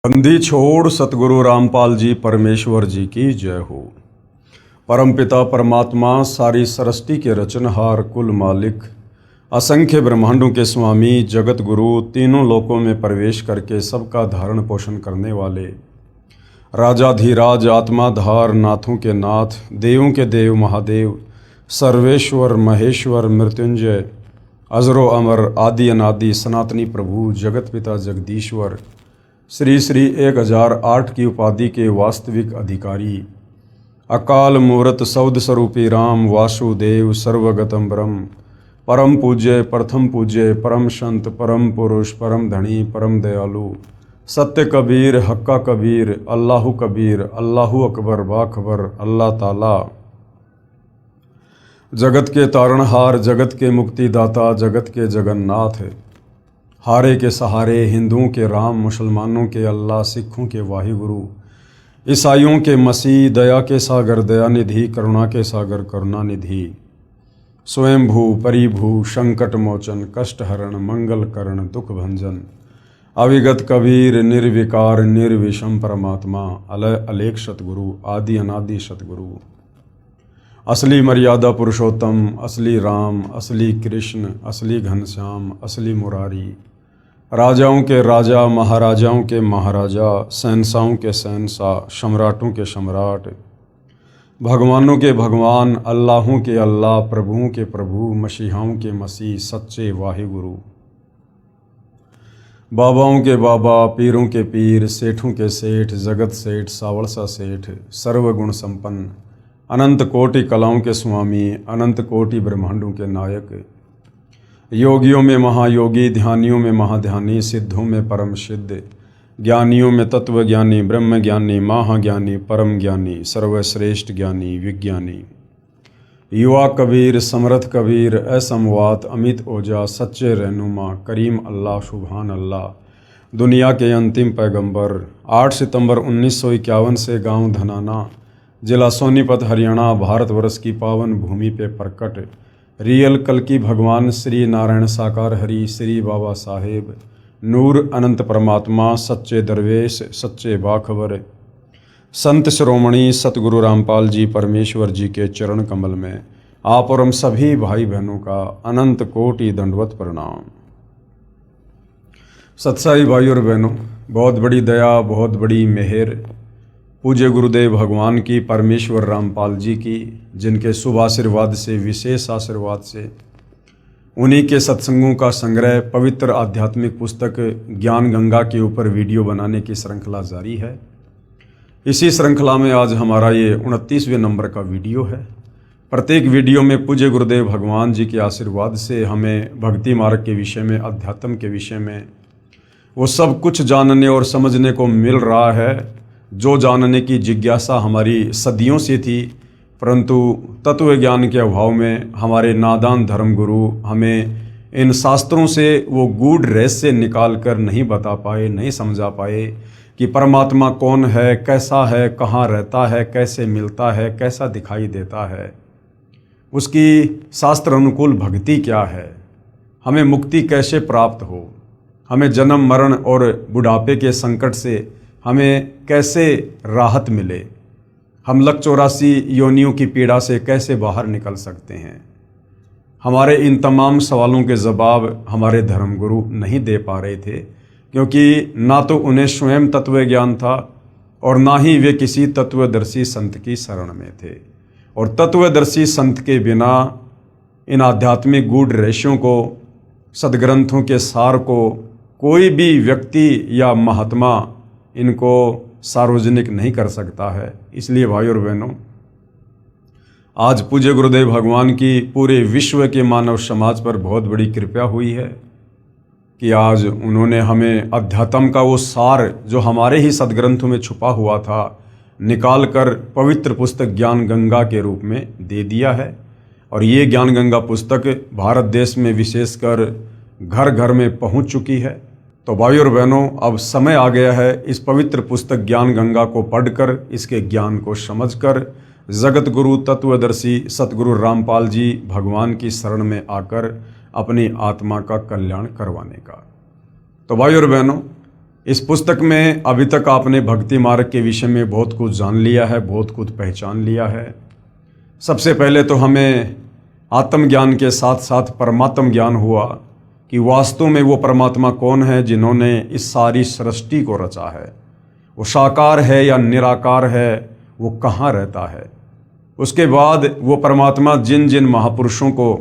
बंदी छोड़ सतगुरु रामपाल जी परमेश्वर जी की जय हो। परमपिता परमात्मा सारी सृष्टि के रचनहार कुल मालिक असंख्य ब्रह्मांडों के स्वामी जगत गुरु तीनों लोकों में प्रवेश करके सबका धारण पोषण करने वाले राजाधिराज आत्माधार नाथों के नाथ देवों के देव महादेव सर्वेश्वर महेश्वर मृत्युंजय अजरो अमर आदि अनादि सनातनी प्रभु जगत पिता जगदीश्वर श्री श्री 1008 की उपाधि के वास्तविक अधिकारी अकाल मूर्त सौद स्वरूपी राम वासुदेव सर्वगतम ब्रह्म परम पूज्य प्रथम पूज्य परम संत परम पुरुष परम धनी परम दयालु सत्य कबीर हक्का कबीर अल्लाहु कबीर अल्लाहु अकबर बाखबर अल्लाह ताला जगत के तारणहार जगत के मुक्तिदाता जगत के जगन्नाथ हारे के सहारे हिंदुओं के राम मुसलमानों के अल्लाह सिखों के वाहिगुरु ईसाइयों के मसीह दया के सागर दयानिधि करुणा के सागर करुणानिधि स्वयंभू परिभू संकट मोचन कष्ट हरण मंगल करण दुख भंजन अविगत कबीर निर्विकार निर्विषम परमात्मा अलय अलेख सतगुरु आदि अनादि सतगुरु असली मर्यादा पुरुषोत्तम असली राम असली कृष्ण असली घनश्याम असली मुरारी राजाओं के राजा महाराजाओं के महाराजा शहंशाहों के शहंशाह सम्राटों के सम्राट भगवानों के भगवान अल्लाहों के अल्लाह प्रभुओं के प्रभु मसीहाओं के मसीह सच्चे वाहिगुरु बाबाओं के बाबा पीरों के पीर सेठों के सेठ जगत सेठ सावड़सा सेठ सर्वगुण संपन्न अनंत कोटि कलाओं के स्वामी अनंत कोटि ब्रह्मांडों के नायक योगियों में महायोगी ध्यानियों में महाध्यानी सिद्धों में परम सिद्ध ज्ञानियों में तत्व ज्ञानी ब्रह्म ज्ञानी महाज्ञानी परम ज्ञानी सर्वश्रेष्ठ ज्ञानी विज्ञानी युवा कबीर समर्थ कबीर असमवात अमित ओजा सच्चे रहनुमा करीम अल्लाह सुभान अल्लाह दुनिया के अंतिम पैगंबर 8 सितंबर 1951 से गांव धनाना जिला सोनीपत हरियाणा भारतवर्ष की पावन भूमि पे प्रकट रियल कल्कि भगवान श्री नारायण साकार हरि श्री बाबा साहेब नूर अनंत परमात्मा सच्चे दरवेश सच्चे बाखबर संत शिरोमणि सतगुरु रामपाल जी परमेश्वर जी के चरण कमल में आप और हम सभी भाई बहनों का अनंत कोटि दंडवत प्रणाम। सत्साई भाई और बहनों, बहुत बड़ी दया बहुत बड़ी मेहर पूज्य गुरुदेव भगवान की परमेश्वर रामपाल जी की, जिनके शुभ आशीर्वाद से विशेष आशीर्वाद से उन्हीं के सत्संगों का संग्रह पवित्र आध्यात्मिक पुस्तक ज्ञान गंगा के ऊपर वीडियो बनाने की श्रृंखला जारी है। इसी श्रृंखला में आज हमारा ये 29वें नंबर का वीडियो है। प्रत्येक वीडियो में पूज्य गुरुदेव भगवान जी के आशीर्वाद से हमें भक्ति मार्ग के विषय में अध्यात्म के विषय में वो सब कुछ जानने और समझने को मिल रहा है जो जानने की जिज्ञासा हमारी सदियों से थी, परंतु तत्व ज्ञान के अभाव में हमारे नादान धर्मगुरु हमें इन शास्त्रों से वो गूढ़ रहस्य निकाल कर नहीं बता पाए, नहीं समझा पाए कि परमात्मा कौन है, कैसा है, कहाँ रहता है, कैसे मिलता है, कैसा दिखाई देता है, उसकी शास्त्र अनुकूल भक्ति क्या है, हमें मुक्ति कैसे प्राप्त हो, हमें जन्म मरण और बुढ़ापे के संकट से हमें कैसे राहत मिले, हम लक 84 योनियों की पीड़ा से कैसे बाहर निकल सकते हैं। हमारे इन तमाम सवालों के जवाब हमारे धर्मगुरु नहीं दे पा रहे थे, क्योंकि ना तो उन्हें स्वयं तत्व ज्ञान था और ना ही वे किसी तत्वदर्शी संत की शरण में थे। और तत्वदर्शी संत के बिना इन आध्यात्मिक गूढ़ रहस्यों को, सदग्रंथों के सार को कोई भी व्यक्ति या महात्मा इनको सार्वजनिक नहीं कर सकता है। इसलिए भाई और बहनों, आज पूज्य गुरुदेव भगवान की पूरे विश्व के मानव समाज पर बहुत बड़ी कृपा हुई है कि आज उन्होंने हमें अध्यात्म का वो सार जो हमारे ही सदग्रंथों में छुपा हुआ था निकाल कर पवित्र पुस्तक ज्ञान गंगा के रूप में दे दिया है। और ये ज्ञान गंगा पुस्तक भारत देश में विशेषकर घर घर में पहुंच चुकी है। तो भाई और बहनों, अब समय आ गया है इस पवित्र पुस्तक ज्ञान गंगा को पढ़कर, इसके ज्ञान को समझकर जगत गुरु तत्वदर्शी सतगुरु रामपाल जी भगवान की शरण में आकर अपनी आत्मा का कल्याण करवाने का। तो भाई और बहनों, इस पुस्तक में अभी तक आपने भक्ति मार्ग के विषय में बहुत कुछ जान लिया है, बहुत कुछ पहचान लिया है। सबसे पहले तो हमें आत्मज्ञान के साथ साथ परमात्म ज्ञान हुआ कि वास्तव में वो परमात्मा कौन है जिन्होंने इस सारी सृष्टि को रचा है। वो साकार है या निराकार है, वो कहाँ रहता है। उसके बाद वो परमात्मा जिन जिन महापुरुषों को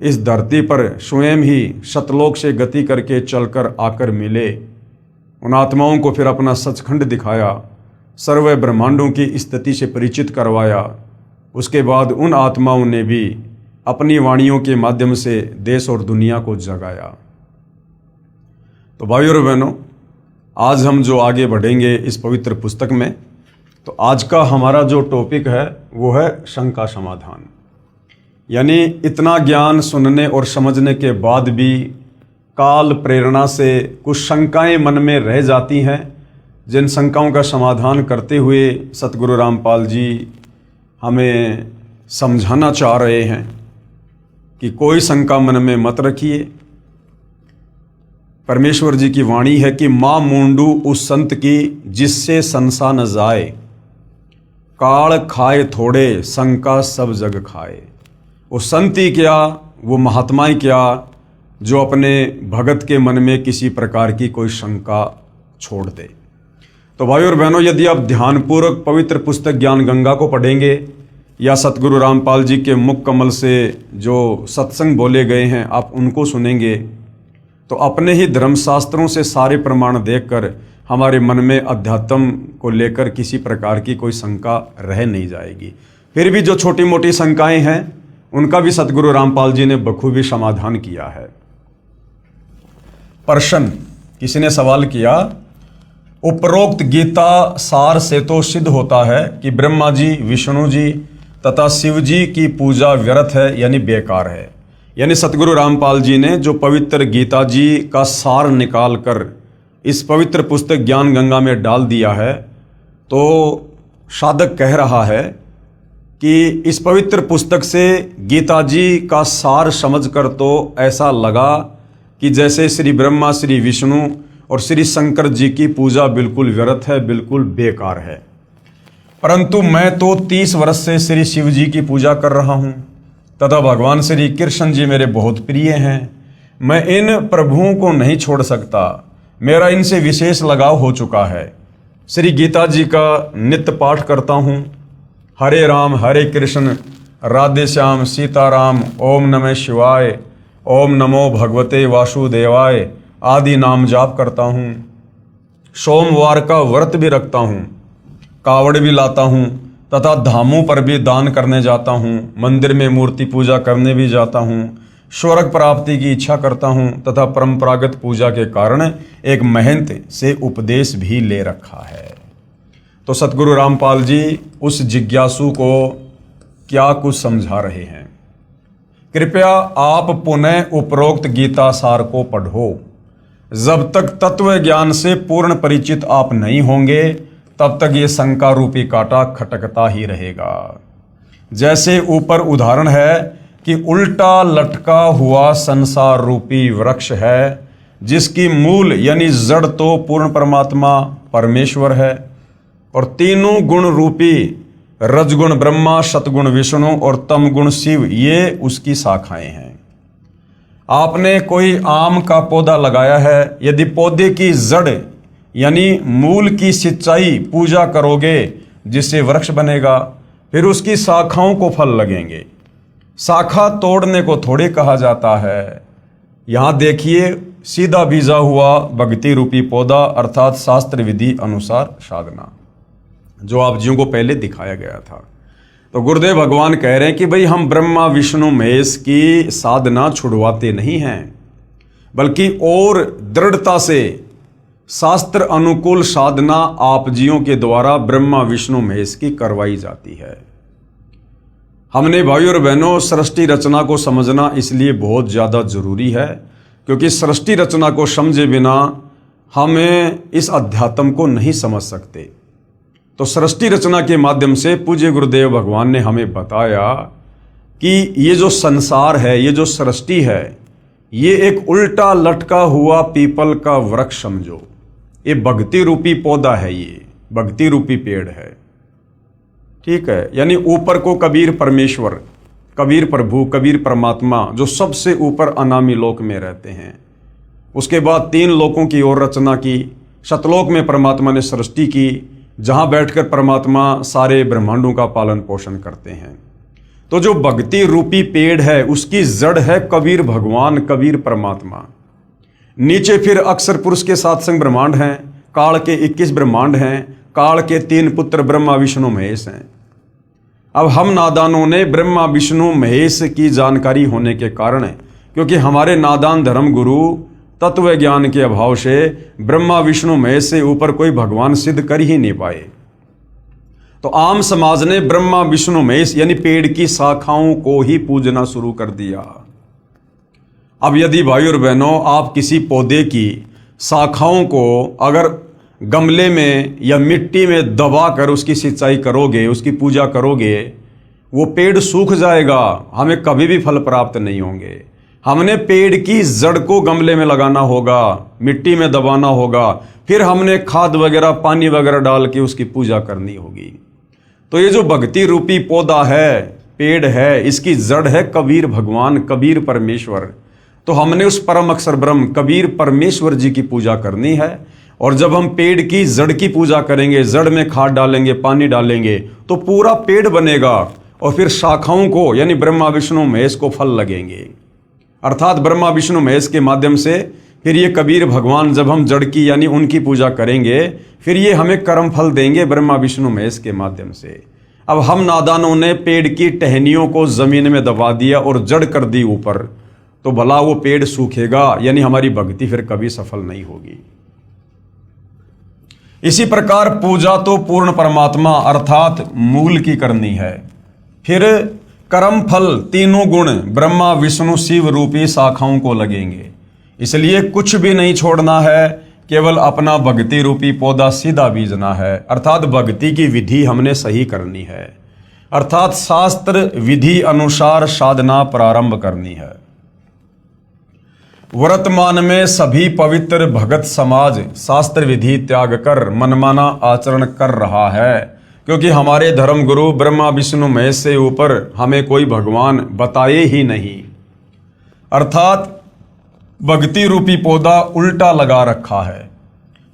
इस धरती पर स्वयं ही सतलोक से गति करके चलकर आकर मिले, उन आत्माओं को फिर अपना सचखंड दिखाया, सर्व ब्रह्मांडों की स्थिति से परिचित करवाया। उसके बाद उन आत्माओं ने भी अपनी वाणियों के माध्यम से देश और दुनिया को जगाया। तो भाइयों और बहनों, आज हम जो आगे बढ़ेंगे इस पवित्र पुस्तक में, तो आज का हमारा जो टॉपिक है वो है शंका समाधान। यानी इतना ज्ञान सुनने और समझने के बाद भी काल प्रेरणा से कुछ शंकाएं मन में रह जाती हैं, जिन शंकाओं का समाधान करते हुए सतगुरु रामपाल जी हमें समझाना चाह रहे हैं कि कोई शंका मन में मत रखिए। परमेश्वर जी की वाणी है कि माँ मूंडू उस संत की जिससे संसा न जाए, काल खाए थोड़े शंका सब जग खाए। वो संत ही क्या, वो महात्माएं क्या, जो अपने भगत के मन में किसी प्रकार की कोई शंका छोड़ दे। तो भाई और बहनों, यदि आप ध्यानपूर्वक पवित्र पुस्तक ज्ञान गंगा को पढ़ेंगे या सतगुरु रामपाल जी के मुख कमल से जो सत्संग बोले गए हैं आप उनको सुनेंगे, तो अपने ही धर्मशास्त्रों से सारे प्रमाण देखकर हमारे मन में अध्यात्म को लेकर किसी प्रकार की कोई शंका रह नहीं जाएगी। फिर भी जो छोटी मोटी शंकाएं हैं उनका भी सतगुरु रामपाल जी ने बखूबी समाधान किया है। प्रश्न, किसी ने सवाल किया, उपरोक्त गीता सार से तो सिद्ध होता है कि ब्रह्मा जी, विष्णु जी तथा शिव जी की पूजा व्यर्थ है, यानी बेकार है। यानी सतगुरु रामपाल जी ने जो पवित्र गीता जी का सार निकाल कर इस पवित्र पुस्तक ज्ञान गंगा में डाल दिया है, तो साधक कह रहा है कि इस पवित्र पुस्तक से गीता जी का सार समझकर तो ऐसा लगा कि जैसे श्री ब्रह्मा, श्री विष्णु और श्री शंकर जी की पूजा बिल्कुल व्यर्थ है, बिल्कुल बेकार है। परंतु मैं तो 30 वर्ष से श्री शिव जी की पूजा कर रहा हूँ तथा भगवान श्री कृष्ण जी मेरे बहुत प्रिय हैं। मैं इन प्रभुओं को नहीं छोड़ सकता, मेरा इनसे विशेष लगाव हो चुका है। श्री गीता जी का नित्य पाठ करता हूँ। हरे राम हरे कृष्ण राधे श्याम सीताराम, ओम नमः शिवाय, ओम नमो भगवते वासुदेवाय आदि नाम जाप करता हूँ। सोमवार का व्रत भी रखता हूँ, कावड़ भी लाता हूँ तथा धामों पर भी दान करने जाता हूँ, मंदिर में मूर्ति पूजा करने भी जाता हूँ, स्वर्ग प्राप्ति की इच्छा करता हूँ तथा परंपरागत पूजा के कारण एक महंत से उपदेश भी ले रखा है। तो सतगुरु रामपाल जी उस जिज्ञासु को क्या कुछ समझा रहे हैं। कृपया आप पुनः उपरोक्त गीता सार को पढ़ो। जब तक तत्व ज्ञान से पूर्ण परिचित आप नहीं होंगे तब तक ये शंका रूपी कांटा खटकता ही रहेगा। जैसे ऊपर उदाहरण है कि उल्टा लटका हुआ संसार रूपी वृक्ष है, जिसकी मूल यानी जड़ तो पूर्ण परमात्मा परमेश्वर है और तीनों गुण रूपी रजगुण ब्रह्मा, सतगुण विष्णु और तमगुण शिव ये उसकी शाखाएं हैं। आपने कोई आम का पौधा लगाया है, यदि पौधे की जड़ यानी मूल की सिंचाई पूजा करोगे जिससे वृक्ष बनेगा, फिर उसकी शाखाओं को फल लगेंगे। शाखा तोड़ने को थोड़े कहा जाता है। यहाँ देखिए, सीधा बीजा हुआ भक्ति रूपी पौधा अर्थात शास्त्र विधि अनुसार साधना, जो आप जियों को पहले दिखाया गया था। तो गुरुदेव भगवान कह रहे हैं कि भाई हम ब्रह्मा विष्णु महेश की साधना छुड़वाते नहीं हैं, बल्कि और दृढ़ता से शास्त्र अनुकूल साधना आप जियों के द्वारा ब्रह्मा विष्णु महेश की करवाई जाती है। हमने भाइयों और बहनों सृष्टि रचना को समझना इसलिए बहुत ज़्यादा जरूरी है, क्योंकि सृष्टि रचना को समझे बिना हमें इस अध्यात्म को नहीं समझ सकते। तो सृष्टि रचना के माध्यम से पूज्य गुरुदेव भगवान ने हमें बताया कि ये जो संसार है, ये जो सृष्टि है, ये एक उल्टा लटका हुआ पीपल का वृक्ष समझो। ये भक्ति रूपी पौधा है, ये भक्ति रूपी पेड़ है। ठीक है, यानी ऊपर को कबीर परमेश्वर, कबीर प्रभु, कबीर परमात्मा जो सबसे ऊपर अनामी लोक में रहते हैं। उसके बाद 3 लोकों की ओर रचना की। शतलोक में परमात्मा ने सृष्टि की, जहां बैठकर परमात्मा सारे ब्रह्मांडों का पालन पोषण करते हैं। तो जो भक्ति रूपी पेड़ है उसकी जड़ है कबीर भगवान, कबीर परमात्मा। नीचे फिर अक्षर पुरुष के 7 संग ब्रह्मांड हैं, काल के 21 ब्रह्मांड हैं, काल के 3 पुत्र ब्रह्मा विष्णु महेश हैं। अब हम नादानों ने ब्रह्मा विष्णु महेश की जानकारी होने के कारण, क्योंकि हमारे नादान धर्म गुरु तत्व ज्ञान के अभाव से ब्रह्मा विष्णु महेश से ऊपर कोई भगवान सिद्ध कर ही नहीं पाए, तो आम समाज ने ब्रह्मा विष्णु महेश यानी पेड़ की शाखाओं को ही पूजना शुरू कर दिया। अब यदि भाई और बहनों आप किसी पौधे की शाखाओं को अगर गमले में या मिट्टी में दबाकर उसकी सिंचाई करोगे, उसकी पूजा करोगे, वो पेड़ सूख जाएगा, हमें कभी भी फल प्राप्त नहीं होंगे। हमने पेड़ की जड़ को गमले में लगाना होगा, मिट्टी में दबाना होगा, फिर हमने खाद वगैरह पानी वगैरह डाल के उसकी पूजा करनी होगी। तो ये जो भक्ति रूपी पौधा है, पेड़ है, इसकी जड़ है कबीर भगवान, कबीर परमेश्वर। तो हमने उस परम अक्षर ब्रह्म कबीर परमेश्वर जी की पूजा करनी है। और जब हम पेड़ की जड़ की पूजा करेंगे, जड़ में खाद डालेंगे, पानी डालेंगे, तो पूरा पेड़ बनेगा और फिर शाखाओं को यानी ब्रह्मा विष्णु महेश को फल लगेंगे। अर्थात ब्रह्मा विष्णु महेश के माध्यम से फिर ये कबीर भगवान जब हम जड़ की यानी उनकी पूजा करेंगे, फिर ये हमें कर्म फल देंगे ब्रह्मा विष्णु महेश के माध्यम से। अब हम नादानों ने पेड़ की टहनियों को जमीन में दबा दिया और जड़ कर दी ऊपर, तो भला वो पेड़ सूखेगा, यानी हमारी भक्ति फिर कभी सफल नहीं होगी। इसी प्रकार पूजा तो पूर्ण परमात्मा अर्थात मूल की करनी है। फिर कर्म फल तीनों गुण ब्रह्मा विष्णु शिव रूपी शाखाओं को लगेंगे। इसलिए कुछ भी नहीं छोड़ना है, केवल अपना भक्ति रूपी पौधा सीधा बीजना है। अर्थात भक्ति की विधि हमने सही करनी है, अर्थात शास्त्र विधि अनुसार साधना प्रारंभ करनी है। वर्तमान में सभी पवित्र भगत समाज शास्त्र विधि त्याग कर मनमाना आचरण कर रहा है, क्योंकि हमारे धर्म गुरु ब्रह्मा विष्णु महेश से ऊपर हमें कोई भगवान बताए ही नहीं। अर्थात भक्ति रूपी पौधा उल्टा लगा रखा है।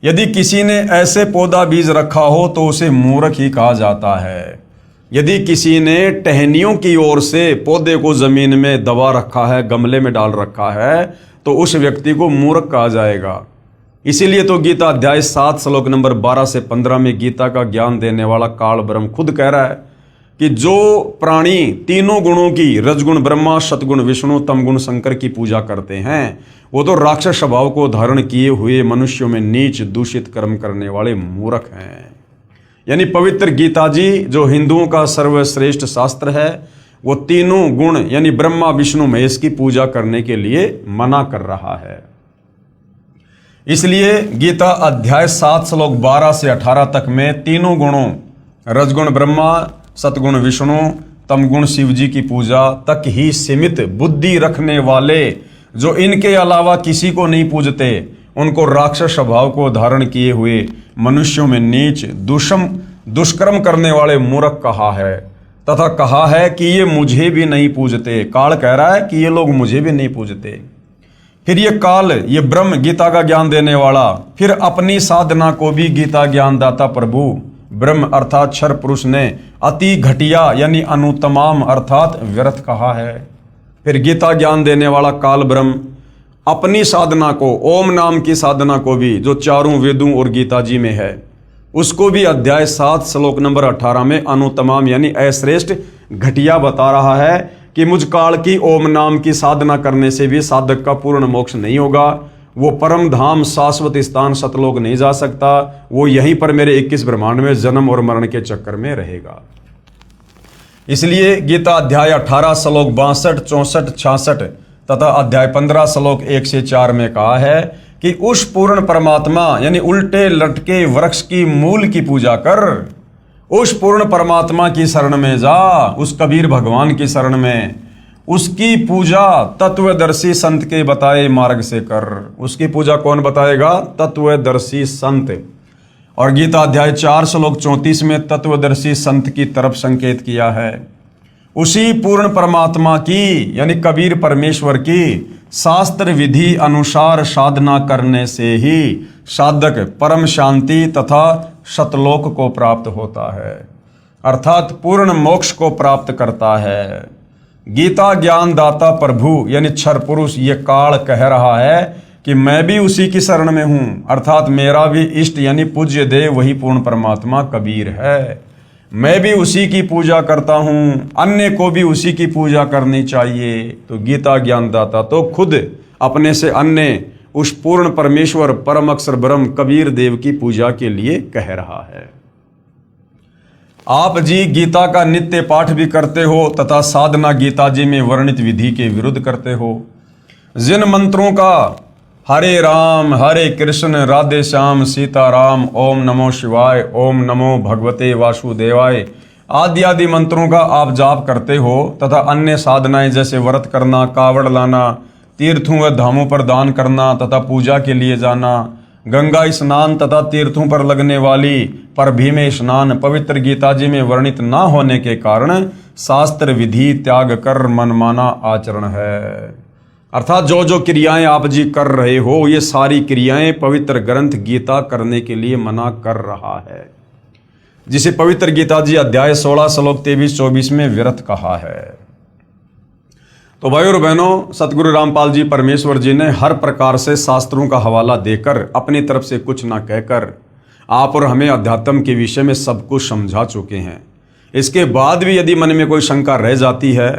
यदि किसी ने ऐसे पौधा बीज रखा हो तो उसे मूर्ख ही कहा जाता है। यदि किसी ने टहनियों की ओर से पौधे को जमीन में दबा रखा है, गमले में डाल रखा है, तो उस व्यक्ति को मूर्ख कहा जाएगा। इसीलिए तो गीता अध्याय 7 श्लोक नंबर 12 से 15 में गीता का ज्ञान देने वाला काल ब्रह्म खुद कह रहा है कि जो प्राणी तीनों गुणों की रजगुण ब्रह्मा, सतगुण विष्णु, तमगुण शंकर की पूजा करते हैं, वो तो राक्षस स्वभाव को धारण किए हुए मनुष्यों में नीच दूषित कर्म करने वाले मूर्ख हैं। यानी पवित्र गीता जी जो हिंदुओं का सर्वश्रेष्ठ शास्त्र है, वो तीनों गुण यानी ब्रह्मा विष्णु महेश की पूजा करने के लिए मना कर रहा है। इसलिए गीता अध्याय 7 श्लोक 12 से 18 तक में तीनों गुणों रजगुण ब्रह्मा, सतगुण विष्णु, तमगुण शिव जी की पूजा तक ही सीमित बुद्धि रखने वाले, जो इनके अलावा किसी को नहीं पूजते, उनको राक्षस स्वभाव को धारण किए हुए मनुष्यों में नीच दुष्कर्म करने वाले मूर्ख कहा है, तथा कहा है कि ये मुझे भी नहीं पूजते। काल कह रहा है कि ये लोग मुझे भी नहीं पूजते। फिर ये काल, ये ब्रह्म गीता का ज्ञान देने वाला, फिर अपनी साधना को भी गीता ज्ञानदाता प्रभु ब्रह्म अर्थात क्षर पुरुष ने अति घटिया यानी अनुतमाम अर्थात व्यर्थ कहा है। फिर गीता ज्ञान देने वाला काल ब्रह्म अपनी साधना को, ओम नाम की साधना को भी, जो चारों वेदों और गीता जी में है, उसको भी अध्याय 7 श्लोक नंबर 18 में अनुतमाम यानी अश्रेष्ठ घटिया बता रहा है कि मुझ काल की ओम नाम की साधना करने से भी साधक का पूर्ण मोक्ष नहीं होगा, वो परम धाम शाश्वत स्थान सतलोक नहीं जा सकता, वो यहीं पर मेरे 21 ब्रह्मांड में जन्म और मरण के चक्कर में रहेगा। इसलिए गीता अध्याय 18 श्लोक 62, 64, 66 तथा अध्याय 15 श्लोक 1 से 4 में कहा है कि उस पूर्ण परमात्मा यानी उल्टे लटके वृक्ष की मूल की पूजा कर, उस पूर्ण परमात्मा की शरण में जा, उस कबीर भगवान की शरण में। उसकी पूजा तत्वदर्शी संत के बताए मार्ग से कर। उसकी पूजा कौन बताएगा? तत्वदर्शी संत। और गीता अध्याय 4 श्लोक 34 में तत्वदर्शी संत की तरफ संकेत किया है। उसी पूर्ण परमात्मा की यानी कबीर परमेश्वर की शास्त्र विधि अनुसार साधना करने से ही साधक परम शांति तथा सतलोक को प्राप्त होता है, अर्थात पूर्ण मोक्ष को प्राप्त करता है। गीता ज्ञान दाता प्रभु यानी क्षर पुरुष ये काल कह रहा है कि मैं भी उसी की शरण में हूं, अर्थात मेरा भी इष्ट यानी पूज्य देव वही पूर्ण परमात्मा कबीर है। मैं भी उसी की पूजा करता हूं, अन्य को भी उसी की पूजा करनी चाहिए। तो गीता ज्ञानदाता तो खुद अपने से अन्य उस पूर्ण परमेश्वर परम अक्षर ब्रह्म कबीर देव की पूजा के लिए कह रहा है। आप जी गीता का नित्य पाठ भी करते हो तथा साधना गीता जी में वर्णित विधि के विरुद्ध करते हो। जिन मंत्रों का हरे राम हरे कृष्ण राधे श्याम सीताराम ओम नमो शिवाय ओम नमो भगवते वासुदेवाय आदि आदि मंत्रों का आप जाप करते हो तथा अन्य साधनाएं जैसे व्रत करना, कावड़ लाना, तीर्थों व धामों पर दान करना तथा पूजा के लिए जाना, गंगा स्नान तथा तीर्थों पर लगने वाली परभी में स्नान पवित्र गीता जी में वर्णित न होने के कारण शास्त्र विधि त्याग कर मनमाना आचरण है। अर्थात जो जो क्रियाएं आप जी कर रहे हो ये सारी क्रियाएं पवित्र ग्रंथ गीता करने के लिए मना कर रहा है, जिसे पवित्र गीता जी अध्याय 16 श्लोक 23-24 में व्यर्थ कहा है। तो भाइयों और बहनों, सतगुरु रामपाल जी परमेश्वर जी ने हर प्रकार से शास्त्रों का हवाला देकर अपनी तरफ से कुछ ना कहकर आप और हमें अध्यात्म के विषय में सब कुछ समझा चुके हैं। इसके बाद भी यदि मन में कोई शंका रह जाती है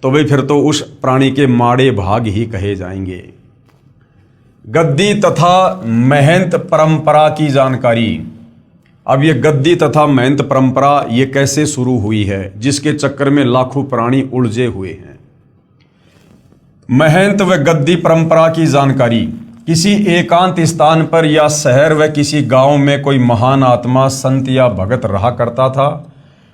तो भाई फिर तो उस प्राणी के माड़े भाग ही कहे जाएंगे। गद्दी तथा महंत परंपरा की जानकारी। अब ये गद्दी तथा महंत परंपरा ये कैसे शुरू हुई है, जिसके चक्कर में लाखों प्राणी उलझे हुए हैं। महंत व गद्दी परंपरा की जानकारी। किसी एकांत स्थान पर या शहर व किसी गांव में कोई महान आत्मा संत या भगत रहा करता था।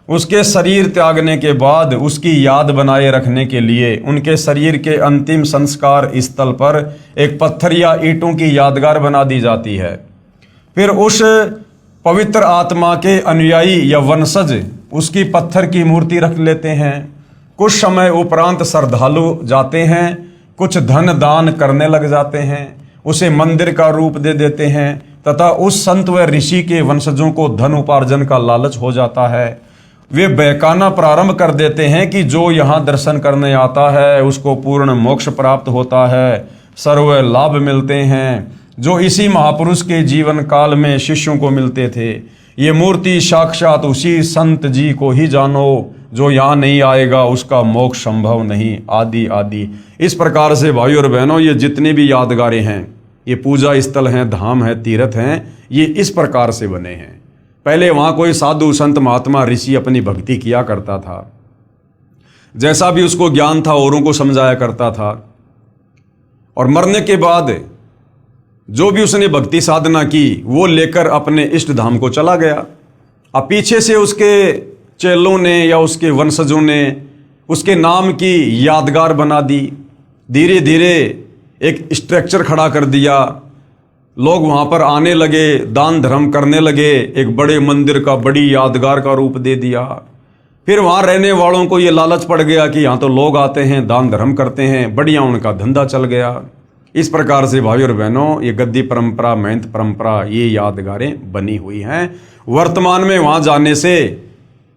उसके शरीर त्यागने के बाद उसकी याद बनाए रखने के लिए उनके शरीर के अंतिम संस्कार स्थल पर एक पत्थर या ईंटों की यादगार बना दी जाती है। फिर उस पवित्र आत्मा के अनुयायी या वंशज उसकी पत्थर की मूर्ति रख लेते हैं। कुछ समय उपरांत श्रद्धालु जाते हैं, कुछ धन दान करने लग जाते हैं, उसे मंदिर का रूप दे देते हैं तथा उस संत व ऋषि के वंशजों को धन उपार्जन का लालच हो जाता है। वे बहकाना प्रारंभ कर देते हैं कि जो यहाँ दर्शन करने आता है उसको पूर्ण मोक्ष प्राप्त होता है, सर्व लाभ मिलते हैं, जो इसी महापुरुष के जीवन काल में शिष्यों को मिलते थे। ये मूर्ति साक्षात उसी संत जी को ही जानो, जो यहाँ नहीं आएगा उसका मोक्ष संभव नहीं, आदि आदि। इस प्रकार से भाइयों और बहनों ये जितने भी यादगारें हैं, ये पूजा स्थल हैं, धाम हैं, तीर्थ हैं, ये इस प्रकार से बने हैं। पहले वहाँ कोई साधु संत महात्मा ऋषि अपनी भक्ति किया करता था, जैसा भी उसको ज्ञान था औरों को समझाया करता था, और मरने के बाद जो भी उसने भक्ति साधना की वो लेकर अपने इष्ट धाम को चला गया। अब पीछे से उसके चेलों ने या उसके वंशजों ने उसके नाम की यादगार बना दी, धीरे धीरे एक स्ट्रक्चर खड़ा कर दिया, लोग वहाँ पर आने लगे, दान धर्म करने लगे, एक बड़े मंदिर का बड़ी यादगार का रूप दे दिया। फिर वहाँ रहने वालों को ये लालच पड़ गया कि यहाँ तो लोग आते हैं, दान धर्म करते हैं, बढ़िया उनका धंधा चल गया। इस प्रकार से भाई और बहनों ये गद्दी परंपरा, महंत परंपरा, ये यादगारें बनी हुई हैं। वर्तमान में वहाँ जाने से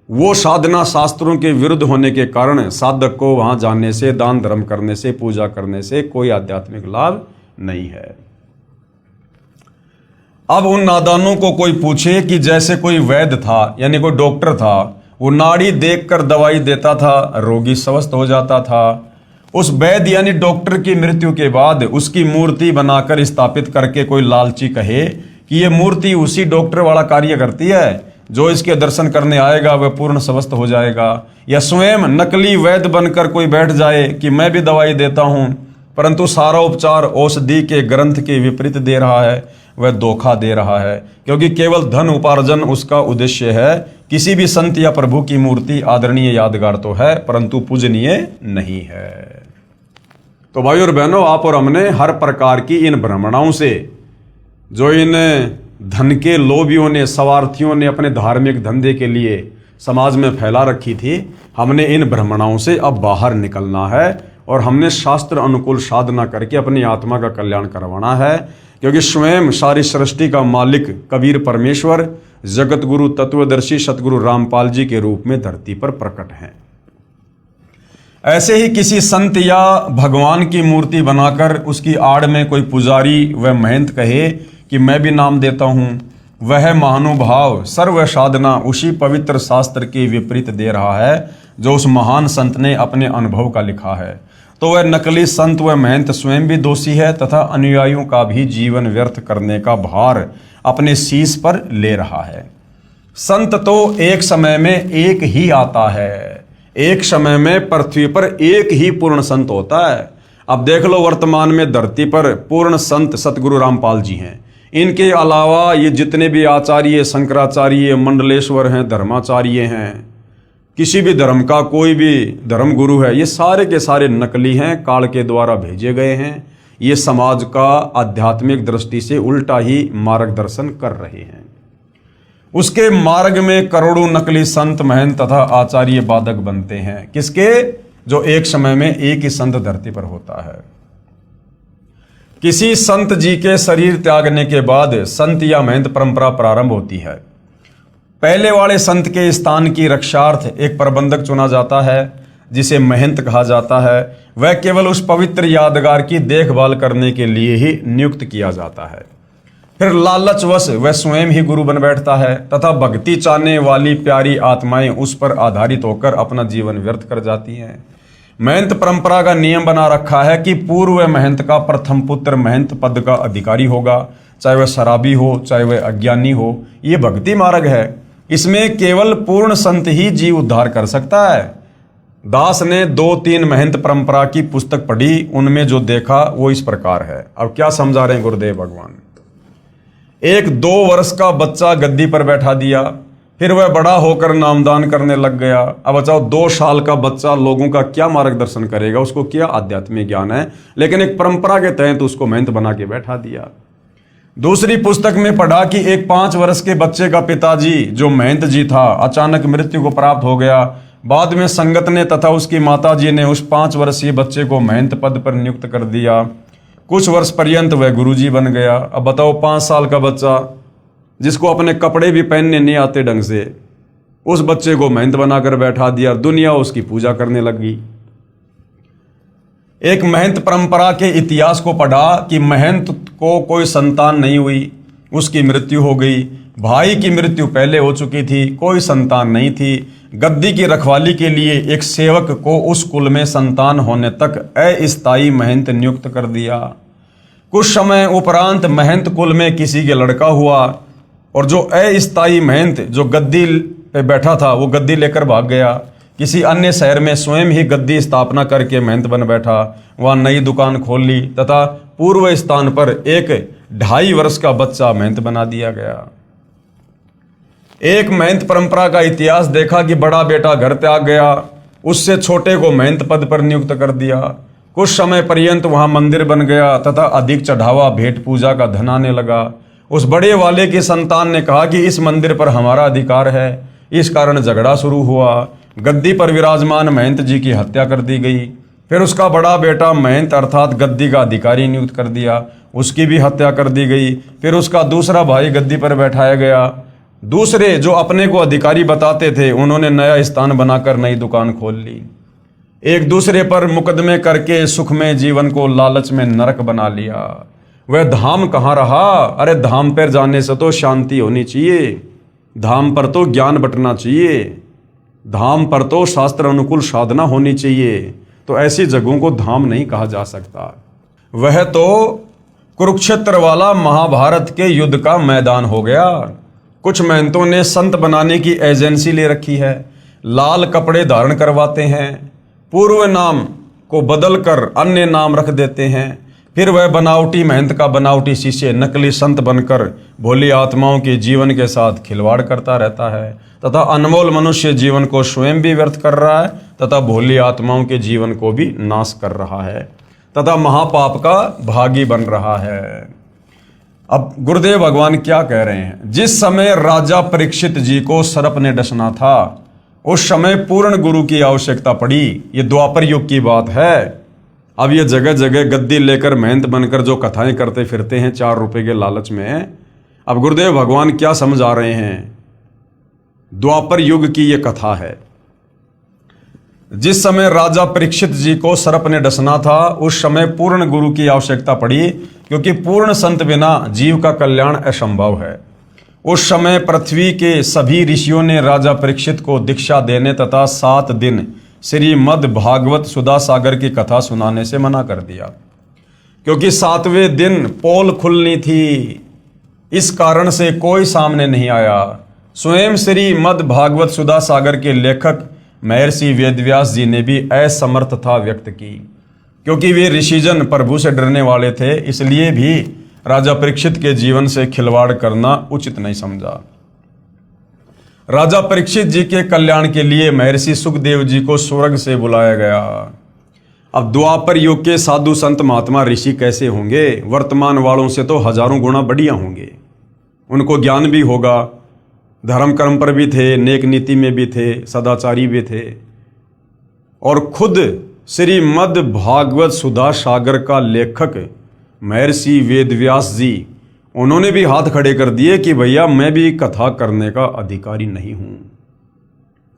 वो साधना शास्त्रों के विरुद्ध होने के कारण साधक को वहाँ जाने से, दान धर्म करने से, पूजा करने से कोई आध्यात्मिक लाभ नहीं है। अब उन नादानों को कोई पूछे कि जैसे कोई वैद्य था यानी कोई डॉक्टर था, वो नाड़ी देखकर दवाई देता था, रोगी स्वस्थ हो जाता था। उस वैद्य यानी डॉक्टर की मृत्यु के बाद उसकी मूर्ति बनाकर स्थापित करके कोई लालची कहे कि ये मूर्ति उसी डॉक्टर वाला कार्य करती है, जो इसके दर्शन करने आएगा वह पूर्ण स्वस्थ हो जाएगा। या स्वयं नकली वैद्य बनकर कोई बैठ जाए कि मैं भी दवाई देता हूँ, परंतु सारा उपचार औषधि के ग्रंथ के विपरीत दे रहा है, वह धोखा दे रहा है, क्योंकि केवल धन उपार्जन उसका उद्देश्य है। किसी भी संत या प्रभु की मूर्ति आदरणीय यादगार तो है, परंतु पूजनीय नहीं है। तो भाई और बहनों, आप और हमने हर प्रकार की इन भ्रमणाओं से, जो इन धन के लोभियों ने, स्वार्थियों ने अपने धार्मिक धंधे के लिए समाज में फैला रखी थी, हमने इन भ्रमणाओं से अब बाहर निकलना है और हमने शास्त्र अनुकूल साधना करके अपनी आत्मा का कल्याण करवाना है। क्योंकि स्वयं सारी सृष्टि का मालिक कबीर परमेश्वर जगत गुरु तत्वदर्शी सतगुरु रामपाल जी के रूप में धरती पर प्रकट हैं। ऐसे ही किसी संत या भगवान की मूर्ति बनाकर उसकी आड़ में कोई पुजारी व महंत कहे कि मैं भी नाम देता हूँ, वह महानुभाव सर्व साधना उसी पवित्र शास्त्र के विपरीत दे रहा है जो उस महान संत ने अपने अनुभव का लिखा है। तो वह नकली संत व महंत स्वयं भी दोषी है तथा अनुयायियों का भी जीवन व्यर्थ करने का भार अपने शीश पर ले रहा है। संत तो एक समय में एक ही आता है, एक समय में पृथ्वी पर एक ही पूर्ण संत होता है। अब देख लो, वर्तमान में धरती पर पूर्ण संत सतगुरु रामपाल जी हैं। इनके अलावा ये जितने भी आचार्य, शंकराचार्य, मंडलेश्वर हैं, धर्माचार्य हैं, किसी भी धर्म का कोई भी धर्म गुरु है, ये सारे के सारे नकली हैं, काल के द्वारा भेजे गए हैं। ये समाज का आध्यात्मिक दृष्टि से उल्टा ही मार्गदर्शन कर रहे हैं। उसके मार्ग में करोड़ों नकली संत, महंत तथा आचार्य बाधक बनते हैं। किसके? जो एक समय में एक ही संत धरती पर होता है। किसी संत जी के शरीर त्यागने के बाद संत या महंत परंपरा प्रारंभ होती है। पहले वाले संत के स्थान की रक्षार्थ एक प्रबंधक चुना जाता है, जिसे महंत कहा जाता है। वह केवल उस पवित्र यादगार की देखभाल करने के लिए ही नियुक्त किया जाता है। फिर लालचवश वह स्वयं ही गुरु बन बैठता है तथा भक्ति चाहने वाली प्यारी आत्माएं उस पर आधारित होकर अपना जीवन व्यर्थ कर जाती हैं। महंत परंपरा का नियम बना रखा है कि पूर्व महंत का प्रथम पुत्र महंत पद का अधिकारी होगा, चाहे वह शराबी हो, चाहे वह अज्ञानी हो। ये भक्ति मार्ग है, इसमें केवल पूर्ण संत ही जीव उद्धार कर सकता है। दास ने 2-3 महंत परंपरा की पुस्तक पढ़ी, उनमें जो देखा वो इस प्रकार है। अब क्या समझा रहे हैं गुरुदेव भगवान? एक 2 वर्ष का बच्चा गद्दी पर बैठा दिया, फिर वह बड़ा होकर नामदान करने लग गया। अब बताओ, 2 साल का बच्चा लोगों का क्या मार्गदर्शन करेगा? उसको क्या आध्यात्मिक ज्ञान है? लेकिन एक परंपरा के तहत उसको महंत बना के बैठा दिया। दूसरी पुस्तक में पढ़ा कि एक 5 वर्ष के बच्चे का पिताजी जो महंत जी था, अचानक मृत्यु को प्राप्त हो गया। बाद में संगत ने तथा उसकी माता जी ने उस 5 वर्षीय बच्चे को महंत पद पर नियुक्त कर दिया। कुछ वर्ष पर्यंत वह गुरुजी बन गया। अब बताओ, 5 साल का बच्चा जिसको अपने कपड़े भी पहनने नहीं आते ढंग से, उस बच्चे को महंत बनाकर बैठा दिया। दुनिया उसकी पूजा करने लगी। एक महंत परंपरा के इतिहास को पढ़ा कि महंत को कोई संतान नहीं हुई, उसकी मृत्यु हो गई। भाई की मृत्यु पहले हो चुकी थी, कोई संतान नहीं थी। गद्दी की रखवाली के लिए एक सेवक को उस कुल में संतान होने तक अस्थायी महंत नियुक्त कर दिया। कुछ समय उपरांत महंत कुल में किसी के लड़का हुआ और जो अस्थायी महंत जो गद्दी पे बैठा था, वो गद्दी लेकर भाग गया। किसी अन्य शहर में स्वयं ही गद्दी स्थापना करके महंत बन बैठा, वहां नई दुकान खोल ली तथा पूर्व स्थान पर एक 2.5 वर्ष का बच्चा महंत बना दिया गया। एक महंत परंपरा का इतिहास देखा कि बड़ा बेटा घर त्याग गया, उससे छोटे को महंत पद पर नियुक्त कर दिया। कुछ समय पर्यंत वहां मंदिर बन गया तथा अधिक चढ़ावा भेंट पूजा का धन आने लगा। उस बड़े वाले की संतान ने कहा कि इस मंदिर पर हमारा अधिकार है। इस कारण झगड़ा शुरू हुआ। गद्दी पर विराजमान महंत जी की हत्या कर दी गई। फिर उसका बड़ा बेटा महंत अर्थात गद्दी का अधिकारी नियुक्त कर दिया, उसकी भी हत्या कर दी गई। फिर उसका दूसरा भाई गद्दी पर बैठाया गया। दूसरे जो अपने को अधिकारी बताते थे, उन्होंने नया स्थान बनाकर नई दुकान खोल ली। एक दूसरे पर मुकदमे करके सुखमय जीवन को लालच में नरक बना लिया। वह धाम कहाँ रहा? अरे धाम पर जाने से तो शांति होनी चाहिए, धाम पर तो ज्ञान बंटना चाहिए, धाम पर तो शास्त्र अनुकूल साधना होनी चाहिए। तो ऐसी जगहों को धाम नहीं कहा जा सकता। वह तो कुरुक्षेत्र वाला महाभारत के युद्ध का मैदान हो गया। कुछ महंतों ने संत बनाने की एजेंसी ले रखी है, लाल कपड़े धारण करवाते हैं, पूर्व नाम को बदलकर अन्य नाम रख देते हैं, फिर वह बनावटी महंत का बनावटी शिष्य नकली संत बनकर भोली आत्माओं के जीवन के साथ खिलवाड़ करता रहता है तथा अनमोल मनुष्य जीवन को स्वयं भी व्यर्थ कर रहा है तथा भोली आत्माओं के जीवन को भी नाश कर रहा है तथा महापाप का भागी बन रहा है। अब गुरुदेव भगवान क्या कह रहे हैं? जिस समय राजा परीक्षित जी को सर्प ने डसना था उस समय पूर्ण गुरु की आवश्यकता पड़ी। ये द्वापर युग की बात है। अब ये जगह जगह गद्दी लेकर महंत बनकर जो कथाएं करते फिरते हैं 4 रुपए के लालच में, अब गुरुदेव भगवान क्या समझा रहे हैं? द्वापर युग की ये कथा है। जिस समय राजा परीक्षित जी को सर्प ने डसना था उस समय पूर्ण गुरु की आवश्यकता पड़ी, क्योंकि पूर्ण संत बिना जीव का कल्याण असंभव है। उस समय पृथ्वी के सभी ऋषियों ने राजा परीक्षित को दीक्षा देने तथा 7 दिन श्रीमद् भागवत सुधा सागर की कथा सुनाने से मना कर दिया, क्योंकि 7वें दिन पोल खुलनी थी। इस कारण से कोई सामने नहीं आया। स्वयं श्रीमद् भागवत सुधा सागर के लेखक महर्षि वेदव्यास जी ने भी असमर्थता व्यक्त की, क्योंकि वे ऋषिजन प्रभु से डरने वाले थे, इसलिए भी राजा परीक्षित के जीवन से खिलवाड़ करना उचित नहीं समझा। राजा परीक्षित जी के कल्याण के लिए महर्षि सुखदेव जी को स्वर्ग से बुलाया गया। अब द्वापर युग के साधु संत महात्मा ऋषि कैसे होंगे? वर्तमान वालों से तो हजारों गुना बढ़िया होंगे। उनको ज्ञान भी होगा, धर्म कर्म पर भी थे, नेक नीति में भी थे, सदाचारी भी थे, और खुद श्रीमद् भागवत सुधा सागर का लेखक महर्षि वेदव्यास जी, उन्होंने भी हाथ खड़े कर दिए कि भैया मैं भी कथा करने का अधिकारी नहीं हूं।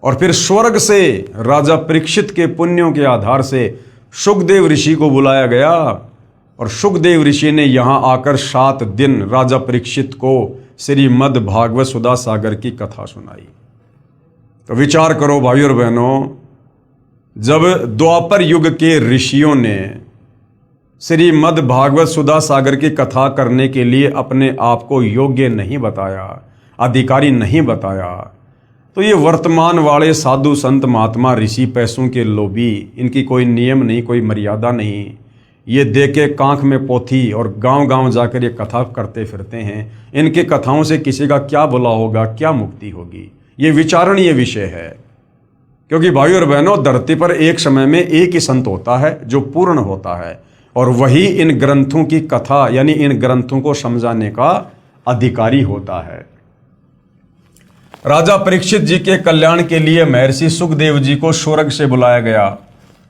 और फिर स्वर्ग से राजा परीक्षित के पुण्यों के आधार से सुखदेव ऋषि को बुलाया गया, और सुखदेव ऋषि ने यहां आकर 7 दिन राजा परीक्षित को श्रीमद् भागवत सुधा सागर की कथा सुनाई। तो विचार करो भाइयों और बहनों, जब द्वापर युग के ऋषियों ने श्रीमद् भागवत सुधा सागर की कथा करने के लिए अपने आप को योग्य नहीं बताया, अधिकारी नहीं बताया, तो ये वर्तमान वाले साधु संत महात्मा ऋषि पैसों के लोभी, इनकी कोई नियम नहीं, कोई मर्यादा नहीं, ये दे के कांख में पोथी और गांव गांव जाकर ये कथा करते फिरते हैं। इनके कथाओं से किसी का क्या भला होगा, क्या मुक्ति होगी? ये विचारणीय विषय है। क्योंकि भाइयों और बहनों, धरती पर एक समय में एक ही संत होता है जो पूर्ण होता है, और वही इन ग्रंथों की कथा यानी इन ग्रंथों को समझाने का अधिकारी होता है। राजा परीक्षित जी के कल्याण के लिए महर्षि सुखदेव जी को स्वर्ग से बुलाया गया,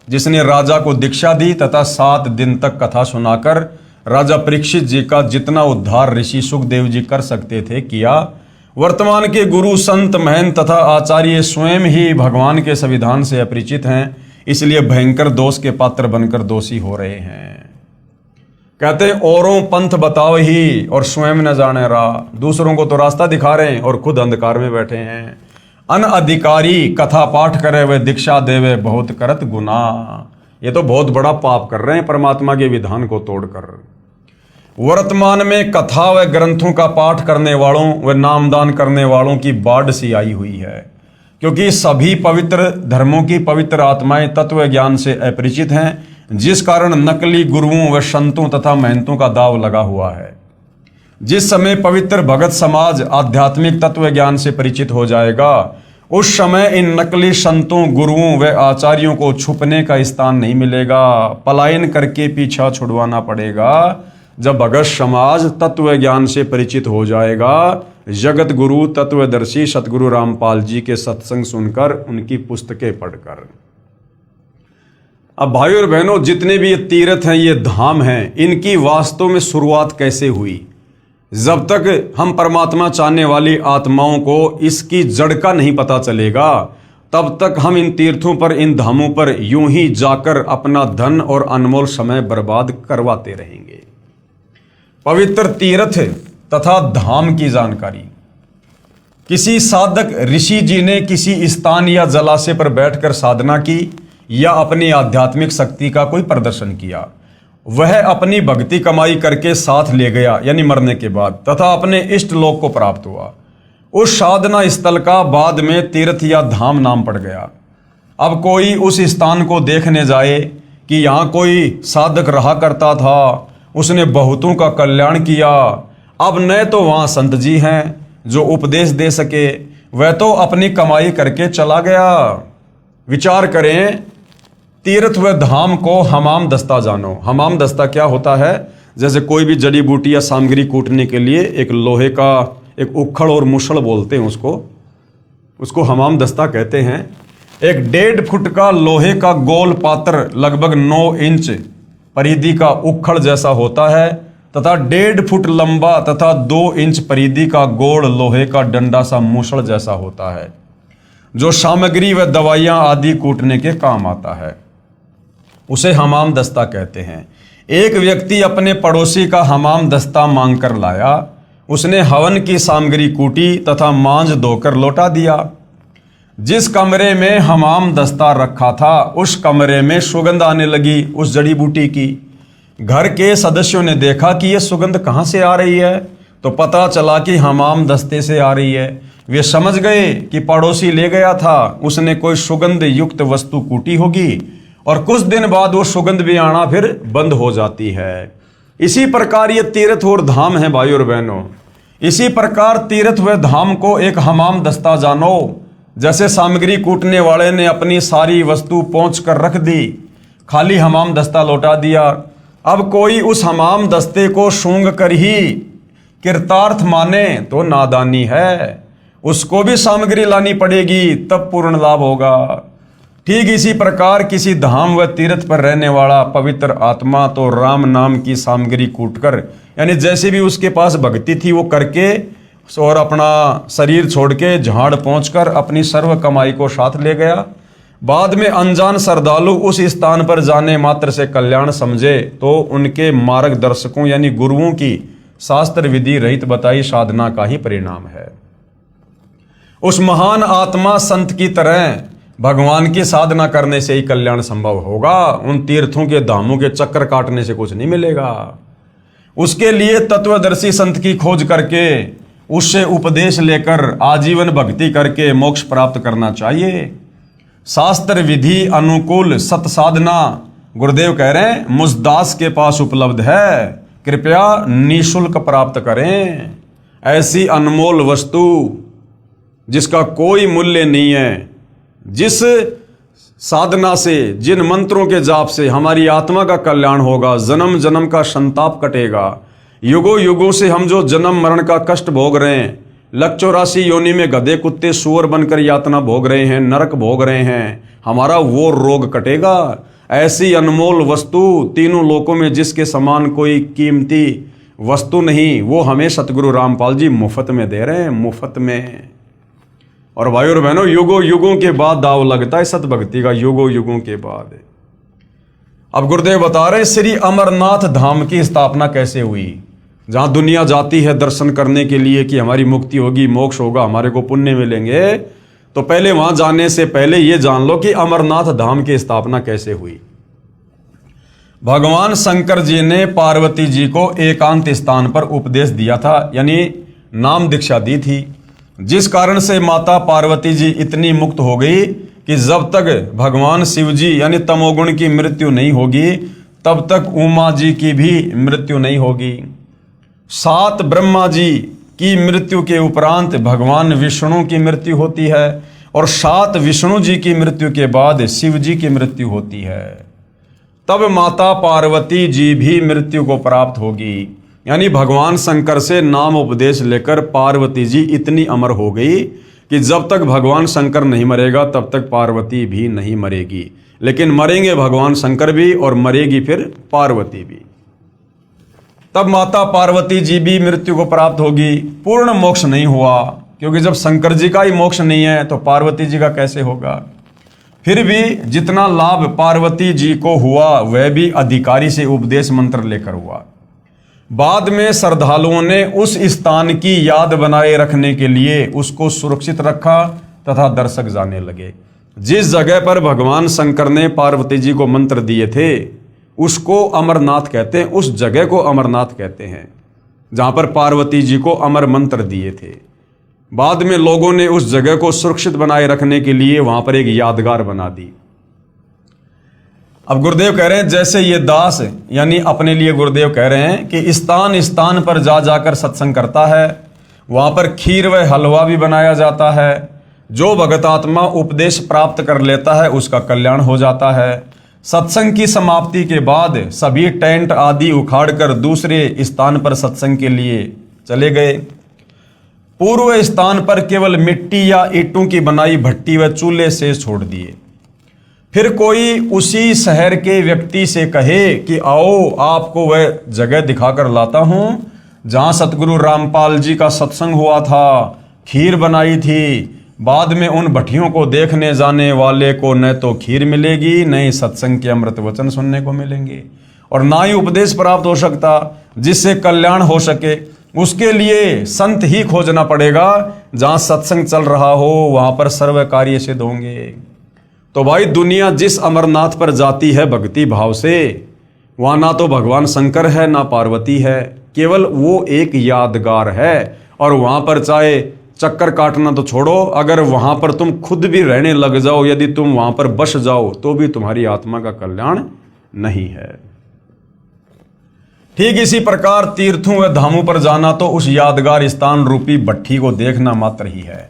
जिसने राजा को दीक्षा दी तथा 7 दिन तक कथा सुनाकर राजा परीक्षित जी का जितना उद्धार ऋषि सुखदेव जी कर सकते थे किया। वर्तमान के गुरु संत महंत तथा आचार्य स्वयं ही भगवान के संविधान से अपरिचित हैं, इसलिए भयंकर दोष के पात्र बनकर दोषी हो रहे हैं। कहते हैं औरों पंथ बताओ ही और स्वयं न जाने राह। दूसरों को तो रास्ता दिखा रहे हैं और खुद अंधकार में बैठे हैं। अनअधिकारी कथा पाठ करे वे दीक्षा देवे बहुत करत गुना। ये तो बहुत बड़ा पाप कर रहे हैं परमात्मा के विधान को तोड़कर। वर्तमान में कथा व ग्रंथों का पाठ करने वालों व नामदान करने वालों की बाढ़ सी आई हुई है, क्योंकि सभी पवित्र धर्मों की पवित्र आत्माएं तत्व ज्ञान से अपरिचित हैं, जिस कारण नकली गुरुओं व संतों तथा महंतों का दाव लगा हुआ है। जिस समय पवित्र भगत समाज आध्यात्मिक तत्व ज्ञान से परिचित हो जाएगा, उस समय इन नकली संतों गुरुओं व आचार्यों को छुपने का स्थान नहीं मिलेगा। पलायन करके पीछा छुड़वाना पड़ेगा। जब भगत समाज तत्व ज्ञान से परिचित हो जाएगा, जगत गुरु तत्वदर्शी सतगुरु रामपाल जी के सत्संग सुनकर, उनकी पुस्तकें पढ़कर। अब भाइयों और बहनों, जितने भी ये तीर्थ हैं, ये धाम हैं, इनकी वास्तव में शुरुआत कैसे हुई? जब तक हम परमात्मा चाहने वाली आत्माओं को इसकी जड़ का नहीं पता चलेगा, तब तक हम इन तीर्थों पर, इन धामों पर यूं ही जाकर अपना धन और अनमोल समय बर्बाद करवाते रहेंगे। पवित्र तीर्थ तथा धाम की जानकारी किसी साधक ऋषि जी ने किसी स्थान या जलाशय पर बैठकर साधना की या अपनी आध्यात्मिक शक्ति का कोई प्रदर्शन किया, वह अपनी भक्ति कमाई करके साथ ले गया यानी मरने के बाद, तथा अपने इष्ट लोक को प्राप्त हुआ। उस साधना स्थल का बाद में तीर्थ या धाम नाम पड़ गया। अब कोई उस स्थान को देखने जाए कि यहाँ कोई साधक रहा करता था उसने बहुतों का कल्याण किया। अब न तो वहाँ संत जी हैं जो उपदेश दे सके, वह तो अपनी कमाई करके चला गया। विचार करें, तीर्थ व धाम को हमाम दस्ता जानो। हमाम दस्ता क्या होता है? जैसे कोई भी जड़ी बूटी या सामग्री कूटने के लिए एक लोहे का एक उखड़ और मुसड़ बोलते हैं उसको हमाम दस्ता कहते हैं। एक 1.5 फुट का लोहे का गोल पात्र लगभग 9 इंच परिधि का उखड़ जैसा होता है तथा 1.5 फुट लंबा तथा 2 इंच परिधि का गोल लोहे का डंडा सा मुसड़ जैसा होता है, जो सामग्री व दवाइयां आदि कूटने के काम आता है। उसे हमाम दस्ता कहते हैं। एक व्यक्ति अपने पड़ोसी का हमाम दस्ता मांग कर लाया। उसने हवन की सामग्री कूटी तथा मांझ धोकर लौटा दिया। जिस कमरे में हमाम दस्ता रखा था उस कमरे में सुगंध आने लगी उस जड़ी बूटी की। घर के सदस्यों ने देखा कि यह सुगंध कहाँ से आ रही है, तो पता चला कि हमाम दस्ते से आ रही है। वे समझ गए कि पड़ोसी ले गया था, उसने कोई सुगंध युक्त वस्तु कूटी होगी और कुछ दिन बाद वो सुगंध भी आना फिर बंद हो जाती है। इसी प्रकार ये तीर्थ और धाम है भाई और बहनों। इसी प्रकार तीर्थ व धाम को एक हमाम दस्ता जानो। जैसे सामग्री कूटने वाले ने अपनी सारी वस्तु पहुंच कर रख दी, खाली हमाम दस्ता लौटा दिया। अब कोई उस हमाम दस्ते को सूंघ कर ही कृतार्थ माने तो नादानी है। उसको भी सामग्री लानी पड़ेगी, तब पूर्ण लाभ होगा। ठीक इसी प्रकार किसी धाम व तीर्थ पर रहने वाला पवित्र आत्मा तो राम नाम की सामग्री कूटकर, यानी जैसे भी उसके पास भक्ति थी वो करके और अपना शरीर छोड़ के झाड़ पहुंचकर अपनी सर्व कमाई को साथ ले गया। बाद में अनजान श्रद्धालु उस स्थान पर जाने मात्र से कल्याण समझे तो उनके मार्गदर्शकों यानी गुरुओं की शास्त्र विधि रहित बताई साधना का ही परिणाम है। उस महान आत्मा संत की तरह भगवान की साधना करने से ही कल्याण संभव होगा। उन तीर्थों के धामों के चक्कर काटने से कुछ नहीं मिलेगा। उसके लिए तत्वदर्शी संत की खोज करके उससे उपदेश लेकर आजीवन भक्ति करके मोक्ष प्राप्त करना चाहिए। शास्त्र विधि अनुकूल सत साधना गुरुदेव कह रहे हैं मुझ दास के पास उपलब्ध है, कृपया निःशुल्क प्राप्त करें। ऐसी अनमोल वस्तु जिसका कोई मूल्य नहीं है, जिस साधना से जिन मंत्रों के जाप से हमारी आत्मा का कल्याण होगा, जन्म जन्म का संताप कटेगा। युगों युगों से हम जो जन्म मरण का कष्ट भोग रहे हैं, 184 योनि में गधे कुत्ते सूअर बनकर यातना भोग रहे हैं, नरक भोग रहे हैं, हमारा वो रोग कटेगा। ऐसी अनमोल वस्तु तीनों लोकों में जिसके समान कोई कीमती वस्तु नहीं, वो हमें सतगुरु रामपाल जी मुफ्त में दे रहे हैं, मुफ्त में। और भाई और बहनों, युगों युगों के बाद दाव लगता है सत भक्ति का, युगों युगों के बाद। अब गुरुदेव बता रहे श्री अमरनाथ धाम की स्थापना कैसे हुई, जहां दुनिया जाती है दर्शन करने के लिए कि हमारी मुक्ति होगी, मोक्ष होगा, हमारे को पुण्य मिलेंगे। तो पहले वहां जाने से पहले ये जान लो कि अमरनाथ धाम की स्थापना कैसे हुई। भगवान शंकर जी ने पार्वती जी को एकांत स्थान पर उपदेश दिया था, यानी नाम दीक्षा दी थी, जिस कारण से माता पार्वती जी इतनी मुक्त हो गई कि जब तक भगवान शिव जी यानी तमोगुण की मृत्यु नहीं होगी तब तक उमा जी की भी मृत्यु नहीं होगी। 7 ब्रह्मा जी की मृत्यु के उपरांत भगवान विष्णु की मृत्यु होती है और 7 विष्णु जी की मृत्यु के बाद शिव जी की मृत्यु होती है। तब माता पार्वती जी भी मृत्यु को प्राप्त होगी। यानी भगवान शंकर से नाम उपदेश लेकर पार्वती जी इतनी अमर हो गई कि जब तक भगवान शंकर नहीं मरेगा तब तक पार्वती भी नहीं मरेगी। लेकिन मरेंगे भगवान शंकर भी और मरेगी फिर पार्वती भी। तब माता पार्वती जी भी मृत्यु को प्राप्त होगी। पूर्ण मोक्ष नहीं हुआ, क्योंकि जब शंकर जी का ही मोक्ष नहीं है तो पार्वती जी का कैसे होगा। फिर भी जितना लाभ पार्वती जी को हुआ वह भी अधिकारी से उपदेश मंत्र लेकर हुआ। बाद में श्रद्धालुओं ने उस स्थान की याद बनाए रखने के लिए उसको सुरक्षित रखा तथा दर्शक जाने लगे। जिस जगह पर भगवान शंकर ने पार्वती जी को मंत्र दिए थे उसको अमरनाथ कहते हैं, उस जगह को अमरनाथ कहते हैं जहां पर पार्वती जी को अमर मंत्र दिए थे। बाद में लोगों ने उस जगह को सुरक्षित बनाए रखने के लिए वहां पर एक यादगार बना दी। अब गुरुदेव कह रहे हैं जैसे ये दास, यानी अपने लिए गुरुदेव कह रहे हैं कि स्थान स्थान पर जा जाकर सत्संग करता है, वहां पर खीर व हलवा भी बनाया जाता है। जो भगत आत्मा उपदेश प्राप्त कर लेता है उसका कल्याण हो जाता है। सत्संग की समाप्ति के बाद सभी टेंट आदि उखाड़कर दूसरे स्थान पर सत्संग के लिए चले गए। पूर्व स्थान पर केवल मिट्टी या ईंटों की बनाई भट्टी व चूल्हे से छोड़ दिए। फिर कोई उसी शहर के व्यक्ति से कहे कि आओ आपको वह जगह दिखाकर लाता हूं जहां सतगुरु रामपाल जी का सत्संग हुआ था, खीर बनाई थी। बाद में उन भट्टियों को देखने जाने वाले को न तो खीर मिलेगी, न ही सत्संग के अमृत वचन सुनने को मिलेंगे, और ना ही उपदेश प्राप्त हो सकता जिससे कल्याण हो सके। उसके लिए संत ही खोजना पड़ेगा। जहां सत्संग चल रहा हो वहां पर सर्व कार्य सिद्ध होंगे। तो भाई दुनिया जिस अमरनाथ पर जाती है भक्ति भाव से, वहां ना तो भगवान शंकर है ना पार्वती है, केवल वो एक यादगार है। और वहां पर चाहे चक्कर काटना तो छोड़ो, अगर वहां पर तुम खुद भी रहने लग जाओ, यदि तुम वहां पर बस जाओ तो भी तुम्हारी आत्मा का कल्याण नहीं है। ठीक इसी प्रकार तीर्थों व धामों पर जाना तो उस यादगार स्थान रूपी भट्ठी को देखना मात्र ही है।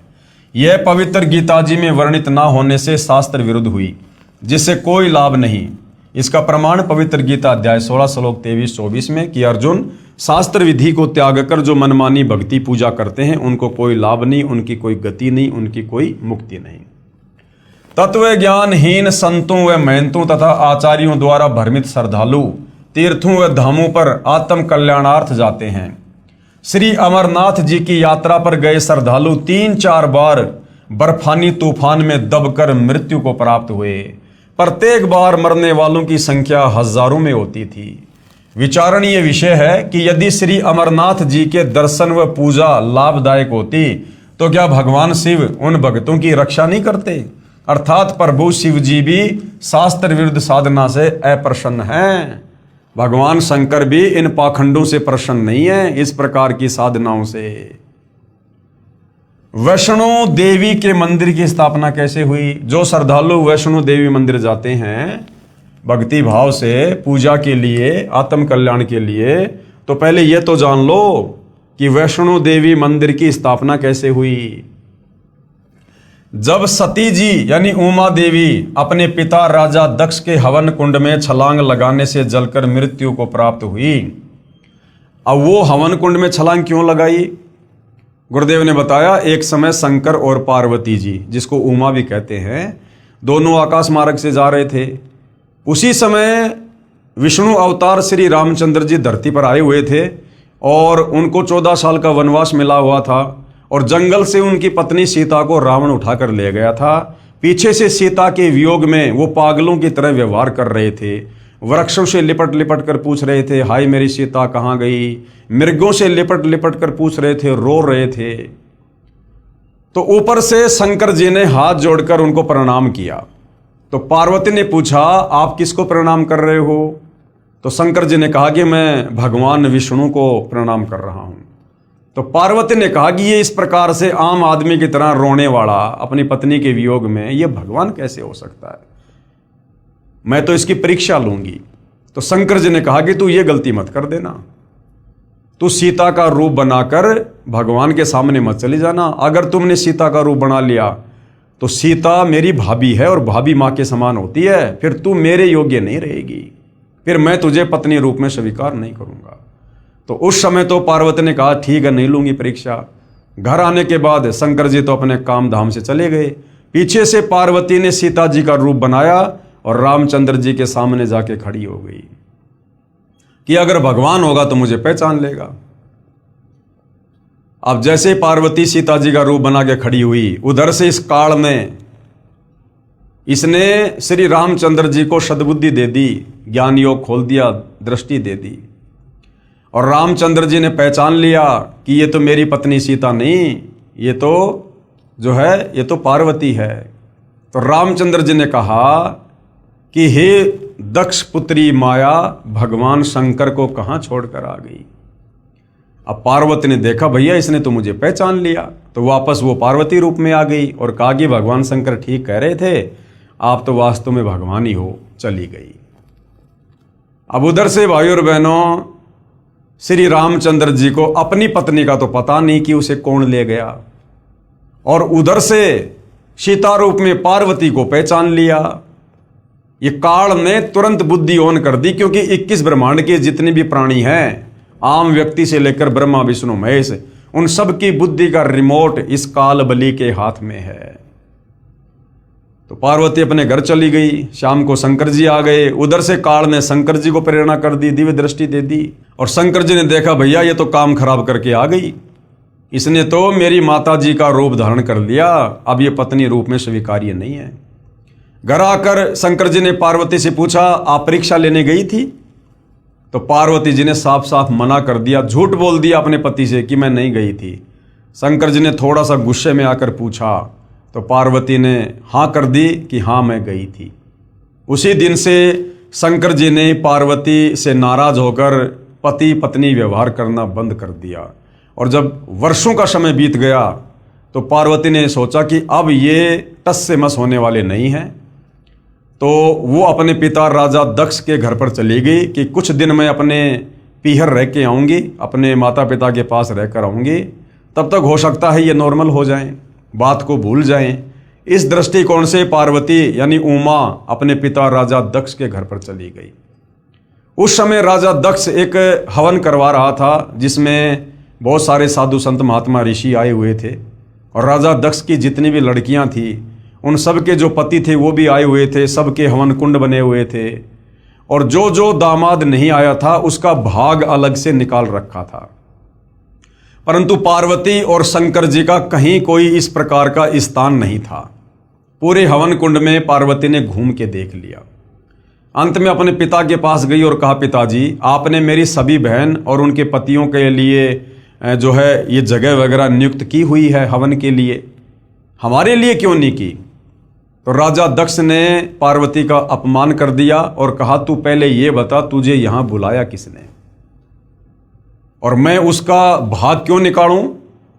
यह पवित्र गीता जी में वर्णित ना होने से शास्त्र विरुद्ध हुई, जिससे कोई लाभ नहीं। इसका प्रमाण पवित्र गीता अध्याय 16 श्लोक 23-24 में कि अर्जुन, शास्त्र विधि को त्याग कर जो मनमानी भक्ति पूजा करते हैं उनको कोई लाभ नहीं, उनकी कोई गति नहीं, उनकी कोई मुक्ति नहीं। तत्व ज्ञानहीन संतों व महंतों तथा आचार्यों द्वारा भ्रमित श्रद्धालु तीर्थों व धामों पर आत्म कल्याणार्थ जाते हैं। श्री अमरनाथ जी की यात्रा पर गए श्रद्धालु 3-4 बार बर्फानी तूफान में दबकर मृत्यु को प्राप्त हुए। प्रत्येक बार मरने वालों की संख्या हजारों में होती थी। विचारणीय विषय है कि यदि श्री अमरनाथ जी के दर्शन व पूजा लाभदायक होती तो क्या भगवान शिव उन भक्तों की रक्षा नहीं करते? अर्थात प्रभु शिव जी भी शास्त्र विरुद्ध साधना से अप्रसन्न हैं। भगवान शंकर भी इन पाखंडों से प्रसन्न नहीं है, इस प्रकार की साधनाओं से। वैष्णो देवी के मंदिर की स्थापना कैसे हुई? जो श्रद्धालु वैष्णो देवी मंदिर जाते हैं भक्ति भाव से पूजा के लिए, आत्म कल्याण के लिए, तो पहले यह तो जान लो कि वैष्णो देवी मंदिर की स्थापना कैसे हुई। जब सती जी यानी उमा देवी अपने पिता राजा दक्ष के हवन कुंड में छलांग लगाने से जलकर मृत्यु को प्राप्त हुई। अब वो हवन कुंड में छलांग क्यों लगाई? गुरुदेव ने बताया, एक समय शंकर और पार्वती जी, जिसको उमा भी कहते हैं, दोनों आकाश मार्ग से जा रहे थे। उसी समय विष्णु अवतार श्री रामचंद्र जी धरती पर आए हुए थे और उनको 14 साल का वनवास मिला हुआ था, और जंगल से उनकी पत्नी सीता को रावण उठाकर ले गया था। पीछे से सीता के वियोग में वो पागलों की तरह व्यवहार कर रहे थे। वृक्षों से लिपट लिपट कर पूछ रहे थे, हाय मेरी सीता कहाँ गई? मृगों से लिपट लिपट कर पूछ रहे थे, रो रहे थे। तो ऊपर से शंकर जी ने हाथ जोड़कर उनको प्रणाम किया। तो पार्वती ने पूछा, आप किसको प्रणाम कर रहे हो? तो शंकर जी ने कहा कि मैं भगवान विष्णु को प्रणाम कर रहा हूं। तो पार्वती ने कहा कि ये इस प्रकार से आम आदमी की तरह रोने वाला अपनी पत्नी के वियोग में, ये भगवान कैसे हो सकता है? मैं तो इसकी परीक्षा लूंगी। तो शंकर जी ने कहा कि तू ये गलती मत कर देना, तू सीता का रूप बनाकर भगवान के सामने मत चली जाना। अगर तुमने सीता का रूप बना लिया तो सीता मेरी भाभी है और भाभी माँ के समान होती है, फिर तू मेरे योग्य नहीं रहेगी, फिर मैं तुझे पत्नी रूप में स्वीकार नहीं करूंगा। तो उस समय तो पार्वती ने कहा ठीक है, नहीं लूंगी परीक्षा। घर आने के बाद शंकर जी तो अपने काम धाम से चले गए। पीछे से पार्वती ने सीता जी का रूप बनाया और रामचंद्र जी के सामने जाके खड़ी हो गई कि अगर भगवान होगा तो मुझे पहचान लेगा। अब जैसे पार्वती सीता जी का रूप बना के खड़ी हुई, उधर से इस काल में इसने श्री रामचंद्र जी को सद्बुद्धि दे दी, ज्ञान योग खोल दिया, दृष्टि दे दी, और रामचंद्र जी ने पहचान लिया कि ये तो मेरी पत्नी सीता नहीं, ये तो जो है ये तो पार्वती है। तो रामचंद्र जी ने कहा कि हे दक्ष पुत्री माया, भगवान शंकर को कहाँ छोड़कर आ गई? अब पार्वती ने देखा भैया इसने तो मुझे पहचान लिया, तो वापस वो पार्वती रूप में आ गई और कहा कि भगवान शंकर ठीक कह रहे थे, आप तो वास्तव में भगवान ही हो। चली गई। अब उधर से भाई और बहनों, श्री रामचंद्र जी को अपनी पत्नी का तो पता नहीं कि उसे कौन ले गया, और उधर से सीता रूप में पार्वती को पहचान लिया। ये काल ने तुरंत बुद्धि ऑन कर दी, क्योंकि 21 ब्रह्मांड के जितने भी प्राणी हैं, आम व्यक्ति से लेकर ब्रह्मा विष्णु महेश, उन सब की बुद्धि का रिमोट इस काल बलि के हाथ में है। तो पार्वती अपने घर चली गई, शाम को शंकर जी आ गए। उधर से काल ने शंकर जी को प्रेरणा कर दी, दिव्य दृष्टि दे दी, और शंकर जी ने देखा भैया ये तो काम खराब करके आ गई, इसने तो मेरी माता जी का रूप धारण कर लिया, अब ये पत्नी रूप में स्वीकार्य नहीं है। घर आकर शंकर जी ने पार्वती से पूछा, आप परीक्षा लेने गई थी? तो पार्वती जी ने साफ साफ मना कर दिया, झूठ बोल दिया अपने पति से कि मैं नहीं गई थी। शंकर जी ने थोड़ा सा गुस्से में आकर पूछा, तो पार्वती ने हाँ कर दी कि हाँ मैं गई थी। उसी दिन से शंकर जी ने पार्वती से नाराज होकर पति पत्नी व्यवहार करना बंद कर दिया। और जब वर्षों का समय बीत गया तो पार्वती ने सोचा कि अब ये टस से मस होने वाले नहीं हैं, तो वो अपने पिता राजा दक्ष के घर पर चली गई कि कुछ दिन मैं अपने पीहर रह के आऊँगी, अपने माता पिता के पास रहकर आऊँगी, तब तक हो सकता है ये नॉर्मल हो जाएं, बात को भूल जाएं। इस दृष्टिकोण से पार्वती यानी उमा अपने पिता राजा दक्ष के घर पर चली गई। उस समय राजा दक्ष एक हवन करवा रहा था, जिसमें बहुत सारे साधु संत महात्मा ऋषि आए हुए थे, और राजा दक्ष की जितनी भी लड़कियां थी उन सब के जो पति थे वो भी आए हुए थे, सबके हवन कुंड बने हुए थे, और जो जो दामाद नहीं आया था उसका भाग अलग से निकाल रखा था। परंतु पार्वती और शंकर जी का कहीं कोई इस प्रकार का स्थान नहीं था। पूरे हवन कुंड में पार्वती ने घूम के देख लिया। अंत में अपने पिता के पास गई और कहा, पिताजी आपने मेरी सभी बहन और उनके पतियों के लिए जो है ये जगह वगैरह नियुक्त की हुई है हवन के लिए, हमारे लिए क्यों नहीं की? तो राजा दक्ष ने पार्वती का अपमान कर दिया और कहा, तू पहले ये बता तुझे यहां बुलाया किसने, और मैं उसका भाग क्यों निकालूं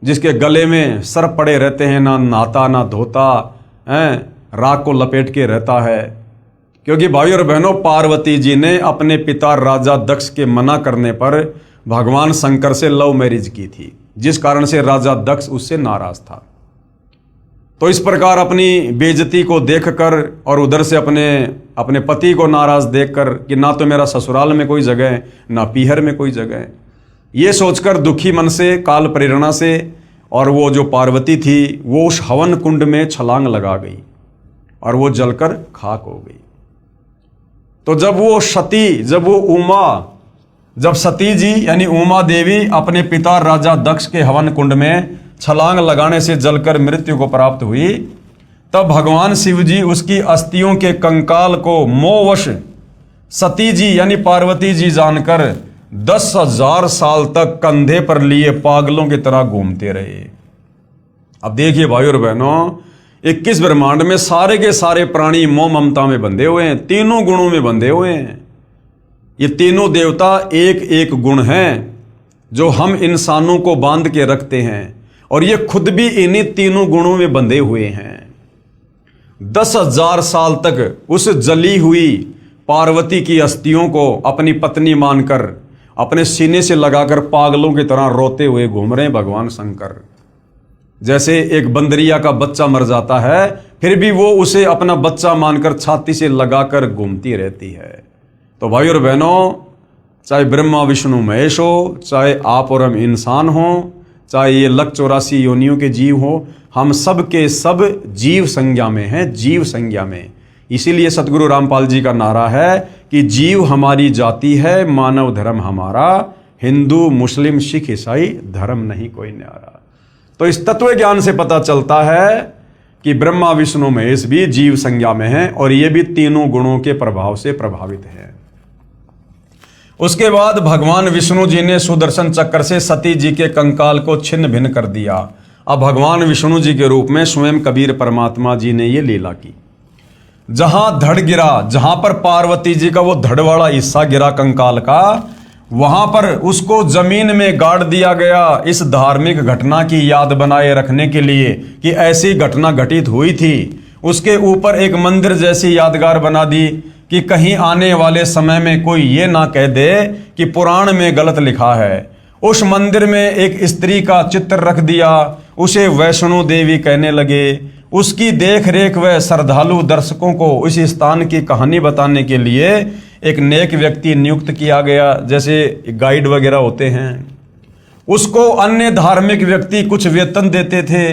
जिसके गले में सर्प पड़े रहते हैं, ना नहाता ना धोता, राख को लपेट के रहता है। क्योंकि भाई और बहनों, पार्वती जी ने अपने पिता राजा दक्ष के मना करने पर भगवान शंकर से लव मैरिज की थी, जिस कारण से राजा दक्ष उससे नाराज था। तो इस प्रकार अपनी बेइज्जती को देखकर और उधर से अपने पति को नाराज देखकर कि ना तो मेरा ससुराल में कोई जगह है, ना पीहर में कोई जगह है, ये सोचकर दुखी मन से काल प्रेरणा से और वो जो पार्वती थी वो उस हवन कुंड में छलांग लगा गई और वो जलकर खाक हो गई। तो जब सती जी यानी उमा देवी अपने पिता राजा दक्ष के हवन कुंड में छलांग लगाने से जलकर मृत्यु को प्राप्त हुई, तब भगवान शिव जी उसकी अस्थियों के कंकाल को मोहवश सती जी यानी पार्वती जी जानकर 10,000 साल तक कंधे पर लिए पागलों की तरह घूमते रहे। अब देखिए भाई और बहनों, 21 ब्रह्मांड में सारे के सारे प्राणी मोह ममता में बंधे हुए हैं, तीनों गुणों में बंधे हुए हैं। ये तीनों देवता एक एक गुण हैं जो हम इंसानों को बांध के रखते हैं, और ये खुद भी इन्हीं तीनों गुणों में बंधे हुए हैं। 10,000 साल तक उस जली हुई पार्वती की अस्थियों को अपनी पत्नी मानकर अपने सीने से लगाकर पागलों की तरह रोते हुए घूम रहे हैं भगवान शंकर। जैसे एक बंदरिया का बच्चा मर जाता है फिर भी वो उसे अपना बच्चा मानकर छाती से लगाकर घूमती रहती है। तो भाई और बहनों, चाहे ब्रह्मा विष्णु महेश हो, चाहे आप और हम इंसान हों, चाहे ये 184 योनियों के जीव हो, हम सब के सब जीव संज्ञा में हैं, जीव संज्ञा में। इसीलिए सतगुरु रामपाल जी का नारा है कि जीव हमारी जाति है, मानव धर्म हमारा, हिंदू मुस्लिम सिख ईसाई धर्म नहीं कोई न्यारा। तो इस तत्व ज्ञान से पता चलता है कि ब्रह्मा विष्णु महेश भी जीव संज्ञा में हैं और ये भी तीनों गुणों के प्रभाव से प्रभावित हैं। उसके बाद भगवान विष्णु जी ने सुदर्शन चक्र से सती जी के कंकाल को छिन्न भिन्न कर दिया। अब भगवान विष्णु जी के रूप में स्वयं कबीर परमात्मा जी ने ये लीला की। जहां धड़ गिरा, जहां पर पार्वती जी का वो धड़ वाला हिस्सा गिरा कंकाल का, वहां पर उसको जमीन में गाड़ दिया गया इस धार्मिक घटना की याद बनाए रखने के लिए कि ऐसी घटना घटित हुई थी। उसके ऊपर एक मंदिर जैसी यादगार बना दी कि कहीं आने वाले समय में कोई ये ना कह दे कि पुराण में गलत लिखा है। उस मंदिर में एक स्त्री का चित्र रख दिया, उसे वैष्णो देवी कहने लगे। उसकी देख रेख व श्रद्धालु दर्शकों को उस स्थान की कहानी बताने के लिए एक नेक व्यक्ति नियुक्त किया गया, जैसे गाइड वगैरह होते हैं। उसको अन्य धार्मिक व्यक्ति कुछ वेतन देते थे।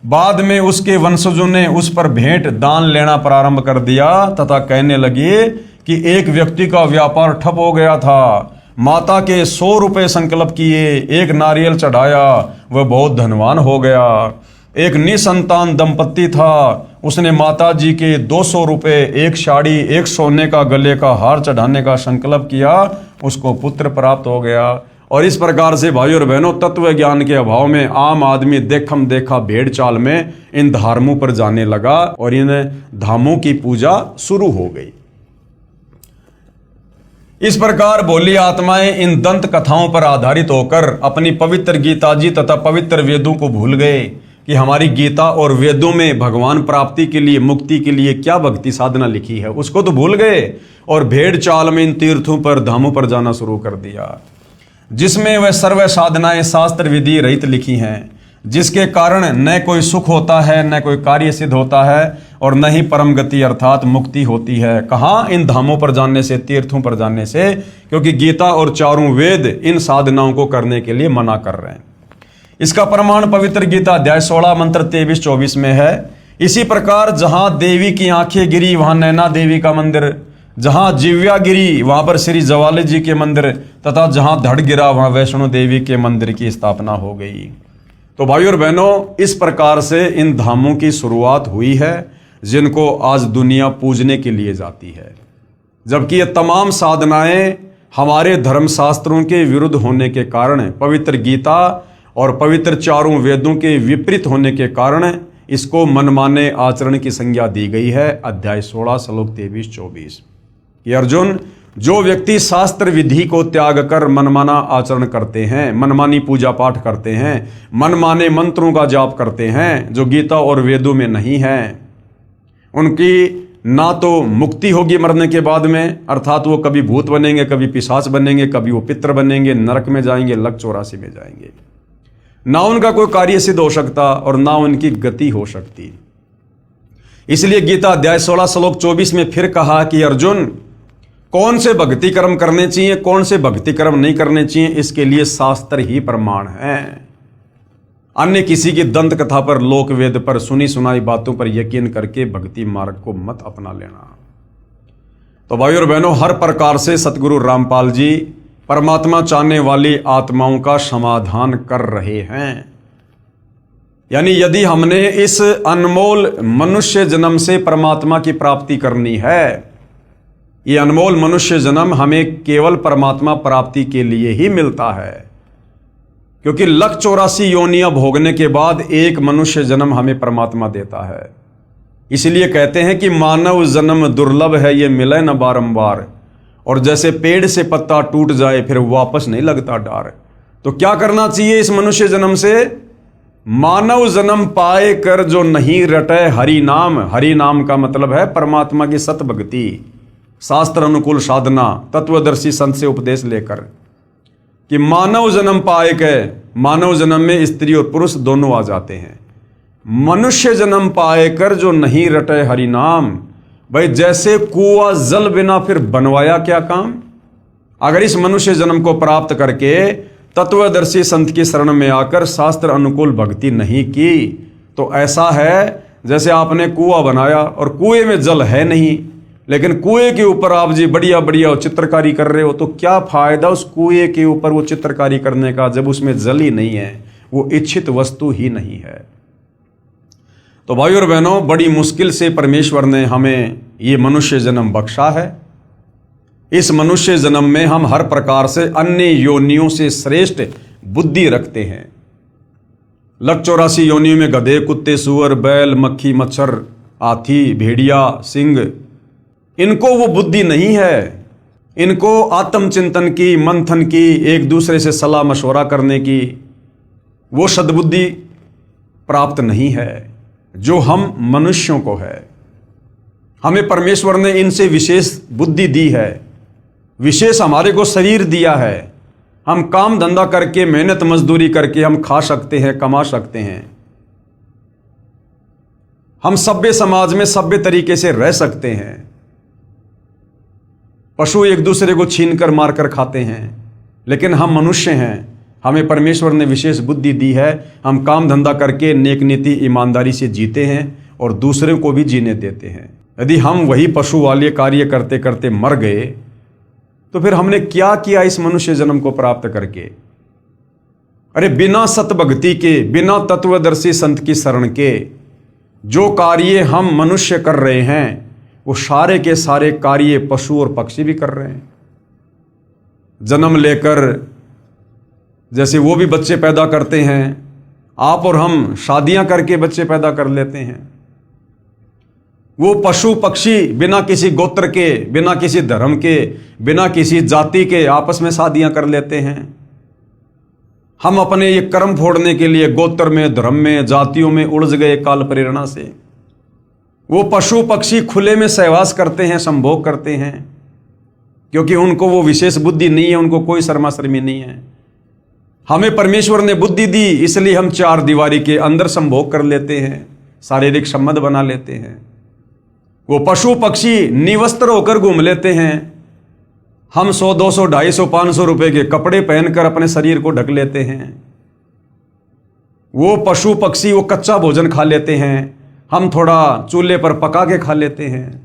बाद में उसके वंशजों ने उस पर भेंट दान लेना प्रारंभ कर दिया तथा कहने लगे कि एक व्यक्ति का व्यापार ठप हो गया था। माता के 100 रुपये संकल्प किए, एक नारियल चढ़ाया, वह बहुत धनवान हो गया। एक निसंतान दंपत्ति था, उसने माता जी के 200 रुपये, एक साड़ी, एक सोने का गले का हार चढ़ाने का संकल्प किया, उसको पुत्र प्राप्त हो गया। और इस प्रकार से भाइयों और बहनों, तत्व ज्ञान के अभाव में आम आदमी देखम देखा भेड़ चाल में इन धर्मों पर जाने लगा और इन धामों की पूजा शुरू हो गई। इस प्रकार भोली आत्माएं इन दंत कथाओं पर आधारित होकर अपनी पवित्र गीता जी तथा पवित्र वेदों को भूल गए कि हमारी गीता और वेदों में भगवान प्राप्ति के लिए, मुक्ति के लिए क्या भक्ति साधना लिखी है, उसको तो भूल गए और भेड़ चाल में इन तीर्थों पर, धामों पर जाना शुरू कर दिया, जिसमें वह सर्व साधनाएं शास्त्र विधि रहित लिखी हैं, जिसके कारण न कोई सुख होता है, न कोई कार्य सिद्ध होता है और न ही परम गति अर्थात मुक्ति होती है। कहाँ? इन धामों पर जाने से, तीर्थों पर जाने से, क्योंकि गीता और चारों वेद इन साधनाओं को करने के लिए मना कर रहे हैं। इसका प्रमाण पवित्र गीता अध्याय 16 मंत्र 23-24 में है। इसी प्रकार जहां देवी की आंखें गिरी वहां नैना देवी का मंदिर, जहां जिव्या गिरी वहां पर श्री जवाली जी के मंदिर तथा जहां धड़ गिरा वहां वैष्णो देवी के मंदिर की स्थापना हो गई। तो भाइयों और बहनों, इस प्रकार से इन धामों की शुरुआत हुई है जिनको आज दुनिया पूजने के लिए जाती है, जबकि ये तमाम साधनाएं हमारे धर्मशास्त्रों के विरुद्ध होने के कारण, पवित्र गीता और पवित्र चारों वेदों के विपरीत होने के कारण इसको मनमाने आचरण की संज्ञा दी गई है। अध्याय 16 श्लोक 23-24 कि अर्जुन, जो व्यक्ति शास्त्र विधि को त्याग कर मनमाना आचरण करते हैं, मनमानी पूजा पाठ करते हैं, मनमाने मंत्रों का जाप करते हैं जो गीता और वेदों में नहीं है, उनकी ना तो मुक्ति होगी मरने के बाद में, अर्थात वो कभी भूत बनेंगे, कभी पिशाच बनेंगे, कभी वो पितर बनेंगे, नरक में जाएंगे, लक 84 में जाएंगे। ना उनका कोई कार्य सिद्ध हो सकता और ना उनकी गति हो सकती। इसलिए गीता अध्याय 16 श्लोक 24 में फिर कहा कि अर्जुन, कौन से भक्ति कर्म करने चाहिए, कौन से भक्ति कर्म नहीं करने चाहिए, इसके लिए शास्त्र ही प्रमाण है। अन्य किसी की दंत कथा पर, लोक वेद पर, सुनी सुनाई बातों पर यकीन करके भक्ति मार्ग को मत अपना लेना। तो भाइयों और बहनों, हर प्रकार से सतगुरु रामपाल जी परमात्मा चाहने वाली आत्माओं का समाधान कर रहे हैं। यानी यदि हमने इस अनमोल मनुष्य जन्म से परमात्मा की प्राप्ति करनी है, ये अनमोल मनुष्य जन्म हमें केवल परमात्मा प्राप्ति के लिए ही मिलता है, क्योंकि लक 84 योनियां भोगने के बाद एक मनुष्य जन्म हमें परमात्मा देता है। इसलिए कहते हैं कि मानव जन्म दुर्लभ है, ये मिले न बारंबार, और जैसे पेड़ से पत्ता टूट जाए फिर वापस नहीं लगता डार। तो क्या करना चाहिए इस मनुष्य जन्म से? मानव जन्म पाए कर जो नहीं रटे हरि नाम। हरि नाम का मतलब है परमात्मा की सत भक्ति, शास्त्र अनुकूल साधना, तत्वदर्शी संत से उपदेश लेकर, कि मानव जन्म पाए के, मानव जन्म में स्त्री और पुरुष दोनों आ जाते हैं। मनुष्य जन्म पाए कर जो नहीं रटे हरि नाम। भाई जैसे कुआं जल बिना फिर बनवाया क्या काम। अगर इस मनुष्य जन्म को प्राप्त करके तत्वदर्शी संत की शरण में आकर शास्त्र अनुकूल भक्ति नहीं की तो ऐसा है जैसे आपने कुआं बनाया और कुएं में जल है नहीं, लेकिन कुएं के ऊपर आप जी बढ़िया बढ़िया चित्रकारी कर रहे हो, तो क्या फायदा उस कुएं के ऊपर वो चित्रकारी करने का जब उसमें जल ही नहीं है, वो इच्छित वस्तु ही नहीं है। तो भाइयों और बहनों, बड़ी मुश्किल से परमेश्वर ने हमें ये मनुष्य जन्म बख्शा है। इस मनुष्य जन्म में हम हर प्रकार से अन्य योनियों से श्रेष्ठ बुद्धि रखते हैं। लक 84 योनियों में गधे, कुत्ते, सुअर, बैल, मक्खी, मच्छर, हाथी, भेड़िया, सिंह, इनको वो बुद्धि नहीं है। इनको आत्मचिंतन की, मंथन की, एक दूसरे से सलाह मशवरा करने की वो सद्बुद्धि प्राप्त नहीं है जो हम मनुष्यों को है। हमें परमेश्वर ने इनसे विशेष बुद्धि दी है, विशेष हमारे को शरीर दिया है। हम काम धंधा करके, मेहनत मजदूरी करके हम खा सकते हैं, कमा सकते हैं। हम सभ्य समाज में सभ्य तरीके से रह सकते हैं। पशु एक दूसरे को छीन कर मार कर खाते हैं, लेकिन हम मनुष्य हैं, हमें परमेश्वर ने विशेष बुद्धि दी है। हम काम धंधा करके नेक नीति ईमानदारी से जीते हैं और दूसरों को भी जीने देते हैं। यदि हम वही पशु वाले कार्य करते करते मर गए तो फिर हमने क्या किया इस मनुष्य जन्म को प्राप्त करके? अरे बिना सतभक्ति के, बिना तत्वदर्शी संत की शरण के जो कार्य हम मनुष्य कर रहे हैं वो सारे के सारे कार्य पशु और पक्षी भी कर रहे हैं। जन्म लेकर जैसे वो भी बच्चे पैदा करते हैं, आप और हम शादियां करके बच्चे पैदा कर लेते हैं। वो पशु पक्षी बिना किसी गोत्र के, बिना किसी धर्म के, बिना किसी जाति के आपस में शादियां कर लेते हैं। हम अपने ये कर्म फोड़ने के लिए गोत्र में, धर्म में, जातियों में उलझ गए काल प्रेरणा से। वो पशु पक्षी खुले में सहवास करते हैं, संभोग करते हैं, क्योंकि उनको वो विशेष बुद्धि नहीं है, उनको कोई शर्मा शर्मी नहीं है। हमें परमेश्वर ने बुद्धि दी, इसलिए हम चार दीवारी के अंदर संभोग कर लेते हैं, शारीरिक संबंध बना लेते हैं। वो पशु पक्षी निवस्त्र होकर घूम लेते हैं। हम 100, 200, 250, 500 रुपए के कपड़े पहनकर अपने शरीर को ढक लेते हैं। वो पशु पक्षी वो कच्चा भोजन खा लेते हैं, हम थोड़ा चूल्हे पर पका के खा लेते हैं।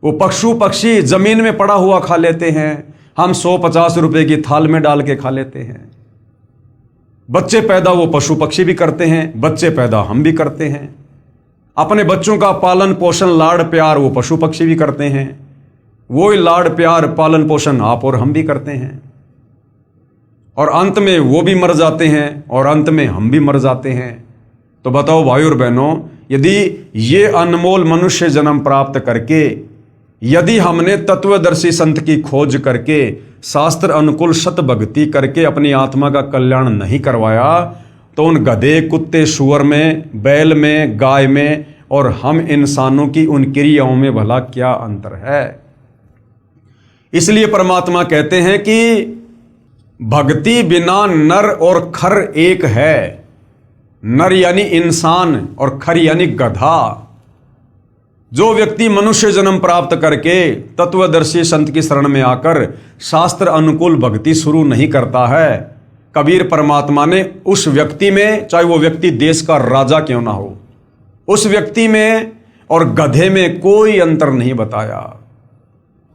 वो पशु पक्षी जमीन में पड़ा हुआ खा लेते हैं, हम 100-50 रुपए की थाल में डाल के खा लेते हैं। बच्चे पैदा वो पशु पक्षी भी करते हैं, बच्चे पैदा हम भी करते हैं। अपने बच्चों का पालन पोषण, लाड़ प्यार वो पशु पक्षी भी करते हैं। वो लाड़ प्यार पालन पोषण आप और हम भी करते हैं, और अंत में वो भी मर जाते हैं और अंत में हम भी मर जाते हैं। तो बताओ भाई और बहनों, यदि ये अनमोल मनुष्य जन्म प्राप्त करके, यदि हमने तत्वदर्शी संत की खोज करके, शास्त्र अनुकूल सत भक्ति करके अपनी आत्मा का कल्याण नहीं करवाया, तो उन गधे, कुत्ते, सुअर में, बैल में, गाय में और हम इंसानों की उन क्रियाओं में भला क्या अंतर है? इसलिए परमात्मा कहते हैं कि भक्ति बिना नर और खर एक है। नर यानी इंसान और खर यानी गधा। जो व्यक्ति मनुष्य जन्म प्राप्त करके तत्वदर्शी संत की शरण में आकर शास्त्र अनुकूल भक्ति शुरू नहीं करता है, कबीर परमात्मा ने उस व्यक्ति में, चाहे वो व्यक्ति देश का राजा क्यों ना हो, उस व्यक्ति में और गधे में कोई अंतर नहीं बताया।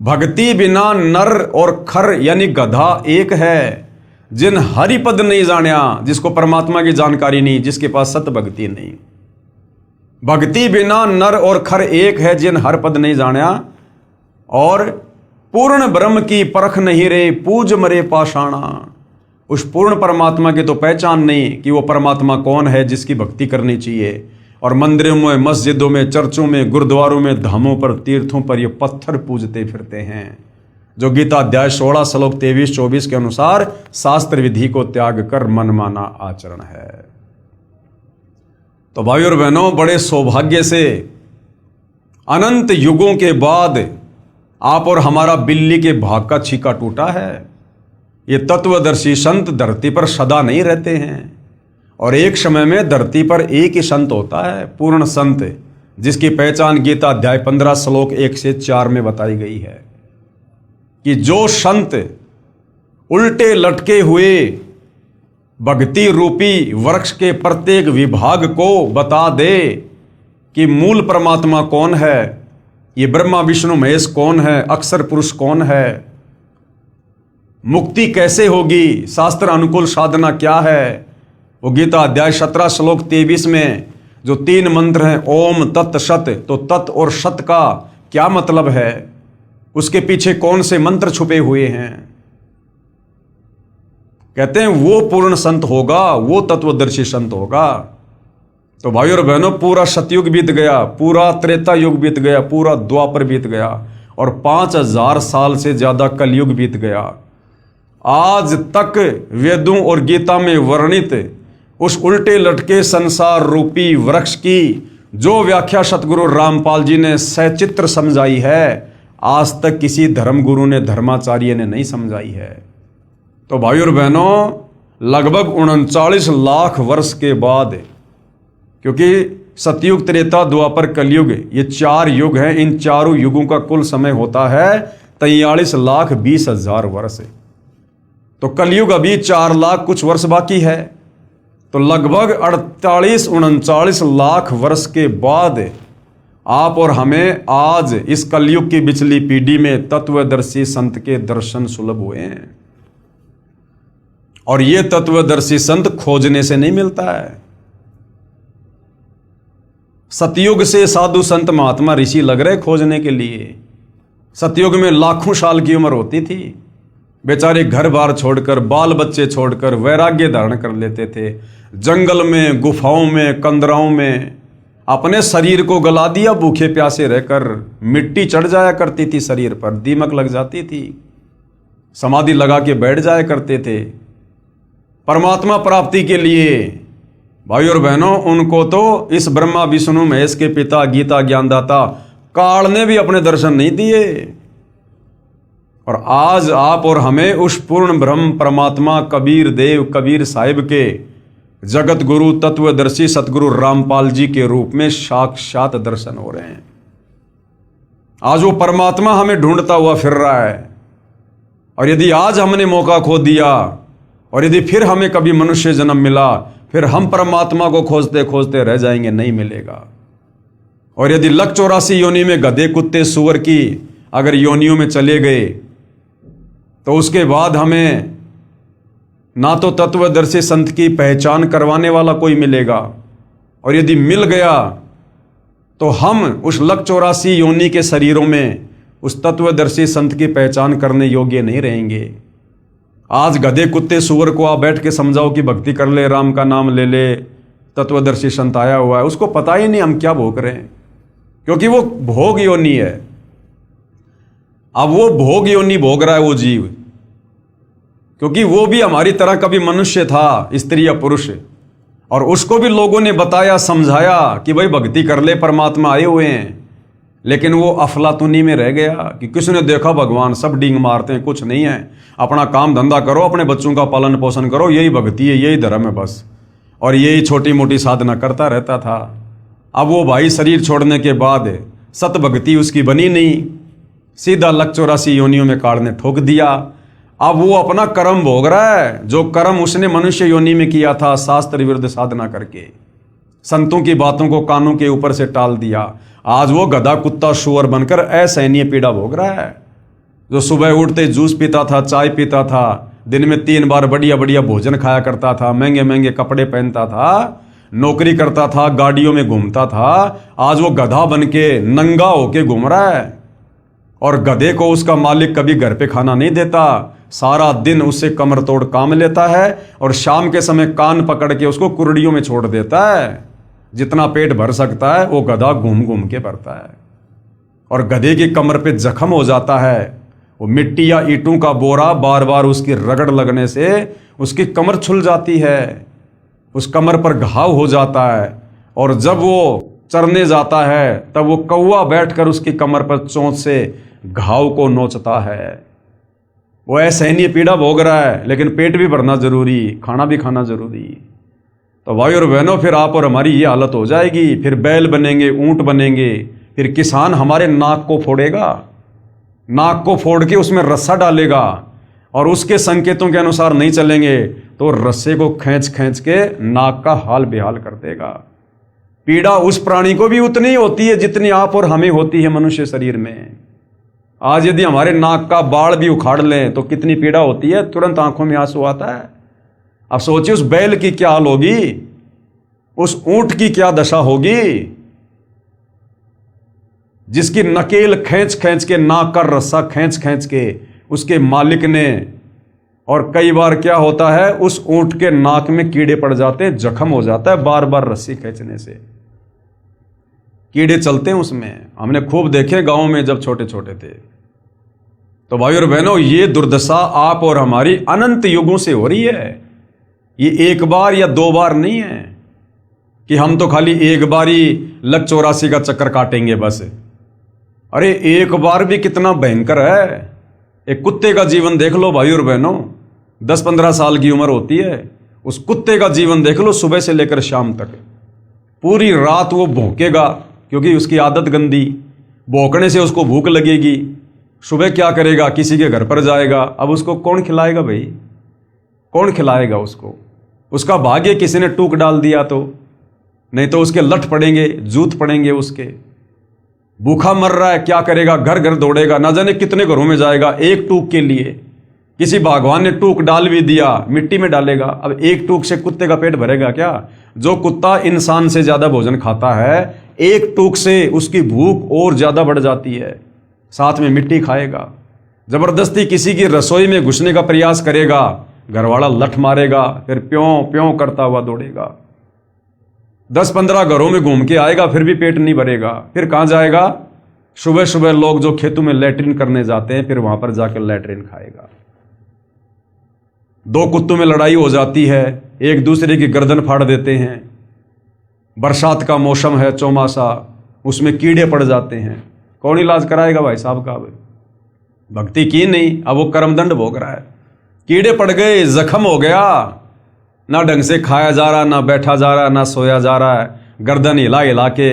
भक्ति बिना नर और खर यानी गधा एक है। जिन हरिपद नहीं जानिया, जिसको परमात्मा की जानकारी नहीं, जिसके पास सत भक्ति नहीं। भक्ति बिना नर और खर एक है, जिन हरिपद नहीं जानिया, और पूर्ण ब्रह्म की परख नहीं रे, पूज मरे पाषाणा। उस पूर्ण परमात्मा की तो पहचान नहीं कि वो परमात्मा कौन है जिसकी भक्ति करनी चाहिए। और मंदिरों में, मस्जिदों में, चर्चों में, गुरुद्वारों में, धामों पर, तीर्थों पर ये पत्थर पूजते फिरते हैं, जो गीता अध्याय 16 श्लोक 23-24 के अनुसार शास्त्र विधि को त्याग कर मनमाना आचरण है। तो भाई और बहनों, बड़े सौभाग्य से अनंत युगों के बाद आप और हमारा बिल्ली के भाग का छीका टूटा है। ये तत्वदर्शी संत धरती पर सदा नहीं रहते हैं, और एक समय में धरती पर एक ही संत होता है, पूर्ण संत, जिसकी पहचान गीता अध्याय 15 श्लोक 1 से 4 में बताई गई है कि जो संत उल्टे लटके हुए भक्ति रूपी वृक्ष के प्रत्येक विभाग को बता दे कि मूल परमात्मा कौन है, ये ब्रह्मा विष्णु महेश कौन है, अक्षर पुरुष कौन है, मुक्ति कैसे होगी, शास्त्र अनुकूल साधना क्या है, वो गीता अध्याय 17 श्लोक 23 में जो 3 मंत्र हैं, ओम तत् सत, तो तत् और सत का क्या मतलब है, उसके पीछे कौन से मंत्र छुपे हुए हैं, कहते हैं वो पूर्ण संत होगा, वो तत्वदर्शी संत होगा। तो भाइयों और बहनों, पूरा सतयुग बीत गया, पूरा त्रेता युग बीत गया, पूरा द्वापर बीत गया, और 5000 साल से ज्यादा कलयुग बीत गया। आज तक वेदों और गीता में वर्णित उस उल्टे लटके संसार रूपी वृक्ष की जो व्याख्या सतगुरु रामपाल जी ने सचित्र समझाई है, आज तक किसी धर्मगुरु ने, धर्माचार्य ने नहीं समझाई है। तो भाई और बहनों, लगभग 39 लाख वर्ष के बाद, क्योंकि सतयुग, त्रेता, द्वापर, कलयुग, ये 4 युग हैं, इन चारों युगों का कुल समय होता है 43,20,000 वर्ष। तो कलयुग अभी 4 लाख कुछ वर्ष बाकी है। तो लगभग 38-39 लाख वर्ष के बाद आप और हमें आज इस कलयुग की पिछली पीढ़ी में तत्वदर्शी संत के दर्शन सुलभ हुए हैं। और ये तत्वदर्शी संत खोजने से नहीं मिलता है। सतयुग से साधु संत महात्मा ऋषि लग रहे खोजने के लिए। सतयुग में लाखों साल की उम्र होती थी, बेचारे घर बार छोड़कर, बाल बच्चे छोड़कर वैराग्य धारण कर लेते थे। जंगल में, गुफाओं में, कंदराओं में अपने शरीर को गला दिया, भूखे प्यासे रहकर। मिट्टी चढ़ जाया करती थी शरीर पर, दीमक लग जाती थी, समाधि लगा के बैठ जाया करते थे। परमात्मा प्राप्ति के लिए भाई और बहनों, उनको तो इस ब्रह्मा विष्णु महेश के पिता, गीता ज्ञानदाता काल ने भी अपने दर्शन नहीं दिए। और आज आप और हमें उस पूर्ण ब्रह्म परमात्मा कबीर देव, कबीर साहिब के जगत गुरु तत्वदर्शी सतगुरु रामपाल जी के रूप में साक्षात दर्शन हो रहे हैं। आज वो परमात्मा हमें ढूंढता हुआ फिर रहा है। और यदि आज हमने मौका खो दिया, और यदि फिर हमें कभी मनुष्य जन्म मिला, फिर हम परमात्मा को खोजते खोजते रह जाएंगे, नहीं मिलेगा। और यदि 184 योनि में गधे, कुत्ते, सुअर की अगर योनियों में चले गए, तो उसके बाद हमें ना तो तत्वदर्शी संत की पहचान करवाने वाला कोई मिलेगा, और यदि मिल गया तो हम उस 184 योनि के शरीरों में उस तत्वदर्शी संत की पहचान करने योग्य नहीं रहेंगे। आज गधे, कुत्ते, सुअर को आप बैठ के समझाओ कि भक्ति कर ले, राम का नाम ले ले, तत्वदर्शी संत आया हुआ है, उसको पता ही नहीं हम क्या भोग रहे हैं, क्योंकि वो भोग योनि है। अब वो भोग योनि भोग रहा है वो जीव, क्योंकि वो भी हमारी तरह कभी मनुष्य था, स्त्री या पुरुष, और उसको भी लोगों ने बताया, समझाया कि भाई भक्ति कर ले, परमात्मा आए हुए हैं। लेकिन वो अफलातुनी में रह गया कि किसने देखा भगवान, सब डींग मारते हैं, कुछ नहीं है, अपना काम धंधा करो, अपने बच्चों का पालन पोषण करो, यही भक्ति है, यही धर्म है बस। और यही छोटी मोटी साधना करता रहता था। अब वो भाई शरीर छोड़ने के बाद सत भक्ति उसकी बनी नहीं, सीधा 184 योनियों में काल ने ठोक दिया। अब वो अपना कर्म भोग रहा है, जो कर्म उसने मनुष्य योनि में किया था, शास्त्र विरुद्ध साधना करके, संतों की बातों को कानों के ऊपर से टाल दिया। आज वो गधा, कुत्ता, सुअर बनकर असहनीय पीड़ा भोग रहा है। जो सुबह उठते जूस पीता था, चाय पीता था, दिन में 3 बार बढ़िया बढ़िया भोजन खाया करता था, महंगे महंगे कपड़े पहनता था, नौकरी करता था, गाड़ियों में घूमता था, आज वो गधा बन के नंगा होके घूम रहा है। और गधे को उसका मालिक कभी घर पे खाना नहीं देता, सारा दिन उससे कमर तोड़ काम लेता है, और शाम के समय कान पकड़ के उसको कुर्डियों में छोड़ देता है। जितना पेट भर सकता है वो गधा घूम घूम के भरता है। और गधे की कमर पे जख्म हो जाता है, वो मिट्टी या ईंटों का बोरा बार बार उसकी रगड़ लगने से उसकी कमर छुल जाती है, उस कमर पर घाव हो जाता है। और जब वो चरने जाता है तब वो कौवा बैठकर उसकी कमर पर चोंच से घाव को नोचता है। वो असहनीय पीड़ा भोग रहा है, लेकिन पेट भी भरना जरूरी, खाना भी खाना जरूरी। तो भाई और बहनों, फिर आप और हमारी ये हालत हो जाएगी। फिर बैल बनेंगे, ऊंट बनेंगे, फिर किसान हमारे नाक को फोड़ेगा, नाक को फोड़ के उसमें रस्सा डालेगा, और उसके संकेतों के अनुसार नहीं चलेंगे तो रस्से को खींच खींच के नाक का हाल बेहाल कर देगा। पीड़ा उस प्राणी को भी उतनी होती है जितनी आप और हमें होती है मनुष्य शरीर में। आज यदि हमारे नाक का बाल भी उखाड़ लें तो कितनी पीड़ा होती है, तुरंत आंखों में आंसू आता है। अब सोचिए उस बैल की क्या हाल होगी, उस ऊंट की क्या दशा होगी, जिसकी नकेल खींच खींच के, नाक का रस्सा खींच खींच के उसके मालिक ने। और कई बार क्या होता है, उस ऊंट के नाक में कीड़े पड़ जाते हैं, जख्म हो जाता है बार बार रस्सी खींचने से, कीड़े चलते हैं उसमें। हमने खूब देखे गांव में जब छोटे छोटे थे। तो भाई और बहनों, ये दुर्दशा आप और हमारी अनंत युगों से हो रही है। ये एक बार या 2 बार नहीं है कि हम तो खाली एक बारी लक 84 का चक्कर काटेंगे बस। अरे एक बार भी कितना भयंकर है। एक कुत्ते का जीवन देख लो भाई और बहनों, 10-15 साल की उम्र होती है, उस कुत्ते का जीवन देख लो, सुबह से लेकर शाम तक पूरी रात वो भौंकेगा क्योंकि उसकी आदत गंदी, भौंकने से उसको भूख लगेगी। सुबह क्या करेगा, किसी के घर पर जाएगा। अब उसको कौन खिलाएगा भाई, कौन खिलाएगा उसको? उसका भाग्य किसी ने टूक डाल दिया तो, नहीं तो उसके लठ पड़ेंगे, जूत पड़ेंगे उसके। भूखा मर रहा है, क्या करेगा? घर घर दौड़ेगा, ना जाने कितने घरों में जाएगा एक टूक के लिए। किसी भगवान ने टूक डाल भी दिया, मिट्टी में डालेगा। अब एक टूक से कुत्ते का पेट भरेगा क्या? जो कुत्ता इंसान से ज्यादा भोजन खाता है, एक टूक से उसकी भूख और ज्यादा बढ़ जाती है, साथ में मिट्टी खाएगा। जबरदस्ती किसी की रसोई में घुसने का प्रयास करेगा, घरवाला लठ मारेगा, फिर प्यों प्यों करता हुआ दौड़ेगा। 10-15 घरों में घूम के आएगा, फिर भी पेट नहीं भरेगा। फिर कहां जाएगा? सुबह सुबह लोग जो खेतों में लैट्रिन करने जाते हैं, फिर वहां पर जाकर लैट्रिन खाएगा। 2 कुत्तों में लड़ाई हो जाती है, एक दूसरे की गर्दन फाड़ देते हैं। बरसात का मौसम है, चौमासा, उसमें कीड़े पड़ जाते हैं। कौन इलाज कराएगा भाई साहब का? भक्ति की नहीं, अब वो कर्मदंड भोग रहा है। कीड़े पड़ गए, जख्म हो गया, ना ढंग से खाया जा रहा, ना बैठा जा रहा, ना सोया जा रहा है, गर्दन हिला हिला के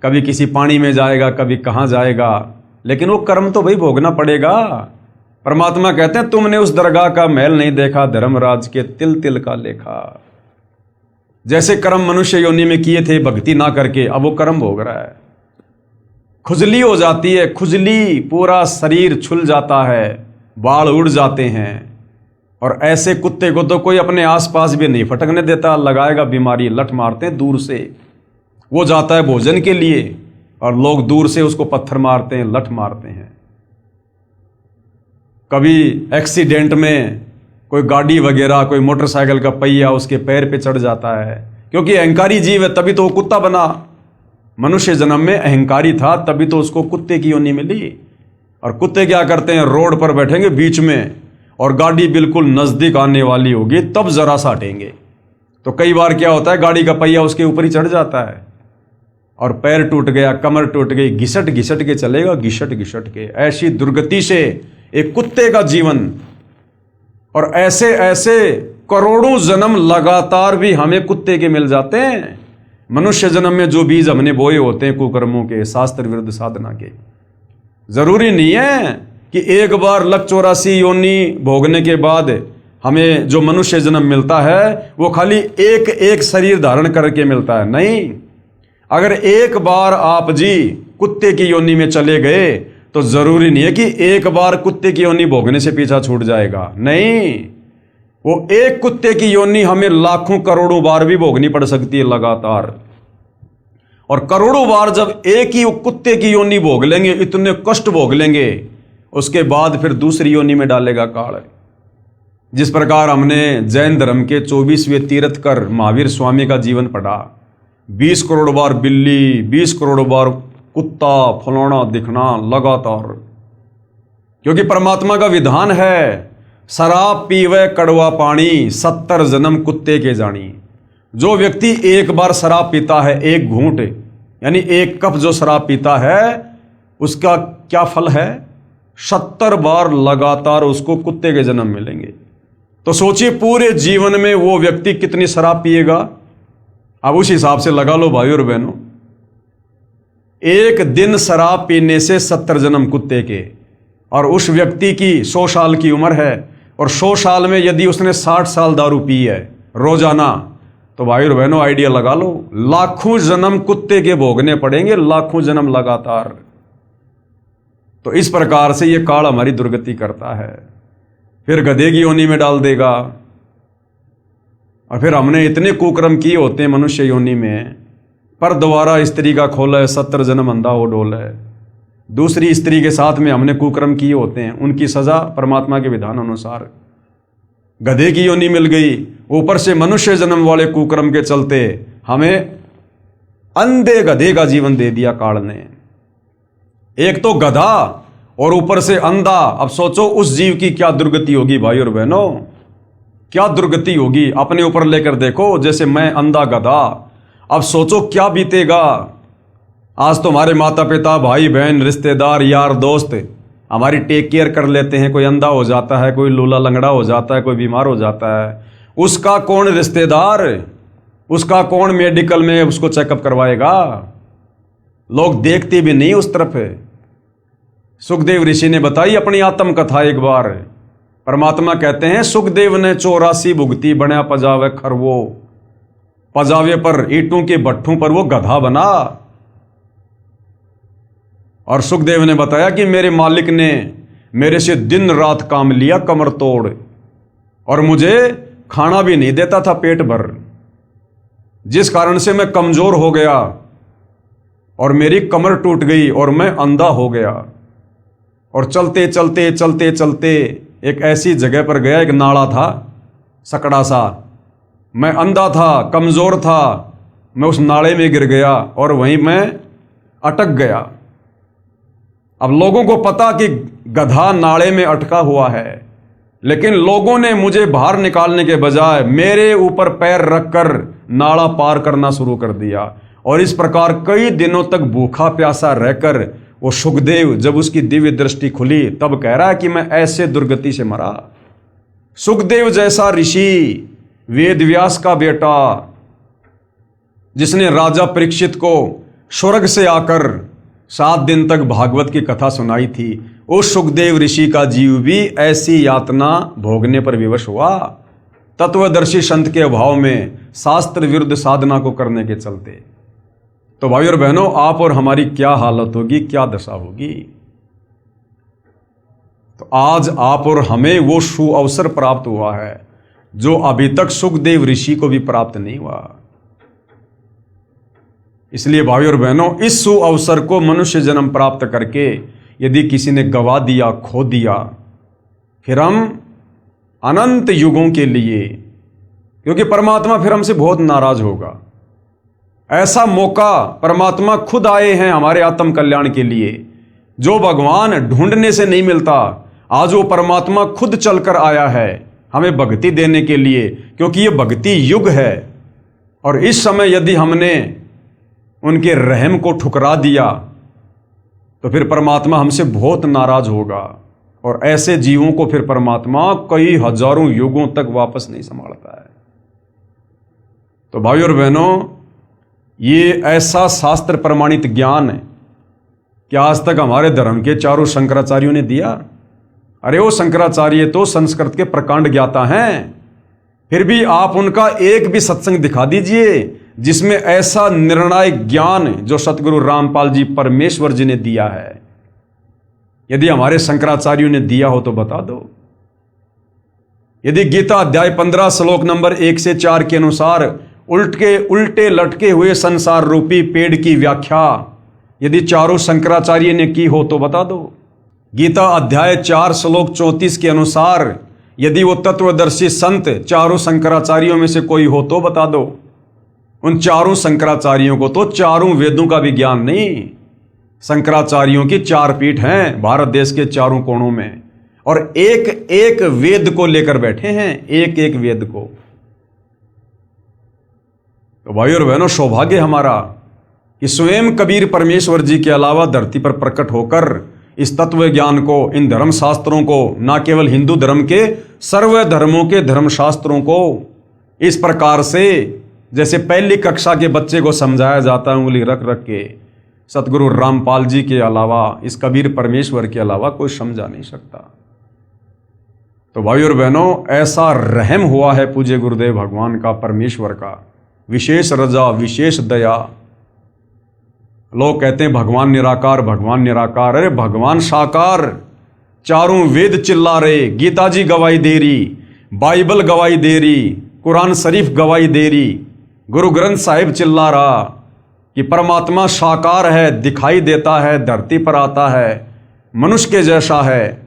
कभी किसी पानी में जाएगा, कभी कहाँ जाएगा। लेकिन वो कर्म तो भाई भोगना पड़ेगा। परमात्मा कहते हैं, तुमने उस दरगाह का महल नहीं देखा, धर्मराज के तिल तिल का लेखा। जैसे कर्म मनुष्य योनि में किए थे भक्ति ना करके, अब वो कर्म भोग रहा है। खुजली हो जाती है, खुजली, पूरा शरीर छुल जाता है, बाल उड़ जाते हैं। और ऐसे कुत्ते को तो कोई अपने आसपास भी नहीं फटकने देता, लगाएगा बीमारी, लठ मारते हैं दूर से। वो जाता है भोजन के लिए और लोग दूर से उसको पत्थर मारते हैं, लठ मारते हैं। कभी एक्सीडेंट में कोई गाड़ी वगैरह, कोई मोटरसाइकिल का पहिया उसके पैर पे चढ़ जाता है, क्योंकि अहंकारी जीव है, तभी तो वो कुत्ता बना। मनुष्य जन्म में अहंकारी था, तभी तो उसको कुत्ते की योनि मिली। और कुत्ते क्या करते हैं? रोड पर बैठेंगे बीच में, और गाड़ी बिल्कुल नजदीक आने वाली होगी तब जरा सा हटेंगे। तो कई बार क्या होता है, गाड़ी का पहिया उसके ऊपर ही चढ़ जाता है और पैर टूट गया, कमर टूट गई, घिसट घिसट के चलेगा, घिसट घिसट के। ऐसी दुर्गति से एक कुत्ते का जीवन। और ऐसे ऐसे करोड़ों जन्म लगातार भी हमें कुत्ते के मिल जाते हैं। मनुष्य जन्म में जो बीज हमने बोए होते हैं कुकर्मों के, शास्त्र विरुद्ध साधना के, जरूरी नहीं है कि एक बार लक 84 योनि भोगने के बाद हमें जो मनुष्य जन्म मिलता है वो खाली एक एक शरीर धारण करके मिलता है। नहीं, अगर एक बार आप जी कुत्ते की योनि में चले गए तो जरूरी नहीं है कि एक बार कुत्ते की योनि भोगने से पीछा छूट जाएगा। नहीं, वो एक कुत्ते की योनि हमें लाखों करोड़ों बार भी भोगनी पड़ सकती है लगातार। और करोड़ों बार जब एक ही कुत्ते की योनि भोग लेंगे, इतने कष्ट भोग लेंगे, उसके बाद फिर दूसरी योनि में डालेगा काल। जिस प्रकार हमने जैन धर्म के 24वें तीर्थकर महावीर स्वामी का जीवन पढ़ा, 20 करोड़ बार बिल्ली, 20 करोड़ बार कुत्ता फलाना दिखना लगातार, क्योंकि परमात्मा का विधान है, शराब पीवे कड़वा पानी, 70 जन्म कुत्ते के जानी। जो व्यक्ति एक बार शराब पीता है, एक घूंट यानी एक कप जो शराब पीता है, उसका क्या फल है? 70 बार लगातार उसको कुत्ते के जन्म मिलेंगे। तो सोचिए पूरे जीवन में वो व्यक्ति कितनी शराब पिएगा। अब उस हिसाब से लगा लो भाई और बहनों, एक दिन शराब पीने से 70 जन्म कुत्ते के। और उस व्यक्ति की 100 साल की उम्र है, और 100 साल में यदि उसने 60 साल दारू पी है रोजाना, तो भाई और बहनों आइडिया लगा लो, लाखों जन्म कुत्ते के भोगने पड़ेंगे, लाखों जन्म लगातार। तो इस प्रकार से ये काल हमारी दुर्गति करता है। फिर गधे की योनि में डाल देगा। और फिर हमने इतने कुकर्म किए होते हैं मनुष्य योनि में, पर दोबारा स्त्री का खोला है, 70 जन्म अंधा हो डोल है। दूसरी स्त्री के साथ में हमने कुकर्म किए होते हैं, उनकी सजा परमात्मा के विधान अनुसार गधे की योनि मिल गई। ऊपर से मनुष्य जन्म वाले कुकर्म के चलते हमें अंधे गधे का जीवन दे दिया काल ने। एक तो गधा और ऊपर से अंधा। अब सोचो उस जीव की क्या दुर्गति होगी भाई और बहनों, क्या दुर्गति होगी। अपने ऊपर लेकर देखो, जैसे मैं अंधा गधा, अब सोचो क्या बीतेगा। आज तो हमारे माता पिता, भाई बहन, रिश्तेदार, यार दोस्त हमारी टेक केयर कर लेते हैं। कोई अंधा हो जाता है, कोई लूला लंगड़ा हो जाता है, कोई बीमार हो जाता है, उसका कौन रिश्तेदार, उसका कौन मेडिकल में उसको चेकअप करवाएगा? लोग देखते भी नहीं उस तरफ है। सुखदेव ऋषि ने बताई अपनी आत्मकथा एक बार। परमात्मा कहते हैं, सुखदेव ने 84 भुगती बना पजावे खरवो, पजावे पर ईंटों के भट्ठों पर वो गधा बना। और सुखदेव ने बताया कि मेरे मालिक ने मेरे से दिन रात काम लिया कमर तोड़, और मुझे खाना भी नहीं देता था पेट भर, जिस कारण से मैं कमजोर हो गया और मेरी कमर टूट गई और मैं अंधा हो गया। और चलते चलते चलते चलते एक ऐसी जगह पर गया, एक नाला था सकड़ा सा, मैं अंधा था, कमजोर था, मैं उस नाले में गिर गया और वहीं मैं अटक गया। अब लोगों को पता कि गधा नाले में अटका हुआ है, लेकिन लोगों ने मुझे बाहर निकालने के बजाय मेरे ऊपर पैर रखकर नाला पार करना शुरू कर दिया। और इस प्रकार कई दिनों तक भूखा प्यासा रहकर वो सुखदेव, जब उसकी दिव्य दृष्टि खुली, तब कह रहा है कि मैं ऐसे दुर्गति से मरा। सुखदेव जैसा ऋषि, वेद व्यास का बेटा, जिसने राजा परीक्षित को स्वर्ग से आकर 7 दिन तक भागवत की कथा सुनाई थी, उस सुखदेव ऋषि का जीव भी ऐसी यातना भोगने पर विवश हुआ, तत्वदर्शी संत के अभाव में, शास्त्र विरुद्ध साधना को करने के चलते। तो भाई और बहनों, आप और हमारी क्या हालत होगी, क्या दशा होगी? तो आज आप और हमें वो सुअवसर प्राप्त हुआ है जो अभी तक सुखदेव ऋषि को भी प्राप्त नहीं हुआ। इसलिए भाई और बहनों, इस सुअवसर को मनुष्य जन्म प्राप्त करके यदि किसी ने गवा दिया, खो दिया, फिर हम अनंत युगों के लिए, क्योंकि परमात्मा फिर हमसे बहुत नाराज होगा। ऐसा मौका परमात्मा खुद आए हैं हमारे आत्म कल्याण के लिए, जो भगवान ढूंढने से नहीं मिलता। आज वो परमात्मा खुद चलकर आया है हमें भक्ति देने के लिए, क्योंकि ये भक्ति युग है। और इस समय यदि हमने उनके रहम को ठुकरा दिया तो फिर परमात्मा हमसे बहुत नाराज होगा, और ऐसे जीवों को फिर परमात्मा कई हजारों युगों तक वापस नहीं संभालता है। तो भाई और बहनों, ये ऐसा शास्त्र प्रमाणित ज्ञान है कि आज तक हमारे धर्म के चारों शंकराचार्यों ने दिया। अरे वो शंकराचार्य तो संस्कृत के प्रकांड ज्ञाता हैं, फिर भी आप उनका एक भी सत्संग दिखा दीजिए जिसमें ऐसा निर्णायक ज्ञान जो सतगुरु रामपाल जी परमेश्वर जी ने दिया है। यदि हमारे शंकराचार्यों ने दिया हो तो बता दो। यदि गीता अध्याय 15 श्लोक नंबर 1 से 4 के अनुसार उल्टे लटके हुए संसार रूपी पेड़ की व्याख्या यदि चारों शंकराचार्य ने की हो तो बता दो। गीता अध्याय 4 श्लोक 34 के अनुसार यदि वो तत्वदर्शी संत चारों शंकराचार्यों में से कोई हो तो बता दो। उन चारों शंकराचार्यों को तो चारों वेदों का भी ज्ञान नहीं। शंकराचार्यों की 4 पीठ हैं भारत देश के चारों कोणों में, और एक एक वेद को लेकर बैठे हैं, एक एक वेद को। तो भाई और बहनों, सौभाग्य हमारा कि स्वयं कबीर परमेश्वर जी के अलावा धरती पर प्रकट होकर इस तत्व ज्ञान को, इन धर्म शास्त्रों को, न केवल हिंदू धर्म के सर्व धर्मों के धर्म शास्त्रों को इस प्रकार से जैसे पहली कक्षा के बच्चे को समझाया जाता है उंगली रख रख के, सतगुरु रामपाल जी के अलावा, इस कबीर परमेश्वर के अलावा कोई समझा नहीं सकता। तो भाई और बहनों, ऐसा रहम हुआ है पूज्य गुरुदेव भगवान का, परमेश्वर का, विशेष रजा, विशेष दया। लोग कहते हैं भगवान निराकार, भगवान निराकार। अरे भगवान साकार, चारों वेद चिल्ला रहे, गीता जी गवाही दे रही, बाइबल गवाही दे रही, कुरान शरीफ गवाही दे रही, गुरु ग्रंथ साहिब चिल्ला रहा कि परमात्मा साकार है, दिखाई देता है, धरती पर आता है, मनुष्य के जैसा है,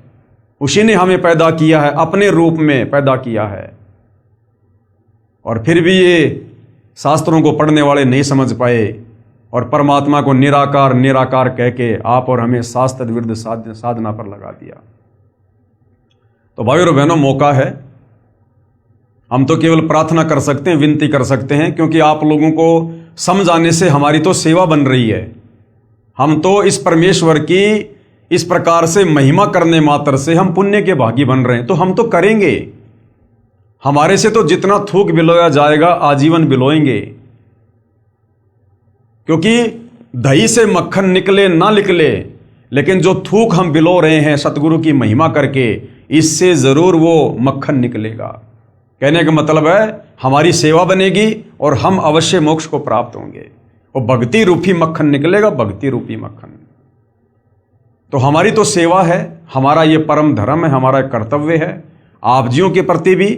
उसी ने हमें पैदा किया है, अपने रूप में पैदा किया है। और फिर भी ये शास्त्रों को पढ़ने वाले नहीं समझ पाए और परमात्मा को निराकार निराकार कह के आप और हमें शास्त्र विरुद्ध साधना पर लगा दिया। तो भाई और बहनों, मौका है, हम तो केवल प्रार्थना कर सकते हैं, विनती कर सकते हैं, क्योंकि आप लोगों को समझाने से हमारी तो सेवा बन रही है। हम तो इस परमेश्वर की इस प्रकार से महिमा करने मात्र से हम पुण्य के भागी बन रहे हैं, तो हम तो करेंगे। हमारे से तो जितना थूक बिलोया जाएगा आजीवन बिलोएंगे, क्योंकि दही से मक्खन निकले ना निकले, लेकिन जो थूक हम बिलो रहे हैं सतगुरु की महिमा करके, इससे जरूर वो मक्खन निकलेगा। कहने का मतलब है हमारी सेवा बनेगी और हम अवश्य मोक्ष को प्राप्त होंगे। वो भक्ति रूपी मक्खन निकलेगा, भक्ति रूपी मक्खन। तो हमारी तो सेवा है, हमारा ये परम धर्म है, हमारा कर्तव्य है आप जियों के प्रति भी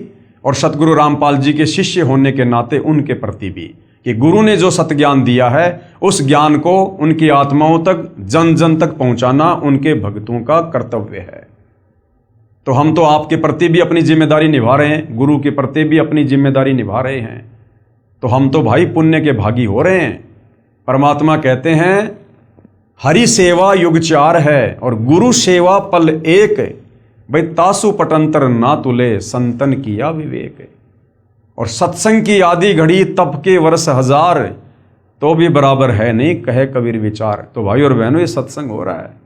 और सतगुरु रामपाल जी के शिष्य होने के नाते उनके प्रति भी, कि गुरु ने जो सतज्ञान दिया है उस ज्ञान को उनकी आत्माओं तक, जन जन तक पहुंचाना उनके भक्तों का कर्तव्य है। तो हम तो आपके प्रति भी अपनी जिम्मेदारी निभा रहे हैं, गुरु के प्रति भी अपनी जिम्मेदारी निभा रहे हैं, तो हम तो भाई पुण्य के भागी हो रहे हैं। परमात्मा कहते हैं हरि सेवा युग 4 है और गुरु सेवा पल 1, भाई तासु पटंतर ना तुले संतन किया विवेक। और सत्संग की आदि घड़ी तप के वर्ष 1000, तो भी बराबर है नहीं कहे कबीर विचार। तो भाई और बहनों, ये सत्संग हो रहा है।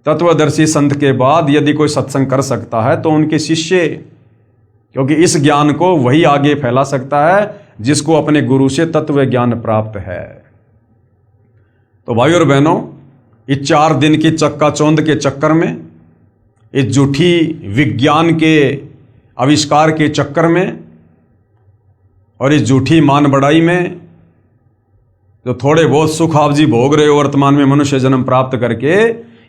तत्वदर्शी संत के बाद यदि कोई सत्संग कर सकता है तो उनके शिष्य, क्योंकि इस ज्ञान को वही आगे फैला सकता है जिसको अपने गुरु से तत्व ज्ञान प्राप्त है। तो भाई और बहनों, इस 4 दिन की चक्काचौंध के चक्कर में, इस झूठी विज्ञान के आविष्कार के चक्कर में और इस झूठी मान बढ़ाई में जो थोड़े बहुत सुख आप जी भोग रहे हो वर्तमान में मनुष्य जन्म प्राप्त करके,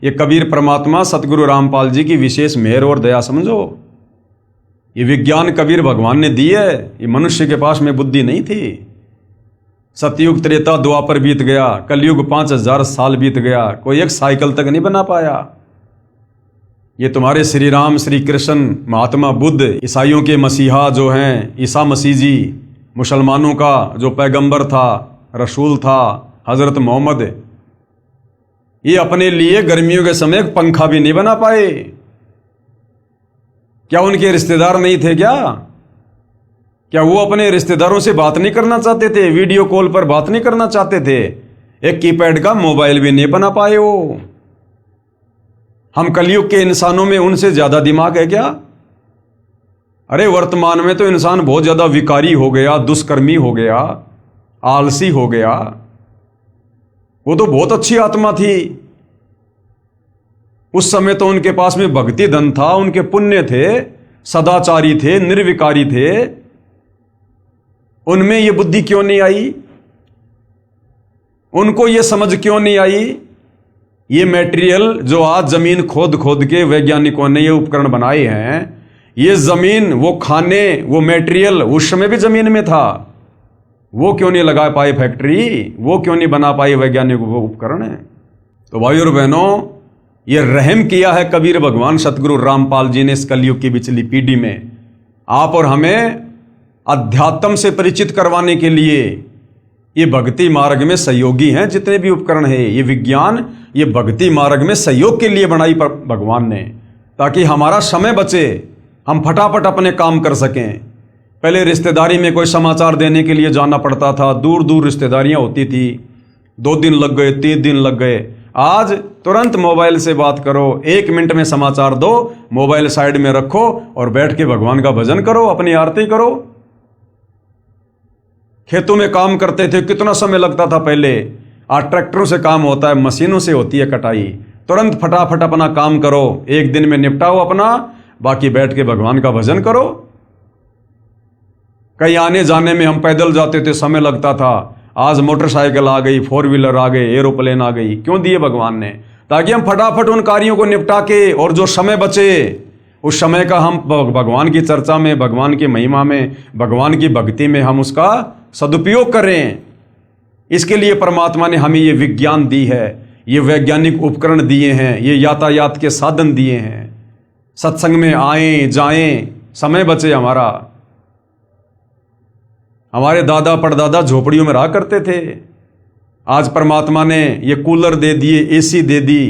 ये कबीर परमात्मा सतगुरु रामपाल जी की विशेष मेहर और दया समझो। ये विज्ञान कबीर भगवान ने दी है, ये मनुष्य के पास में बुद्धि नहीं थी। सतयुग त्रेता द्वापर बीत गया, कलयुग 5000 साल बीत गया, कोई एक साइकिल तक नहीं बना पाया। ये तुम्हारे श्री राम, श्री कृष्ण, महात्मा बुद्ध, ईसाइयों के मसीहा जो हैं ईसा मसीह जी, मुसलमानों का जो पैगंबर था, रसूल था हजरत मोहम्मद, ये अपने लिए गर्मियों के समय पंखा भी नहीं बना पाए। क्या उनके रिश्तेदार नहीं थे क्या वो अपने रिश्तेदारों से बात नहीं करना चाहते थे? वीडियो कॉल पर बात नहीं करना चाहते थे? एक कीपैड का मोबाइल भी नहीं बना पाए वो। हम कलयुग के इंसानों में उनसे ज्यादा दिमाग है क्या? अरे वर्तमान में तो इंसान बहुत ज्यादा विकारी हो गया, दुष्कर्मी हो गया, आलसी हो गया। वो तो बहुत अच्छी आत्मा थी। उस समय तो उनके पास में भक्ति धन था, उनके पुण्य थे, सदाचारी थे, निर्विकारी थे। उनमें ये बुद्धि क्यों नहीं आई? उनको ये समझ क्यों नहीं आई? ये मटेरियल जो आज जमीन खोद खोद के वैज्ञानिकों ने ये उपकरण बनाए हैं, ये जमीन, वो खाने, वो मटेरियल उस समय भी जमीन में था। वो क्यों नहीं लगा पाए फैक्ट्री? वो क्यों नहीं बना पाए वैज्ञानिक उपकरण? तो भाइयों और बहनों, ये रहम किया है कबीर भगवान सतगुरु रामपाल जी ने इस कलयुग की पिछली पीढ़ी में, आप और हमें अध्यात्म से परिचित करवाने के लिए। ये भक्ति मार्ग में सहयोगी हैं जितने भी उपकरण हैं, ये विज्ञान, ये भक्ति मार्ग में सहयोग के लिए बनाई भगवान ने, ताकि हमारा समय बचे, हम फटाफट अपने काम कर सकें। पहले रिश्तेदारी में कोई समाचार देने के लिए जाना पड़ता था, दूर दूर रिश्तेदारियां होती थी, 2 दिन लग गए, 3 दिन लग गए। आज तुरंत मोबाइल से बात करो, 1 मिनट में समाचार दो, मोबाइल साइड में रखो और बैठ के भगवान का भजन करो, अपनी आरती करो। खेतों में काम करते थे, कितना समय लगता था पहले। आज ट्रैक्टरों से काम होता है, मशीनों से होती है कटाई। तुरंत फटाफट अपना काम करो, 1 दिन में निपटाओ अपना, बाकी बैठ के भगवान का भजन करो। कहीं आने जाने में हम पैदल जाते थे, समय लगता था। आज मोटरसाइकिल आ गई, 4 व्हीलर आ गए, एरोप्लेन आ गई। क्यों दिए भगवान ने? ताकि हम फटाफट उन कार्यों को निपटा के, और जो समय बचे उस समय का हम भगवान की चर्चा में, भगवान की महिमा में, भगवान की भक्ति में हम उसका सदुपयोग करें। इसके लिए परमात्मा ने हमें ये विज्ञान दी है, ये वैज्ञानिक उपकरण दिए हैं, ये यातायात के साधन दिए हैं। सत्संग में आएं जाएं, समय बचे हमारा। हमारे दादा परदादा झोपड़ियों में रहा करते थे, आज परमात्मा ने ये कूलर दे दिए, एसी दे दी,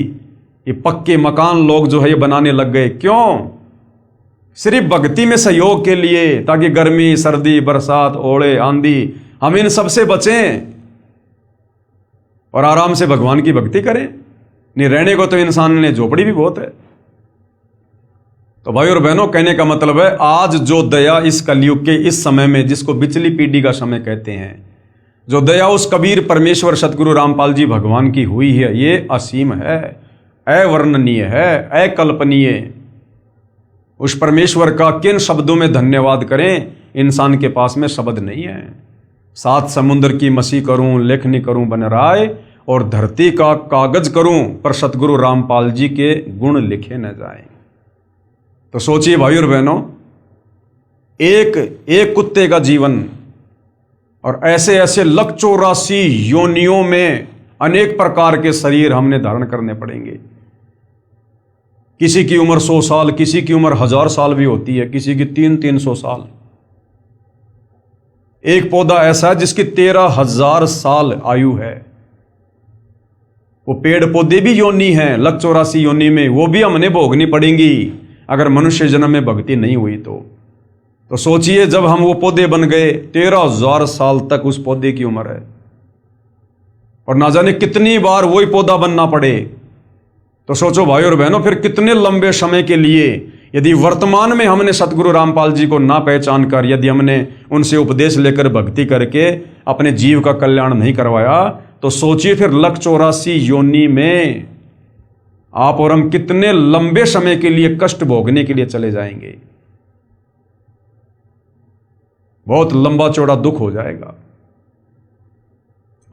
ये पक्के मकान लोग जो है ये बनाने लग गए। क्यों? सिर्फ भक्ति में सहयोग के लिए, ताकि गर्मी, सर्दी, बरसात, ओले, आंधी, हम इन सबसे बचें। और आराम से भगवान की भक्ति करें। नहीं रहने को तो इंसान ने झोपड़ी भी बहुत है। तो भाई और बहनों, कहने का मतलब है आज जो दया इस कलयुग के इस समय में, जिसको बिचली पीढ़ी का समय कहते हैं, जो दया उस कबीर परमेश्वर सतगुरु रामपाल जी भगवान की हुई है, ये असीम है, अवर्णनीय है, अकल्पनीय। उस परमेश्वर का किन शब्दों में धन्यवाद करें, इंसान के पास में शब्द नहीं है। सात समुद्र की मसी करूं, लेखनी करूं बन राय, और धरती का कागज करूं, पर सतगुरु रामपाल जी के गुण लिखे न जाएं। तो सोचिए भाई और बहनों, एक कुत्ते का जीवन और ऐसे ऐसे 184 योनियों में अनेक प्रकार के शरीर हमने धारण करने पड़ेंगे। किसी की उम्र 100 साल, किसी की उम्र 1000 साल भी होती है, किसी की 300 साल। एक पौधा ऐसा है जिसकी 13,000 साल आयु है। वो पेड़ पौधे भी योनि हैं 184 योनि में, वो भी हमने भोगनी पड़ेंगी अगर मनुष्य जन्म में भक्ति नहीं हुई तो सोचिए, जब हम वो पौधे बन गए, 13,000 साल तक उस पौधे की उम्र है, और ना जाने कितनी बार वही पौधा बनना पड़े। तो सोचो भाई और बहनों, फिर कितने लंबे समय के लिए यदि वर्तमान में हमने सतगुरु रामपाल जी को ना पहचान कर, यदि हमने उनसे उपदेश लेकर भक्ति करके अपने जीव का कल्याण नहीं करवाया, तो सोचिए फिर 184 योनि में आप और हम कितने लंबे समय के लिए कष्ट भोगने के लिए चले जाएंगे। बहुत लंबा चौड़ा दुख हो जाएगा।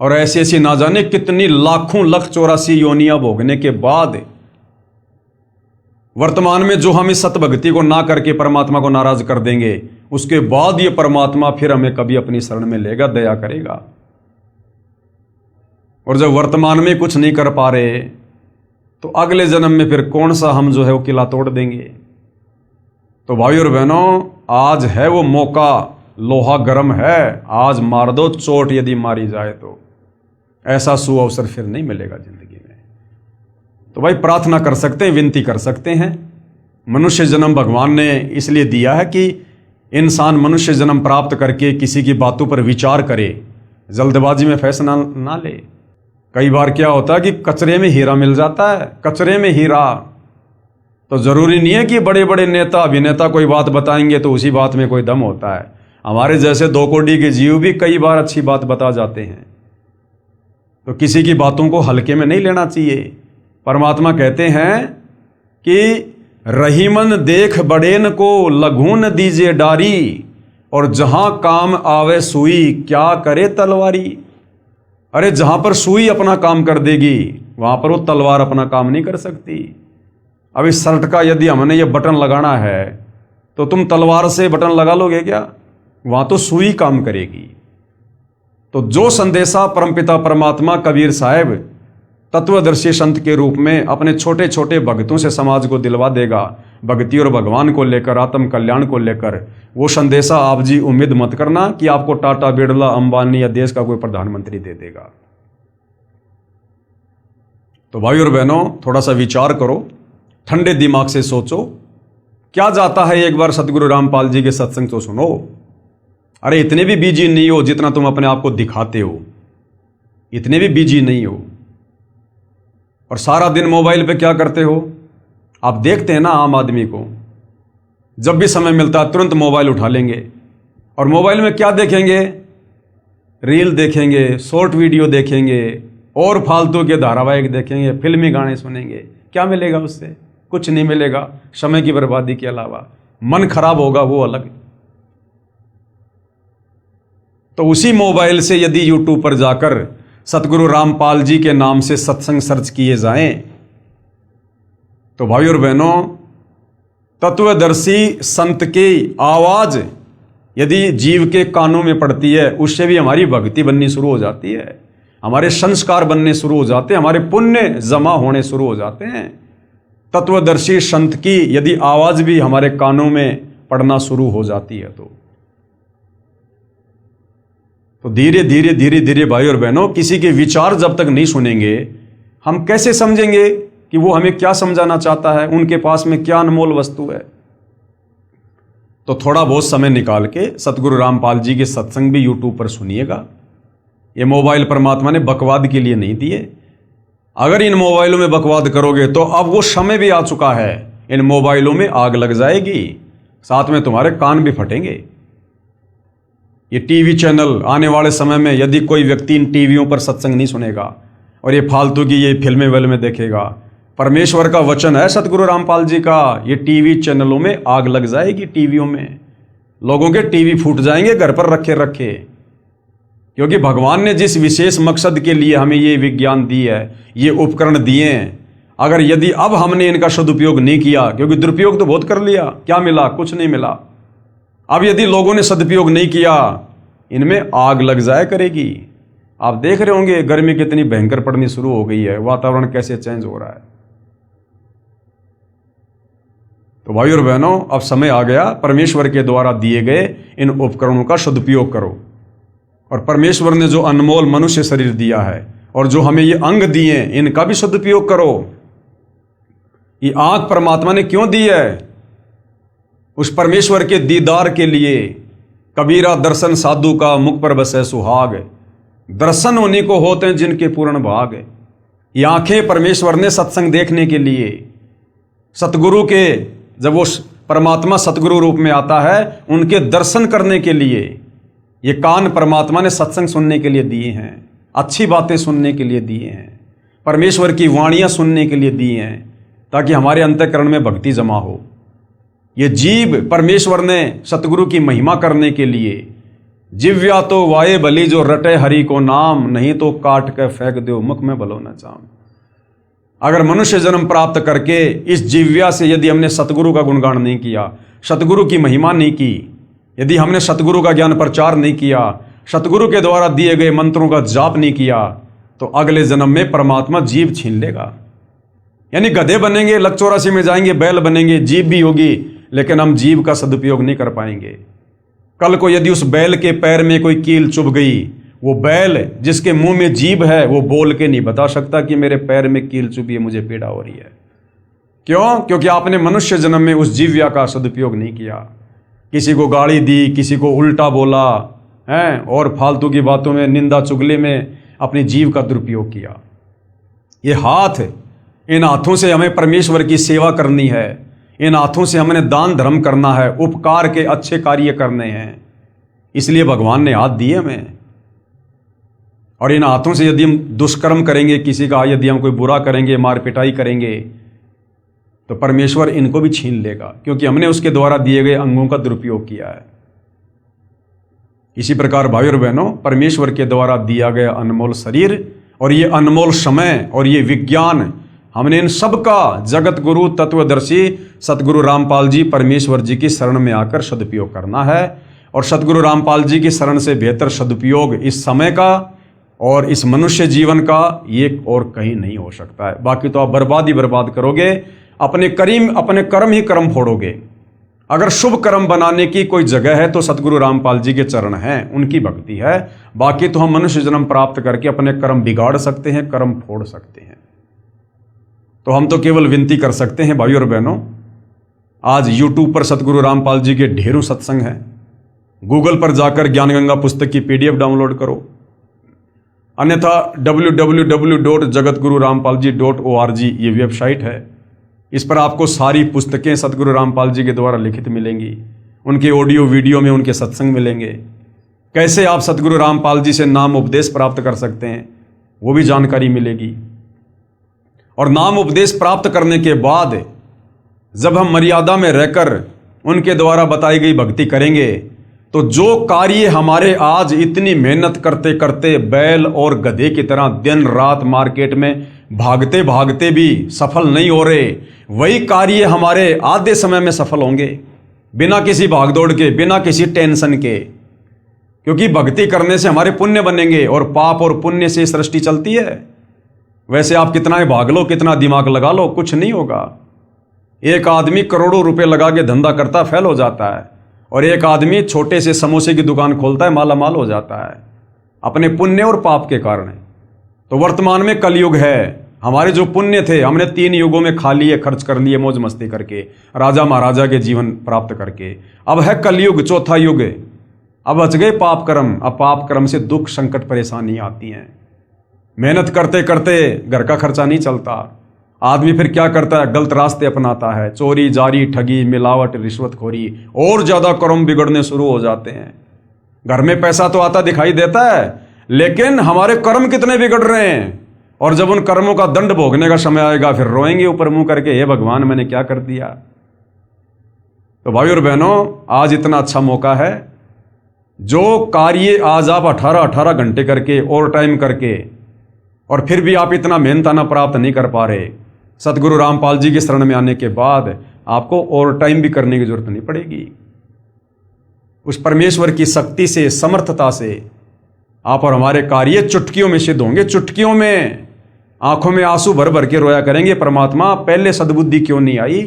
और ऐसी ऐसी ना जाने कितनी लाखों 184 योनियां भोगने के बाद वर्तमान में जो हम इस सतभक्ति को ना करके परमात्मा को नाराज कर देंगे, उसके बाद ये परमात्मा फिर हमें कभी अपनी शरण में लेगा, दया करेगा। और जब वर्तमान में कुछ नहीं कर पा रहे, तो अगले जन्म में फिर कौन सा हम जो है वो किला तोड़ देंगे। तो भाई और बहनों, आज है वो मौका, लोहा गर्म है, आज मार दो चोट, यदि मारी जाए तो ऐसा सुअवसर फिर नहीं मिलेगा जिंदगी में। तो भाई प्रार्थना कर सकते हैं, विनती कर सकते हैं। मनुष्य जन्म भगवान ने इसलिए दिया है कि इंसान मनुष्य जन्म प्राप्त करके किसी की बातों पर विचार करे, जल्दबाजी में फैसला ना ले। कई बार क्या होता है कि कचरे में हीरा मिल जाता है, कचरे में हीरा। तो जरूरी नहीं है कि बड़े बड़े नेता अभिनेता कोई बात बताएंगे तो उसी बात में कोई दम होता है। हमारे जैसे 2 कोड़ी के जीव भी कई बार अच्छी बात बता जाते हैं। तो किसी की बातों को हल्के में नहीं लेना चाहिए। परमात्मा कहते हैं कि रहीमन देख बड़ेन को लघून दीजिए डारी, और जहां काम आवे सुई क्या करे तलवारी। अरे जहां पर सुई अपना काम कर देगी, वहां पर वो तलवार अपना काम नहीं कर सकती। अब इस शर्ट का यदि हमने ये बटन लगाना है, तो तुम तलवार से बटन लगा लोगे क्या? वहां तो सुई काम करेगी। तो जो संदेशा परमपिता परमात्मा कबीर साहब तत्वदर्शी संत के रूप में अपने छोटे छोटे भक्तों से समाज को दिलवा देगा, भक्ति और भगवान को लेकर, आत्म कल्याण को लेकर, वो संदेशा आप जी उम्मीद मत करना कि आपको टाटा, बिरला, अंबानी या देश का कोई प्रधानमंत्री दे देगा। तो भाई और बहनों, थोड़ा सा विचार करो, ठंडे दिमाग से सोचो, क्या जाता है एक बार सतगुरु रामपाल जी के सत्संग तो सुनो। अरे इतने भी बिजी नहीं हो जितना तुम अपने आप को दिखाते हो, इतने भी बिजी नहीं हो। और सारा दिन मोबाइल पे क्या करते हो? आप देखते हैं ना, आम आदमी को जब भी समय मिलता है तुरंत मोबाइल उठा लेंगे, और मोबाइल में क्या देखेंगे? रील देखेंगे, शॉर्ट वीडियो देखेंगे, और फालतू के धारावाहिक देखेंगे, फिल्मी गाने सुनेंगे। क्या मिलेगा उससे? कुछ नहीं मिलेगा, समय की बर्बादी के अलावा। मन खराब होगा वो अलग। तो उसी मोबाइल से यदि यूट्यूब पर जाकर सतगुरु रामपाल जी के नाम से सत्संग सर्च किए जाएं, तो भाई और बहनों, तत्वदर्शी संत की आवाज यदि जीव के कानों में पड़ती है, उससे भी हमारी भक्ति बननी शुरू हो जाती है, हमारे संस्कार बनने शुरू हो जाते हैं, हमारे पुण्य जमा होने शुरू हो जाते हैं। तत्वदर्शी संत की यदि आवाज भी हमारे कानों में पड़ना शुरू हो जाती है, तो धीरे धीरे धीरे धीरे भाई और बहनों, किसी के विचार जब तक नहीं सुनेंगे, हम कैसे समझेंगे कि वो हमें क्या समझाना चाहता है, उनके पास में क्या अनमोल वस्तु है। तो थोड़ा बहुत समय निकाल के सतगुरु रामपाल जी के सत्संग भी यूट्यूब पर सुनिएगा, ये मोबाइल परमात्मा ने बकवाद के लिए नहीं दिए। अगर इन मोबाइलों में बकवाद करोगे तो अब वो समय भी आ चुका है, इन मोबाइलों में आग लग जाएगी, साथ में तुम्हारे कान भी फटेंगे। ये टीवी चैनल आने वाले समय में यदि कोई व्यक्ति इन टीवियों पर सत्संग नहीं सुनेगा और ये फालतू की ये फिल्में विल्में देखेगा, परमेश्वर का वचन है सतगुरु रामपाल जी का, ये टीवी चैनलों में आग लग जाएगी। टीवियों में लोगों के टीवी फूट जाएंगे घर पर रखे रखे, क्योंकि भगवान ने जिस विशेष मकसद के लिए हमें ये विज्ञान दी है, ये उपकरण दिए हैं, अगर यदि अब हमने इनका सदुपयोग नहीं किया, क्योंकि दुरुपयोग तो बहुत कर लिया, क्या मिला? कुछ नहीं मिला। अब यदि लोगों ने सदुपयोग नहीं किया, इनमें आग लग जाया करेगी। आप देख रहे होंगे गर्मी कितनी भयंकर पड़नी शुरू हो गई है, वातावरण कैसे चेंज हो रहा है। तो भाई और बहनों, अब समय आ गया, परमेश्वर के द्वारा दिए गए इन उपकरणों का सदुपयोग करो। और परमेश्वर ने जो अनमोल मनुष्य शरीर दिया है और जो हमें ये अंग दिए, इनका भी सदुपयोग करो। ये आंख परमात्मा ने क्यों दी है? उस परमेश्वर के दीदार के लिए। कबीरा दर्शन साधु का मुख पर बसे सुहाग, दर्शन उन्हीं को होते हैं जिनके पूर्ण भाग। ये आंखें परमेश्वर ने सत्संग देखने के लिए, सतगुरु के, जब वो परमात्मा सतगुरु रूप में आता है, उनके दर्शन करने के लिए। ये कान परमात्मा ने सत्संग सुनने के लिए दिए हैं, अच्छी बातें सुनने के लिए दिए हैं, परमेश्वर की वाणियां सुनने के लिए दिए हैं, ताकि हमारे अंतःकरण में भक्ति जमा हो। ये जीव परमेश्वर ने सतगुरु की महिमा करने के लिए। जिव्या तो वाये भली जो रटे हरि को नाम, नहीं तो काट के फेंक दो मुख में भलो न चाम। अगर मनुष्य जन्म प्राप्त करके इस जिव्या से यदि हमने सतगुरु का गुणगान नहीं किया, सतगुरु की महिमा नहीं की, यदि हमने सतगुरु का ज्ञान प्रचार नहीं किया, सतगुरु के द्वारा दिए गए मंत्रों का जाप नहीं किया, तो अगले जन्म में परमात्मा जीव छीन लेगा। यानी गधे बनेंगे, लक 84 में जाएंगे, बैल बनेंगे, जीव भी होगी, लेकिन हम जीव का सदुपयोग नहीं कर पाएंगे। कल को यदि उस बैल के पैर में कोई कील चुभ गई, वो बैल जिसके मुंह में जीभ है, वो बोल के नहीं बता सकता कि मेरे पैर में कील चुभी है, मुझे पीड़ा हो रही है। क्यों? क्योंकि आपने मनुष्य जन्म में उस जीव्या का सदुपयोग नहीं किया। किसी को गाली दी, किसी को उल्टा बोला है, और फालतू की बातों में, निंदा चुगली में अपनी जीव का दुरुपयोग किया। ये हाथ, इन हाथों से हमें परमेश्वर की सेवा करनी है, इन हाथों से हमने दान धर्म करना है, उपकार के अच्छे कार्य करने हैं, इसलिए भगवान ने हाथ दिए हमें। और इन हाथों से यदि हम दुष्कर्म करेंगे, किसी का यदि हम कोई बुरा करेंगे, मार पिटाई करेंगे, तो परमेश्वर इनको भी छीन लेगा, क्योंकि हमने उसके द्वारा दिए गए अंगों का दुरुपयोग किया है। इसी प्रकार भाई और बहनों, परमेश्वर के द्वारा दिया गया अनमोल शरीर और ये अनमोल समय और ये विज्ञान, हमने इन सब का जगत गुरु तत्वदर्शी सतगुरु रामपाल जी परमेश्वर जी की शरण में आकर सदुपयोग करना है। और सतगुरु रामपाल जी की शरण से बेहतर सदुपयोग इस समय का और इस मनुष्य जीवन का ये और कहीं नहीं हो सकता है। बाकी तो आप बर्बाद ही बर्बाद करोगे, अपने कर्म ही कर्म फोड़ोगे। अगर शुभ कर्म बनाने की कोई जगह है तो सतगुरु रामपाल जी के चरण हैं, उनकी भक्ति है। बाकी तो हम मनुष्य जन्म प्राप्त करके अपने कर्म बिगाड़ सकते हैं, कर्म फोड़ सकते हैं। तो हम तो केवल विनती कर सकते हैं भाई और बहनों, आज YouTube पर सतगुरु रामपाल जी के ढेरों सत्संग हैं। गूगल पर जाकर ज्ञानगंगा पुस्तक की PDF डाउनलोड करो, अन्यथा www.jagatgururampalji.org ये वेबसाइट है। इस पर आपको सारी पुस्तकें सतगुरु रामपाल जी के द्वारा लिखित मिलेंगी, उनके ऑडियो वीडियो में उनके सत्संग मिलेंगे। कैसे आप सतगुरु रामपाल जी से नाम उपदेश प्राप्त कर सकते हैं, वो भी जानकारी मिलेगी। और नाम उपदेश प्राप्त करने के बाद जब हम मर्यादा में रहकर उनके द्वारा बताई गई भक्ति करेंगे, तो जो कार्य हमारे आज इतनी मेहनत करते करते बैल और गधे की तरह दिन रात मार्केट में भागते भागते भी सफल नहीं हो रहे, वही कार्य हमारे आधे समय में सफल होंगे, बिना किसी भागदौड़ के, बिना किसी टेंशन के। क्योंकि भक्ति करने से हमारे पुण्य बनेंगे और पाप और पुण्य से सृष्टि चलती है। वैसे आप कितना ही भाग लो, कितना दिमाग लगा लो, कुछ नहीं होगा। एक आदमी करोड़ों रुपए लगा के धंधा करता फेल हो जाता है, और एक आदमी छोटे से समोसे की दुकान खोलता है, माला माल हो जाता है, अपने पुण्य और पाप के कारण। तो वर्तमान में कलयुग है। हमारे जो पुण्य थे हमने 3 युगों में खा लिए, खर्च कर लिए, मौज मस्ती करके, राजा महाराजा के जीवन प्राप्त करके। अब है कलयुग, चौथा युग। अब बच गए पाप कर्म। अब पाप कर्म से दुख संकट परेशानी आती हैं। मेहनत करते करते घर का खर्चा नहीं चलता। आदमी फिर क्या करता है, गलत रास्ते अपनाता है, चोरी जारी ठगी मिलावट रिश्वतखोरी, और ज्यादा कर्म बिगड़ने शुरू हो जाते हैं। घर में पैसा तो आता दिखाई देता है, लेकिन हमारे कर्म कितने बिगड़ रहे हैं। और जब उन कर्मों का दंड भोगने का समय आएगा, फिर रोएंगे ऊपर मुंह करके, हे भगवान मैंने क्या कर दिया। तो भाई और बहनों, आज इतना अच्छा मौका है, जो कार्य आज आप 18-18 घंटे करके ओवर टाइम करके और फिर भी आप इतना मेहनताना प्राप्त नहीं कर पा रहे, सतगुरु रामपाल जी की शरण में आने के बाद आपको ओवर टाइम भी करने की जरूरत नहीं पड़ेगी। उस परमेश्वर की शक्ति से, समर्थता से आप और हमारे कार्य चुटकियों में सिद्ध होंगे। चुटकियों में आंखों में आंसू भर भर के रोया करेंगे, परमात्मा पहले सद्बुद्धि क्यों नहीं आई,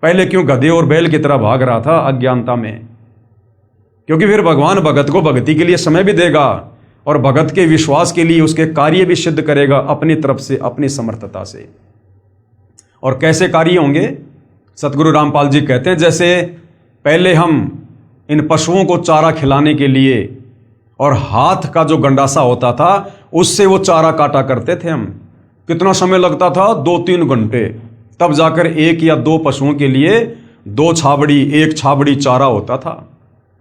पहले क्यों गधे और बैल की तरह भाग रहा था अज्ञानता में। क्योंकि फिर भगवान भगत को भक्ति के लिए समय भी देगा और भगत के विश्वास के लिए उसके कार्य भी सिद्ध करेगा अपनी तरफ से, अपनी समर्थता से। और कैसे कार्य होंगे, सतगुरु रामपाल जी कहते हैं, जैसे पहले हम इन पशुओं को चारा खिलाने के लिए और हाथ का जो गंडासा होता था उससे वो चारा काटा करते थे हम। कितना समय लगता था, 2-3 घंटे, तब जाकर 1 या 2 पशुओं के लिए 2 छाबड़ी 1 छाबड़ी चारा होता था।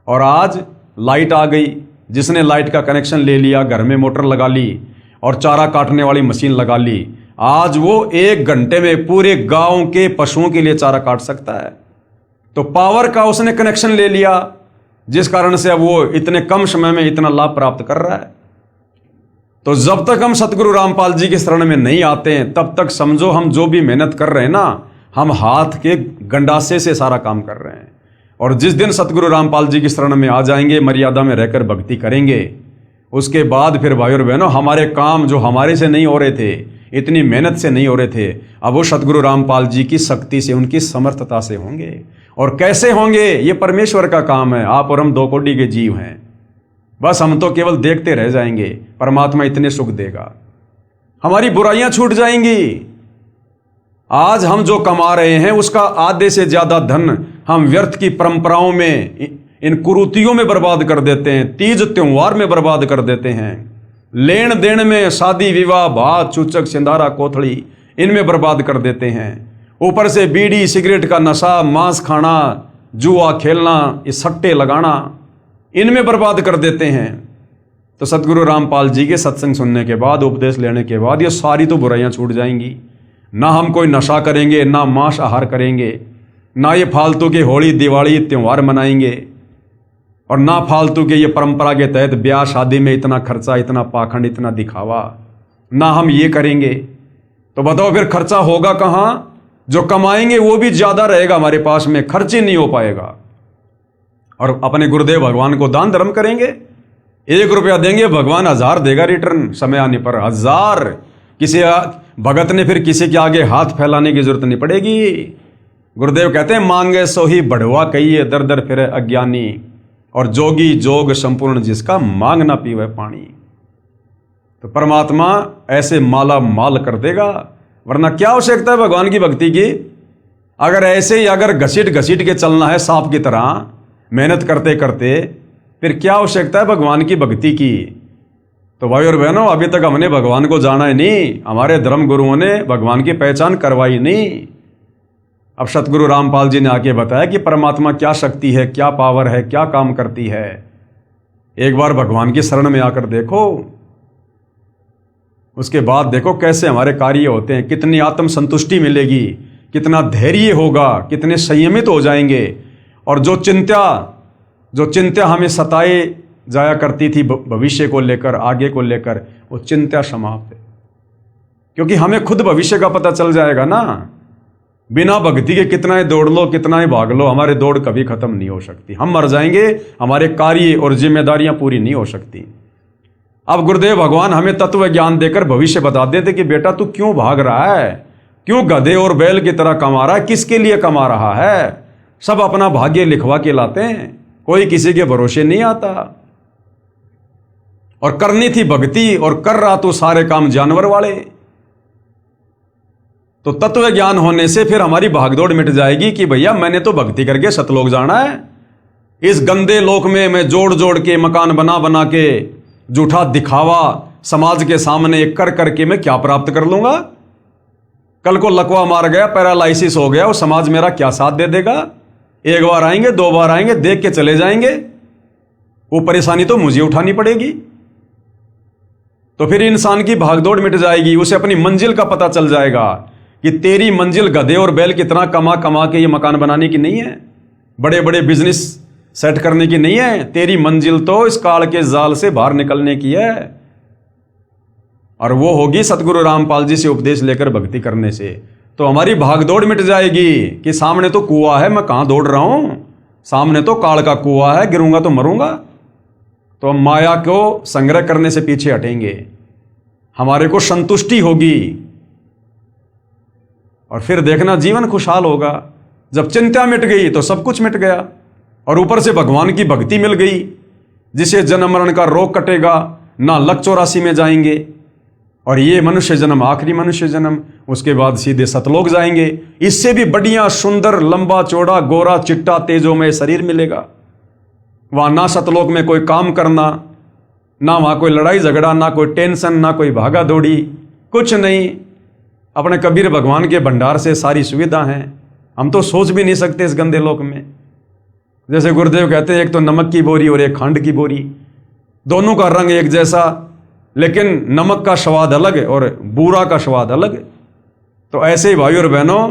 और आज लाइट आ गई, जिसने लाइट का कनेक्शन ले लिया, घर में मोटर लगा ली और चारा काटने वाली मशीन लगा ली, आज वो 1 घंटे में पूरे गांव के पशुओं के लिए चारा काट सकता है। तो पावर का उसने कनेक्शन ले लिया, जिस कारण से अब वो इतने कम समय में इतना लाभ प्राप्त कर रहा है। तो जब तक हम सतगुरु रामपाल जी की शरण में नहीं आते हैं, तब तक समझो हम जो भी मेहनत कर रहे हैं ना, हम हाथ के गंडासे से सारा काम कर रहे हैं। और जिस दिन सतगुरु रामपाल जी की शरण में आ जाएंगे, मर्यादा में रहकर भक्ति करेंगे, उसके बाद फिर भाई और बहनों, हमारे काम जो हमारे से नहीं हो रहे थे, इतनी मेहनत से नहीं हो रहे थे, अब वो सतगुरु रामपाल जी की शक्ति से, उनकी समर्थता से होंगे। और कैसे होंगे, ये परमेश्वर का काम है। आप और हम 2 कोटि के जीव हैं, बस हम तो केवल देखते रह जाएंगे। परमात्मा इतने सुख देगा, हमारी बुराइयां छूट जाएंगी। आज हम जो कमा रहे हैं उसका आधे से ज्यादा धन हम व्यर्थ की परंपराओं में, इन कुरीतियों में बर्बाद कर देते हैं, तीज त्योहार में बर्बाद कर देते हैं, लेन देन में, शादी विवाह भात चूचक सिंधारा कोथड़ी, इनमें बर्बाद कर देते हैं। ऊपर से बीड़ी सिगरेट का नशा, मांस खाना, जुआ खेलना, ये सट्टे लगाना, इनमें बर्बाद कर देते हैं। तो सतगुरु रामपाल जी के सत्संग सुनने के बाद, उपदेश लेने के बाद, ये सारी तो बुराइयां छूट जाएंगी। ना हम कोई नशा करेंगे, ना मांस आहार करेंगे, ना ये फालतू के होली दिवाली त्योहार मनाएंगे, और ना फालतू के ये परंपरा के तहत ब्याह शादी में इतना खर्चा, इतना पाखंड, इतना दिखावा, ना हम ये करेंगे। तो बताओ फिर खर्चा होगा कहाँ? जो कमाएंगे वो भी ज्यादा रहेगा हमारे पास में, खर्च ही नहीं हो पाएगा। और अपने गुरुदेव भगवान को दान धर्म करेंगे, 1 रुपया देंगे, भगवान 1000 देगा रिटर्न, समय आने पर 1000। किसी भगत ने फिर किसी के आगे हाथ फैलाने की जरूरत नहीं पड़ेगी। गुरुदेव कहते हैं, मांगे सो ही बढ़वा कहिए, दर दर फिरे अज्ञानी, और जोगी जोग संपूर्ण जिसका मांग ना पीवे पानी। तो परमात्मा ऐसे माला माल कर देगा, वरना क्या आवश्यकता है भगवान की भक्ति की? अगर ऐसे ही अगर घसीट घसीट के चलना है सांप की तरह, मेहनत करते करते, फिर क्या आवश्यकता है भगवान की भक्ति की? तो भाई और बहनों, अभी तक हमने भगवान को जाना ही नहीं, हमारे धर्म गुरुओं ने भगवान की पहचान करवाई नहीं। अब सतगुरु रामपाल जी ने आके बताया कि परमात्मा क्या शक्ति है, क्या पावर है, क्या काम करती है। एक बार भगवान की शरण में आकर देखो, उसके बाद देखो कैसे हमारे कार्य होते हैं, कितनी आत्म संतुष्टि मिलेगी, कितना धैर्य होगा, कितने संयमित हो जाएंगे। और जो चिंता हमें सताए जाया करती थी भविष्य को लेकर, आगे को लेकर, वो चिंता समाप्त है, क्योंकि हमें खुद भविष्य का पता चल जाएगा ना। बिना भक्ति के कितना ही दौड़ लो, कितना ही भाग लो, हमारी दौड़ कभी खत्म नहीं हो सकती। हम मर जाएंगे, हमारे कार्य और जिम्मेदारियां पूरी नहीं हो सकती। अब गुरुदेव भगवान हमें तत्व ज्ञान देकर भविष्य बता देते कि बेटा तू क्यों भाग रहा है, क्यों गधे और बैल की तरह कमा रहा है, किसके लिए कमा रहा है? सब अपना भाग्य लिखवा के लाते हैं, कोई किसी के भरोसे नहीं आता। और करनी थी भक्ति और कर रहा तो सारे काम जानवर वाले। तो तत्व ज्ञान होने से फिर हमारी भागदौड़ मिट जाएगी कि भैया मैंने तो भक्ति करके सतलोक जाना है, इस गंदे लोक में मैं जोड़ जोड़ के मकान बना बना के झूठा दिखावा समाज के सामने कर करके मैं क्या प्राप्त कर लूंगा? कल को लकवा मार गया, पैरालाइसिस हो गया, वो समाज मेरा क्या साथ दे देगा? एक बार आएंगे, दो बार आएंगे, देख के चले जाएंगे, वो परेशानी तो मुझे उठानी पड़ेगी। तो फिर इंसान की भागदौड़ मिट जाएगी, उसे अपनी मंजिल का पता चल जाएगा कि तेरी मंजिल गधे और बैल कितना कमा कमा के ये मकान बनाने की नहीं है, बड़े बड़े बिजनेस सेट करने की नहीं है। तेरी मंजिल तो इस काल के जाल से बाहर निकलने की है, और वो होगी सतगुरु रामपाल जी से उपदेश लेकर भक्ति करने से। तो हमारी भागदौड़ मिट जाएगी कि सामने तो कुआं है, मैं कहां दौड़ रहा हूं, सामने तो काल का कुआं है, गिरूंगा तो मरूंगा। तो हम माया को संग्रह करने से पीछे हटेंगे, हमारे को संतुष्टि होगी, और फिर देखना जीवन खुशहाल होगा। जब चिंता मिट गई तो सब कुछ मिट गया, और ऊपर से भगवान की भक्ति मिल गई, जिसे जन्म मरण का रोग कटेगा, ना लक 84 में जाएंगे, और ये मनुष्य जन्म आखिरी मनुष्य जन्म, उसके बाद सीधे सतलोक जाएंगे। इससे भी बढ़िया सुंदर लंबा चौड़ा गोरा चिट्टा तेजोमय शरीर मिलेगा। वहां ना सतलोक में कोई काम करना, ना वहां कोई लड़ाई झगड़ा, ना कोई टेंशन, ना कोई भागा दौड़ी, कुछ नहीं। अपने कबीर भगवान के भंडार से सारी सुविधा है, हम तो सोच भी नहीं सकते इस गंदे लोक में। जैसे गुरुदेव कहते हैं, एक तो नमक की बोरी और एक खंड की बोरी, दोनों का रंग एक जैसा, लेकिन नमक का स्वाद अलग है और बूरा का स्वाद अलग है। तो ऐसे ही भाई और बहनों,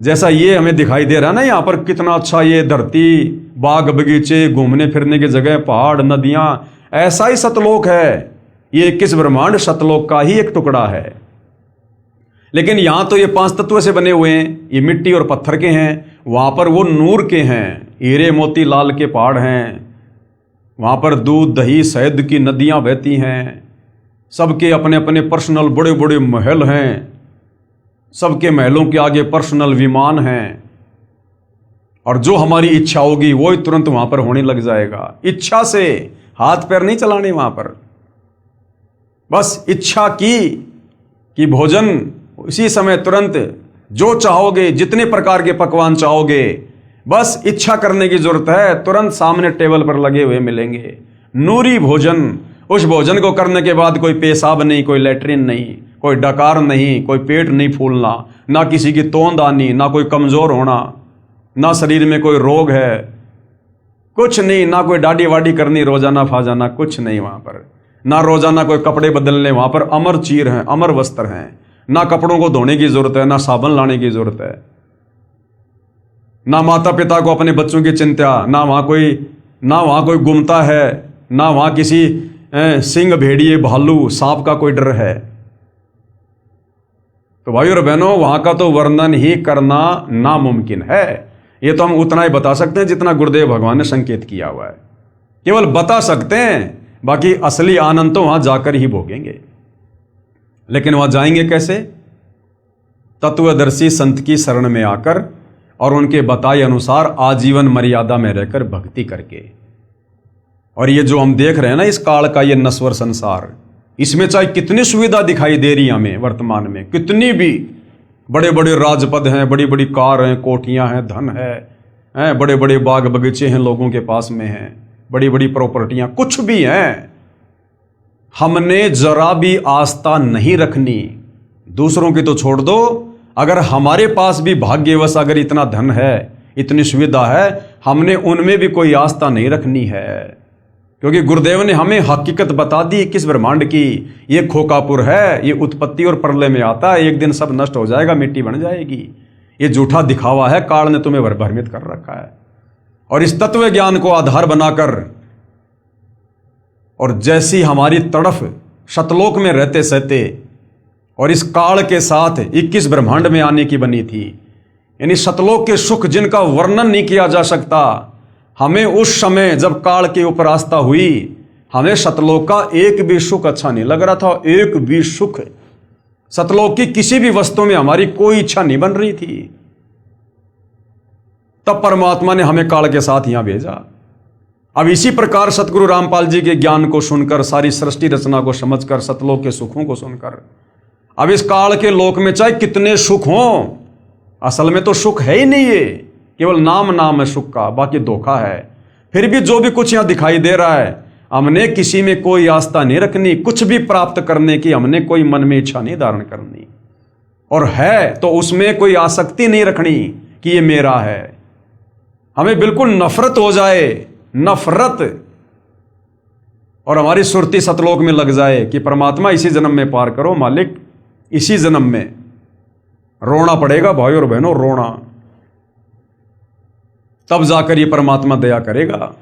जैसा ये हमें दिखाई दे रहा है ना, यहाँ पर कितना अच्छा ये धरती, बाग बगीचे, घूमने फिरने की जगह, पहाड़, नदियां, ऐसा ही सतलोक है। ये 21 ब्रह्मांड सतलोक का ही एक टुकड़ा है। लेकिन यहां तो ये 5 तत्व से बने हुए हैं, ये मिट्टी और पत्थर के हैं, वहां पर वो नूर के हैं, हीरे मोती लाल के पहाड़ हैं, वहां पर दूध दही शहद की नदियां बहती हैं, सबके अपने अपने पर्सनल बड़े बड़े महल हैं, सबके महलों के आगे पर्सनल विमान हैं, और जो हमारी इच्छा होगी वो ही तुरंत वहां पर होने लग जाएगा। इच्छा से, हाथ पैर नहीं चलाने वहां पर, बस इच्छा की कि भोजन इसी समय तुरंत जो चाहोगे, जितने प्रकार के पकवान चाहोगे, बस इच्छा करने की जरूरत है, तुरंत सामने टेबल पर लगे हुए मिलेंगे। नूरी भोजन, उस भोजन को करने के बाद कोई पेशाब नहीं, कोई लेटरिन नहीं, कोई डकार नहीं, कोई पेट नहीं फूलना, ना किसी की तोंद आनी, ना कोई कमजोर होना, ना शरीर में कोई रोग है, कुछ नहीं, ना कोई दाढ़ी वाड़ी करनी रोजाना फाजाना, कुछ नहीं वहां पर, ना रोजाना कोई कपड़े बदलने, वहां पर अमर चीर हैं, अमर वस्त्र हैं, ना कपड़ों को धोने की जरूरत है, ना साबुन लाने की जरूरत है, ना माता पिता को अपने बच्चों की चिंता, ना वहां कोई गुमता है, ना वहां किसी सिंह, भेड़िए, भालू, सांप का कोई डर है। तो भाई और बहनों, वहां का तो वर्णन ही करना नामुमकिन है। ये तो हम उतना ही बता सकते हैं जितना गुरुदेव भगवान ने संकेत किया हुआ है, केवल बता सकते हैं, बाकी असली आनंद तो वहां जाकर ही भोगेंगे। लेकिन वहां जाएंगे कैसे? तत्वदर्शी संत की शरण में आकर और उनके बताए अनुसार आजीवन मर्यादा में रहकर भक्ति करके। और ये जो हम देख रहे हैं ना, इस काल का ये नश्वर संसार, इसमें चाहे कितनी सुविधा दिखाई दे रही है हमें वर्तमान में, कितनी भी बड़े बड़े राजपद हैं, बड़ी बड़ी कार हैं, कोठियां हैं, धन है, बड़े बड़े बाग बगीचे हैं, लोगों के पास में हैं, बड़ी बड़ी प्रॉपर्टियां, कुछ भी हैं, हमने जरा भी आस्था नहीं रखनी। दूसरों की तो छोड़ दो, अगर हमारे पास भी भाग्यवश अगर इतना धन है, इतनी सुविधा है, हमने उनमें भी कोई आस्था नहीं रखनी है, क्योंकि गुरुदेव ने हमें हकीकत बता दी 21 ब्रह्मांड की। ये खोकापुर है, ये उत्पत्ति और प्रलय में आता है, एक दिन सब नष्ट हो जाएगा, मिट्टी बन जाएगी। ये झूठा दिखावा है, काल ने तुम्हें भ्रमित कर रखा है। और इस तत्व ज्ञान को आधार बनाकर, और जैसी हमारी तड़फ शतलोक में रहते सहते और इस काल के साथ 21 ब्रह्मांड में आने की बनी थी, यानी शतलोक के सुख जिनका वर्णन नहीं किया जा सकता, हमें उस समय जब काल के ऊपर आस्था हुई, हमें शतलोक का एक भी सुख अच्छा नहीं लग रहा था। एक भी सुख, शतलोक की किसी भी वस्तु में हमारी कोई इच्छा नहीं बन रही थी। तब परमात्मा ने हमें काल के साथ यहां भेजा। अब इसी प्रकार सतगुरु रामपाल जी के ज्ञान को सुनकर, सारी सृष्टि रचना को समझकर, सतलोक के सुखों को सुनकर, अब इस काल के लोक में चाहे कितने सुख हों, असल में तो सुख है ही नहीं, ये केवल नाम है सुख का, बाकी धोखा है। फिर भी जो भी कुछ यहाँ दिखाई दे रहा है, हमने किसी में कोई आस्था नहीं रखनी, कुछ भी प्राप्त करने की हमने कोई मन में इच्छा नहीं धारण करनी, और है तो उसमें कोई आसक्ति नहीं रखनी कि ये मेरा है। हमें बिल्कुल नफरत हो जाए, नफरत, और हमारी सुरती सतलोक में लग जाए कि परमात्मा इसी जन्म में पार करो, मालिक इसी जन्म में। रोना पड़ेगा भाई और बहनों, रोना, तब जाकर ये परमात्मा दया करेगा।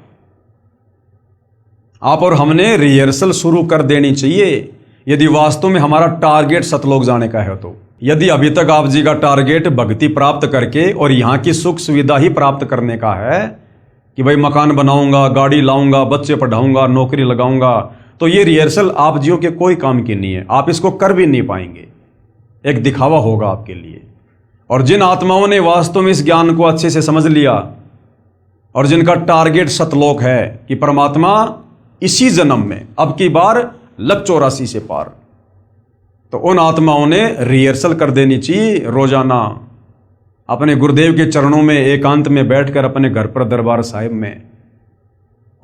आप और हमने रिहर्सल शुरू कर देनी चाहिए, यदि वास्तव में हमारा टारगेट सतलोक जाने का है तो। यदि अभी तक आप जी का टारगेट भक्ति प्राप्त करके और यहाँ की सुख सुविधा ही प्राप्त करने का है कि भाई मकान बनाऊंगा, गाड़ी लाऊंगा, बच्चे पढ़ाऊंगा, नौकरी लगाऊंगा, तो ये रिहर्सल आप जियो के कोई काम की नहीं है, आप इसको कर भी नहीं पाएंगे, एक दिखावा होगा आपके लिए। और जिन आत्माओं ने वास्तव में इस ज्ञान को अच्छे से समझ लिया और जिनका टारगेट सतलोक है कि परमात्मा इसी जन्म में, अब की बार लग 84 से पार, तो उन आत्माओं ने रिहर्सल कर देनी चाहिए रोजाना, अपने गुरुदेव के चरणों में एकांत में बैठकर अपने घर पर दरबार साहिब में,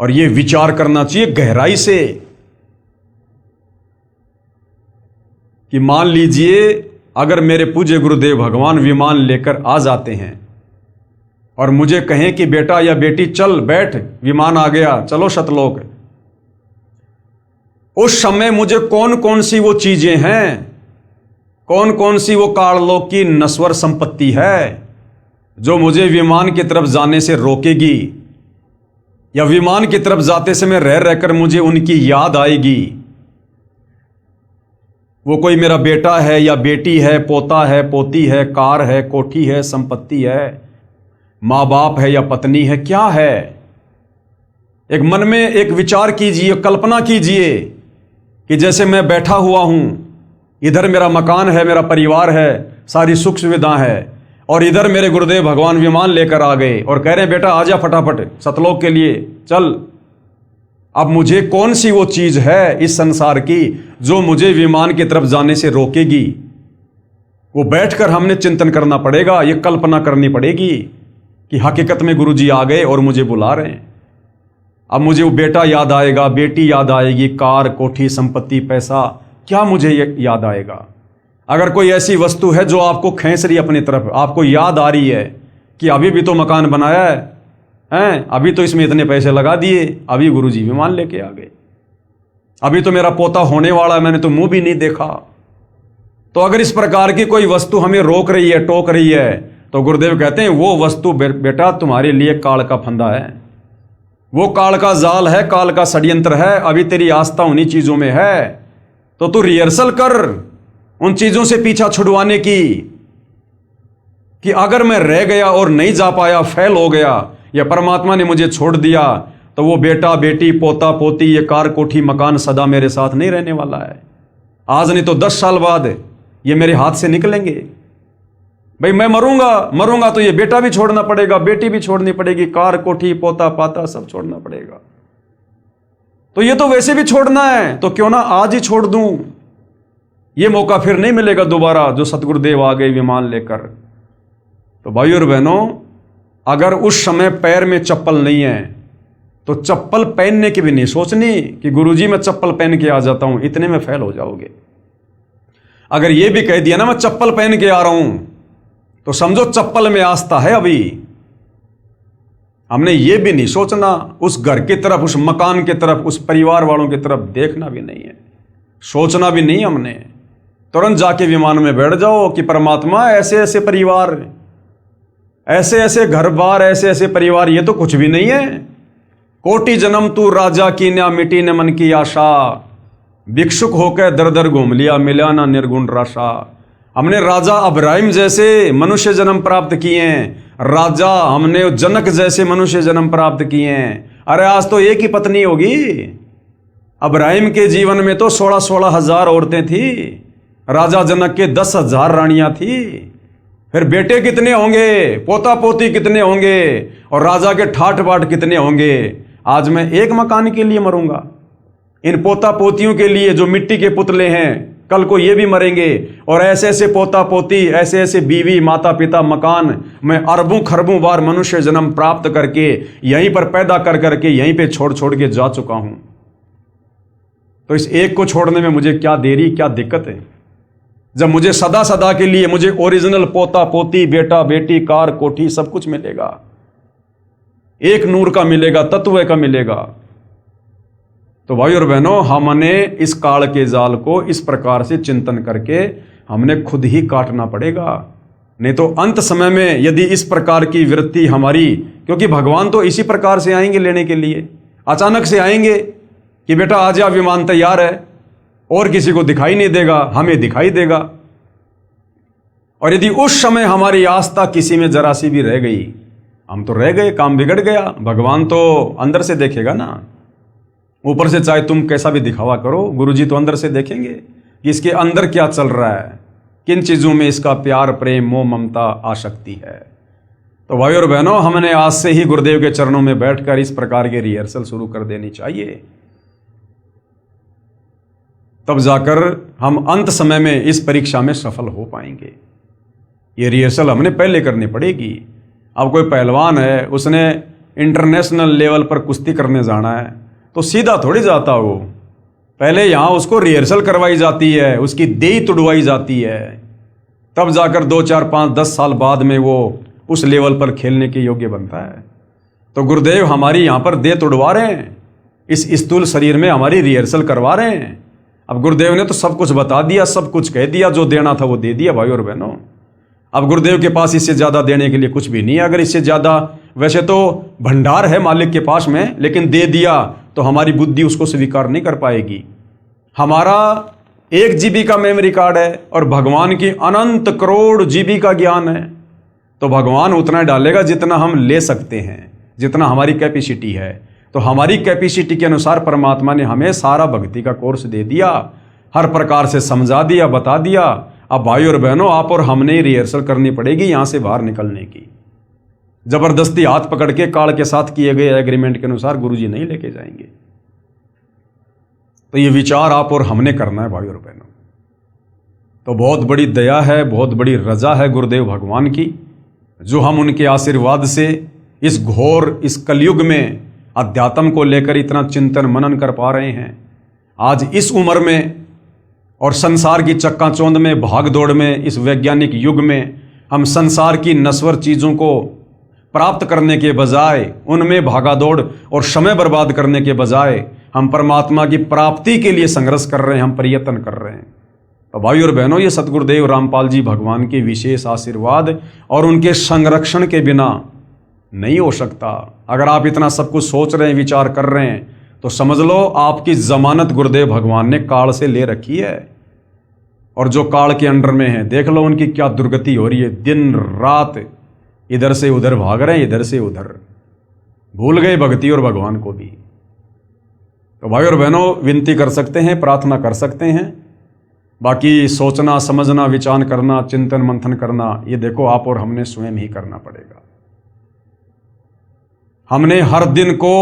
और ये विचार करना चाहिए गहराई से कि मान लीजिए अगर मेरे पूज्य गुरुदेव भगवान विमान लेकर आ जाते हैं और मुझे कहें कि बेटा या बेटी चल बैठ, विमान आ गया, चलो सतलोक, उस समय मुझे कौन कौन सी वो चीजें हैं, कौन कौन सी वो काललोक की नश्वर संपत्ति है जो मुझे विमान की तरफ जाने से रोकेगी, या विमान की तरफ जाते समय रह रहकर मुझे उनकी याद आएगी। वो कोई मेरा बेटा है या बेटी है, पोता है, पोती है, कार है, कोठी है, संपत्ति है, माँ बाप है या पत्नी है, क्या है। एक मन में एक विचार कीजिए, कल्पना कीजिए कि जैसे मैं बैठा हुआ हूं, इधर मेरा मकान है, मेरा परिवार है, सारी सुख सुविधा है, और इधर मेरे गुरुदेव भगवान विमान लेकर आ गए और कह रहे हैं बेटा आजा फटाफट सतलोक के लिए चल। अब मुझे कौन सी वो चीज है इस संसार की जो मुझे विमान की तरफ जाने से रोकेगी? वो बैठकर हमने चिंतन करना पड़ेगा, ये कल्पना करनी पड़ेगी कि हकीकत में गुरुजी आ गए और मुझे बुला रहे हैं। अब मुझे वो बेटा याद आएगा, बेटी याद आएगी, कार, कोठी, संपत्ति, पैसा, क्या मुझे याद आएगा? अगर कोई ऐसी वस्तु है जो आपको खींच रही है अपनी तरफ, आपको याद आ रही है कि अभी भी तो मकान बनाया है, अभी तो इसमें इतने पैसे लगा दिए, अभी गुरुजी विमान लेके आ गए, अभी तो मेरा पोता होने वाला है, मैंने तो मुंह भी नहीं देखा। तो अगर इस प्रकार की कोई वस्तु हमें रोक रही है, टोक रही है, तो गुरुदेव कहते हैं वो वस्तु बेटा तुम्हारे लिए काल का फंदा है, वो काल का जाल है, काल का षड्यंत्र है। अभी तेरी आस्था उन्हीं चीजों में है, तो तू रिहर्सल कर उन चीजों से पीछा छुड़वाने की कि अगर मैं रह गया और नहीं जा पाया, फेल हो गया, या परमात्मा ने मुझे छोड़ दिया, तो वो बेटा, बेटी, पोता, पोती, ये कार, कोठी, मकान सदा मेरे साथ नहीं रहने वाला है। आज नहीं तो 10 साल बाद ये मेरे हाथ से निकलेंगे। भाई मैं मरूंगा तो ये बेटा भी छोड़ना पड़ेगा, बेटी भी छोड़नी पड़ेगी, कार, कोठी, पोता, पाता सब छोड़ना पड़ेगा। तो ये तो वैसे भी छोड़ना है, तो क्यों ना आज ही छोड़ दूं। ये मौका फिर नहीं मिलेगा दोबारा जो सतगुरुदेव आ गए विमान लेकर। तो भाई और बहनों, अगर उस समय पैर में चप्पल नहीं है तो चप्पल पहनने की भी नहीं सोचनी कि गुरुजी मैं चप्पल पहन के आ जाता हूं, इतने में फेल हो जाओगे। अगर ये भी कह दिया ना मैं चप्पल पहन के आ रहा हूं, तो समझो चप्पल में आस्था है। अभी हमने ये भी नहीं सोचना, उस घर की तरफ, उस मकान की तरफ, उस परिवार वालों की तरफ देखना भी नहीं है, सोचना भी नहीं। हमने तुरंत जाके विमान में बैठ जाओ कि परमात्मा ऐसे ऐसे परिवार, ऐसे ऐसे घर बार, ऐसे ऐसे परिवार, ये तो कुछ भी नहीं है। कोटि जन्म तू राजा की न मिटी न मन की आशा, भिक्षुक होकर दर दर घूम लिया, मिला ना निर्गुण राशा। हमने राजा अब्राहिम जैसे मनुष्य जन्म प्राप्त किए हैं, राजा हमने जनक जैसे मनुष्य जन्म प्राप्त किए हैं। अरे आज तो एक ही पत्नी होगी। अब्राहिम के जीवन में तो 16-16 हजार औरतें थी, राजा जनक के 10,000 रानियां थी। फिर बेटे कितने होंगे, पोता पोती कितने होंगे, और राजा के ठाठ बाट कितने होंगे। आज मैं एक मकान के लिए मरूंगा, इन पोता पोतियों के लिए जो मिट्टी के पुतले हैं, कल को ये भी मरेंगे, और ऐसे ऐसे पोता पोती, ऐसे ऐसे बीवी, माता पिता, मकान, मैं अरबों खरबों बार मनुष्य जन्म प्राप्त करके यहीं पर पैदा कर करके यहीं पे छोड़ छोड़ के जा चुका हूं। तो इस एक को छोड़ने में मुझे क्या देरी, क्या दिक्कत है, जब मुझे सदा सदा के लिए मुझे ओरिजिनल पोता पोती, बेटा बेटी, कार कोठी सब कुछ मिलेगा, एक नूर का मिलेगा, तत्व का मिलेगा। तो भाई और बहनों, हमने इस काल के जाल को इस प्रकार से चिंतन करके हमने खुद ही काटना पड़ेगा। नहीं तो अंत समय में यदि इस प्रकार की वृत्ति हमारी, क्योंकि भगवान तो इसी प्रकार से आएंगे लेने के लिए, अचानक से आएंगे कि बेटा आ जा, विमान तैयार है, और किसी को दिखाई नहीं देगा, हमें दिखाई देगा। और यदि उस समय हमारी आस्था किसी में जरा सी भी रह गई, हम तो रह गए, काम बिगड़ गया। भगवान तो अंदर से देखेगा ना, ऊपर से चाहे तुम कैसा भी दिखावा करो, गुरुजी तो अंदर से देखेंगे कि इसके अंदर क्या चल रहा है, किन चीजों में इसका प्यार, प्रेम, मोह, ममता, आसक्ति है। तो भाई और बहनों, हमने आज से ही गुरुदेव के चरणों में बैठकर इस प्रकार के रिहर्सल शुरू कर देनी चाहिए, तब जाकर हम अंत समय में इस परीक्षा में सफल हो पाएंगे। ये रिहर्सल हमने पहले करनी पड़ेगी। अब कोई पहलवान है, उसने इंटरनेशनल लेवल पर कुश्ती करने जाना है, तो सीधा थोड़ी जाता वो, पहले यहाँ उसको रिहर्सल करवाई जाती है, उसकी देह तुड़वाई जाती है, तब जाकर 2, 4, 5, 10 साल बाद में वो उस लेवल पर खेलने के योग्य बनता है। तो गुरुदेव हमारी यहाँ पर देह तुड़वा रहे हैं, इस स्थूल शरीर में हमारी रिहर्सल करवा रहे हैं। अब गुरुदेव ने तो सब कुछ बता दिया, सब कुछ कह दिया, जो देना था वो दे दिया भाई और बहनों। अब गुरुदेव के पास इससे ज्यादा देने के लिए कुछ भी नहीं है। अगर इससे ज्यादा, वैसे तो भंडार है मालिक के पास में, लेकिन दे दिया तो हमारी बुद्धि उसको स्वीकार नहीं कर पाएगी। हमारा 1 GB का मेमोरी कार्ड है और भगवान की अनंत करोड़ GB का ज्ञान है, तो भगवान उतना डालेगा जितना हम ले सकते हैं, जितना हमारी कैपेसिटी है। तो हमारी कैपेसिटी के अनुसार परमात्मा ने हमें सारा भक्ति का कोर्स दे दिया, हर प्रकार से समझा दिया, बता दिया। अब भाई और बहनों, आप और हमने रिहर्सल करनी पड़ेगी यहां से बाहर निकलने की। जबरदस्ती हाथ पकड़ के काल के साथ किए गए एग्रीमेंट के अनुसार गुरुजी नहीं लेके जाएंगे। तो ये विचार आप और हमने करना है भाई और बहनों। तो बहुत बड़ी दया है, बहुत बड़ी रजा है गुरुदेव भगवान की, जो हम उनके आशीर्वाद से इस घोर, इस कलयुग में अध्यात्म को लेकर इतना चिंतन मनन कर पा रहे हैं। आज इस उम्र में और संसार की चक्काचौंध में, भाग दौड़ में, इस वैज्ञानिक युग में हम संसार की नश्वर चीजों को प्राप्त करने के बजाय, उनमें भागा दौड़ और समय बर्बाद करने के बजाय हम परमात्मा की प्राप्ति के लिए संघर्ष कर रहे हैं, हम प्रयत्न कर रहे हैं। तो भाई और बहनों, ये सतगुरुदेव रामपाल जी भगवान के विशेष आशीर्वाद और उनके संरक्षण के बिना नहीं हो सकता। अगर आप इतना सब कुछ सोच रहे हैं, विचार कर रहे हैं, तो समझ लो आपकी जमानत गुरुदेव भगवान ने काल से ले रखी है। और जो काल के अंडर में है, देख लो उनकी क्या दुर्गति हो रही है, दिन रात इधर से उधर भाग रहे हैं, इधर से उधर, भूल गए भक्ति और भगवान को भी। तो भाई और बहनों, विनती कर सकते हैं, प्रार्थना कर सकते हैं, बाकी सोचना, समझना, विचार करना, चिंतन मंथन करना, ये देखो आप और हमने स्वयं ही करना पड़ेगा। हमने हर दिन को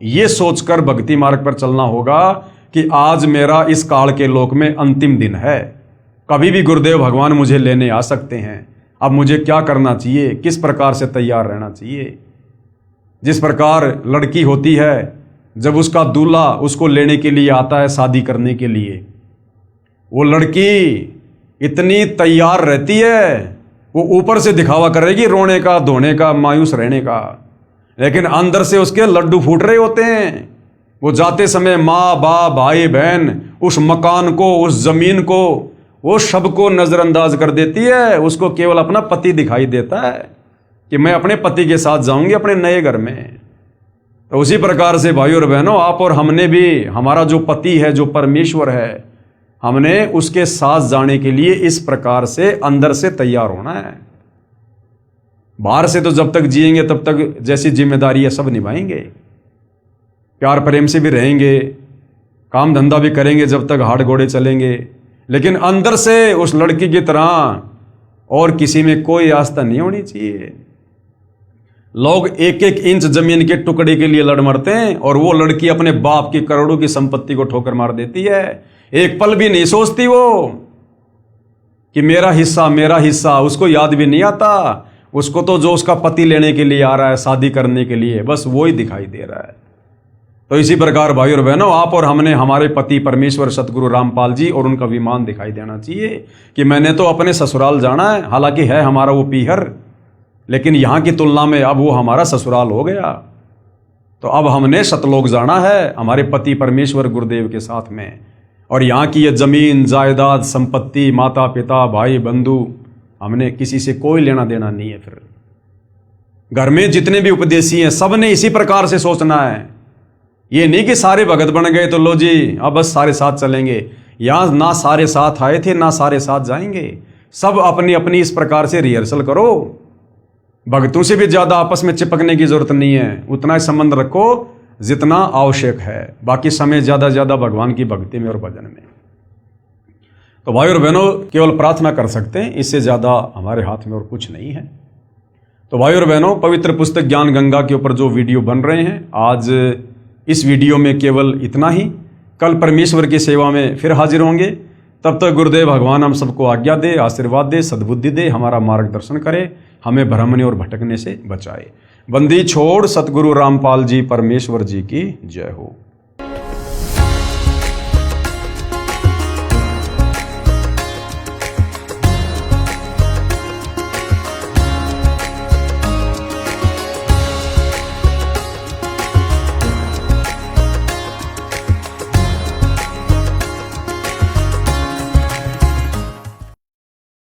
ये सोचकर भक्ति मार्ग पर चलना होगा कि आज मेरा इस काल के लोक में अंतिम दिन है, कभी भी गुरुदेव भगवान मुझे लेने आ सकते हैं। अब मुझे क्या करना चाहिए, किस प्रकार से तैयार रहना चाहिए। जिस प्रकार लड़की होती है, जब उसका दूल्हा उसको लेने के लिए आता है शादी करने के लिए, वो लड़की इतनी तैयार रहती है, वो ऊपर से दिखावा करेगी रोने का, धोने का, मायूस रहने का, लेकिन अंदर से उसके लड्डू फूट रहे होते हैं। वो जाते समय माँ बाप, भाई बहन, उस मकान को, उस जमीन को, वो सबको नजरअंदाज कर देती है। उसको केवल अपना पति दिखाई देता है कि मैं अपने पति के साथ जाऊंगी अपने नए घर में। तो उसी प्रकार से भाई और बहनों, आप और हमने भी, हमारा जो पति है, जो परमेश्वर है, हमने उसके साथ जाने के लिए इस प्रकार से अंदर से तैयार होना है। बाहर से तो जब तक जिएंगे तब तक जैसी जिम्मेदारी है सब निभाएंगे, प्यार प्रेम से भी रहेंगे, काम धंधा भी करेंगे जब तक हाथ घोड़े चलेंगे, लेकिन अंदर से उस लड़की की तरह और किसी में कोई आस्था नहीं होनी चाहिए। लोग 1-1 इंच जमीन के टुकड़े के लिए लड़ मरते हैं और वो लड़की अपने बाप की करोड़ों की संपत्ति को ठोकर मार देती है। एक पल भी नहीं सोचती वो कि मेरा हिस्सा, उसको याद भी नहीं आता। उसको तो जो उसका पति लेने के लिए आ रहा है, शादी करने के लिए, बस वो ही दिखाई दे रहा है। तो इसी प्रकार भाई और बहनों, आप और हमने हमारे पति परमेश्वर सतगुरु रामपाल जी और उनका विमान दिखाई देना चाहिए कि मैंने तो अपने ससुराल जाना है, हालांकि है हमारा वो पीहर, लेकिन यहाँ की तुलना में अब वो हमारा ससुराल हो गया। तो अब हमने सतलोक जाना है हमारे पति परमेश्वर गुरुदेव के साथ में। और यहाँ की ये जमीन जायदाद संपत्ति, माता पिता भाई बंधु, हमने किसी से कोई लेना देना नहीं है। फिर घर में जितने भी उपदेशी हैं सब ने इसी प्रकार से सोचना है। ये नहीं कि सारे भगत बन गए तो लो जी अब बस सारे साथ चलेंगे। यहाँ ना सारे साथ आए थे ना सारे साथ जाएंगे। सब अपनी अपनी इस प्रकार से रिहर्सल करो। भक्तों से भी ज्यादा आपस में चिपकने की जरूरत नहीं है, उतना ही संबंध रखो जितना आवश्यक है। बाकी समय ज्यादा भगवान की भक्ति में और भजन में। तो भाई और बहनों, केवल प्रार्थना कर सकते हैं, इससे ज्यादा हमारे हाथ में और कुछ नहीं है। तो भाई और बहनों, पवित्र पुस्तक ज्ञान गंगा के ऊपर जो वीडियो बन रहे हैं, आज इस वीडियो में केवल इतना ही। कल परमेश्वर की सेवा में फिर हाजिर होंगे। तब तक गुरुदेव भगवान हम सबको आज्ञा दे, आशीर्वाद दे, सद्बुद्धि दे, हमारा मार्गदर्शन करे, हमें भ्रमने और भटकने से बचाए। बंदी छोड़ सतगुरु रामपाल जी परमेश्वर जी की जय हो।